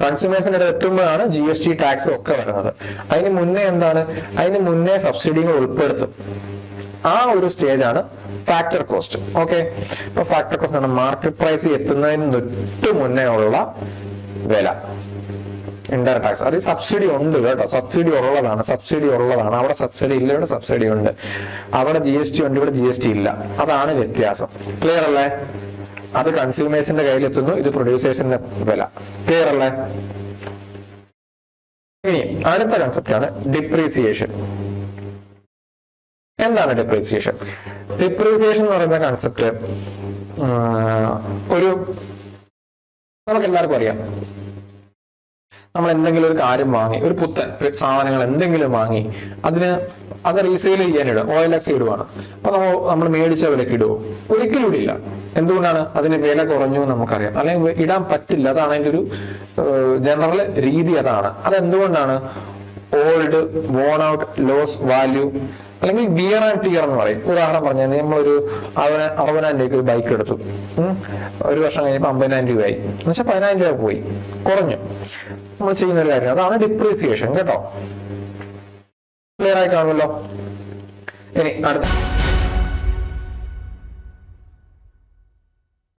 കൺസ്യൂമേഴ്സിന്റെ അടുത്ത് എത്തുമ്പോഴാണ് GST ടാക്സും ഒക്കെ വരുന്നത്. അതിന് മുന്നേ എന്താണ്? അതിന് മുന്നേ സബ്സിഡികൾ ഉൾപ്പെടുത്തും. ആ ഒരു സ്റ്റേജാണ് ഫാക്ടർ കോസ്റ്റ്. ഓക്കെ, ഇപ്പൊ ഫാക്ടർ കോസ്റ്റ് ആണ് മാർക്കറ്റ് പ്രൈസ് എത്തുന്നതിന് തൊട്ട് മുന്നേ ഉള്ള വില, ഇൻഡയറക്ട് ടാക്സ്. അത് സബ്സിഡി ഉണ്ട് കേട്ടോ, സബ്സിഡി ഉള്ളതാണ്. അവിടെ സബ്സിഡി ഇല്ല, ഇവിടെ സബ്സിഡി ഉണ്ട്. അവിടെ GST ഉണ്ട്, ഇവിടെ GST ഇല്ല. അതാണ് വ്യത്യാസം. ക്ലിയർ അല്ലേ? അത് കൺസ്യൂമേഴ്സിന്റെ കയ്യിലെത്തുന്നു, ഇത് പ്രൊഡ്യൂസേഴ്സിന്റെ വില. ക്ലിയർ അല്ലേ? ഇനി അടുത്ത കൺസെപ്റ്റ് ആണ് ഡിപ്രീസിയേഷൻ. എന്താണ് ഡിപ്രീസിയേഷൻ? ഡിപ്രീസിയേഷൻ എന്ന് പറയുന്ന കൺസെപ്റ്റ് നമുക്ക് എല്ലാവർക്കും അറിയാം. നമ്മൾ എന്തെങ്കിലും ഒരു കാര്യം വാങ്ങി, ഒരു പുത്തൻ സാധനങ്ങൾ എന്തെങ്കിലും വാങ്ങി, അത് റീസെയിൽ ചെയ്യാനിടും, OLX ഇടുവാണ്. അപ്പൊ നമ്മൾ മേടിച്ച വിലക്ക് ഇടുവോ? ഒരിക്കലും ഇടില്ല. എന്തുകൊണ്ടാണ്? അതിന് വില കുറഞ്ഞു നമുക്കറിയാം, അല്ലെങ്കിൽ ഇടാൻ പറ്റില്ല. അതാണ് അതിന്റെ ഒരു ജനറൽ രീതി. അതെന്തുകൊണ്ടാണ്? Old, worn out, loss value, അല്ലെങ്കിൽ വിയർ ആൻഡ് ടിയർ എന്ന് പറയും. ഉദാഹരണം പറഞ്ഞാൽ നമ്മളൊരു 60,000 രൂപയ്ക്ക് ഒരു ബൈക്ക് എടുത്തു, ഒരു വർഷം കഴിഞ്ഞപ്പോൾ 50,000 രൂപയായി, എന്നുവെച്ചാൽ 10,000 രൂപ പോയി, കുറഞ്ഞു. നമ്മൾ ചെയ്യുന്ന ഒരു കാര്യം അതാണ് ഡിപ്രീസിയേഷൻ കേട്ടോ. ക്ലിയർ ആയി കാണുമല്ലോ. ഇനി അടുത്ത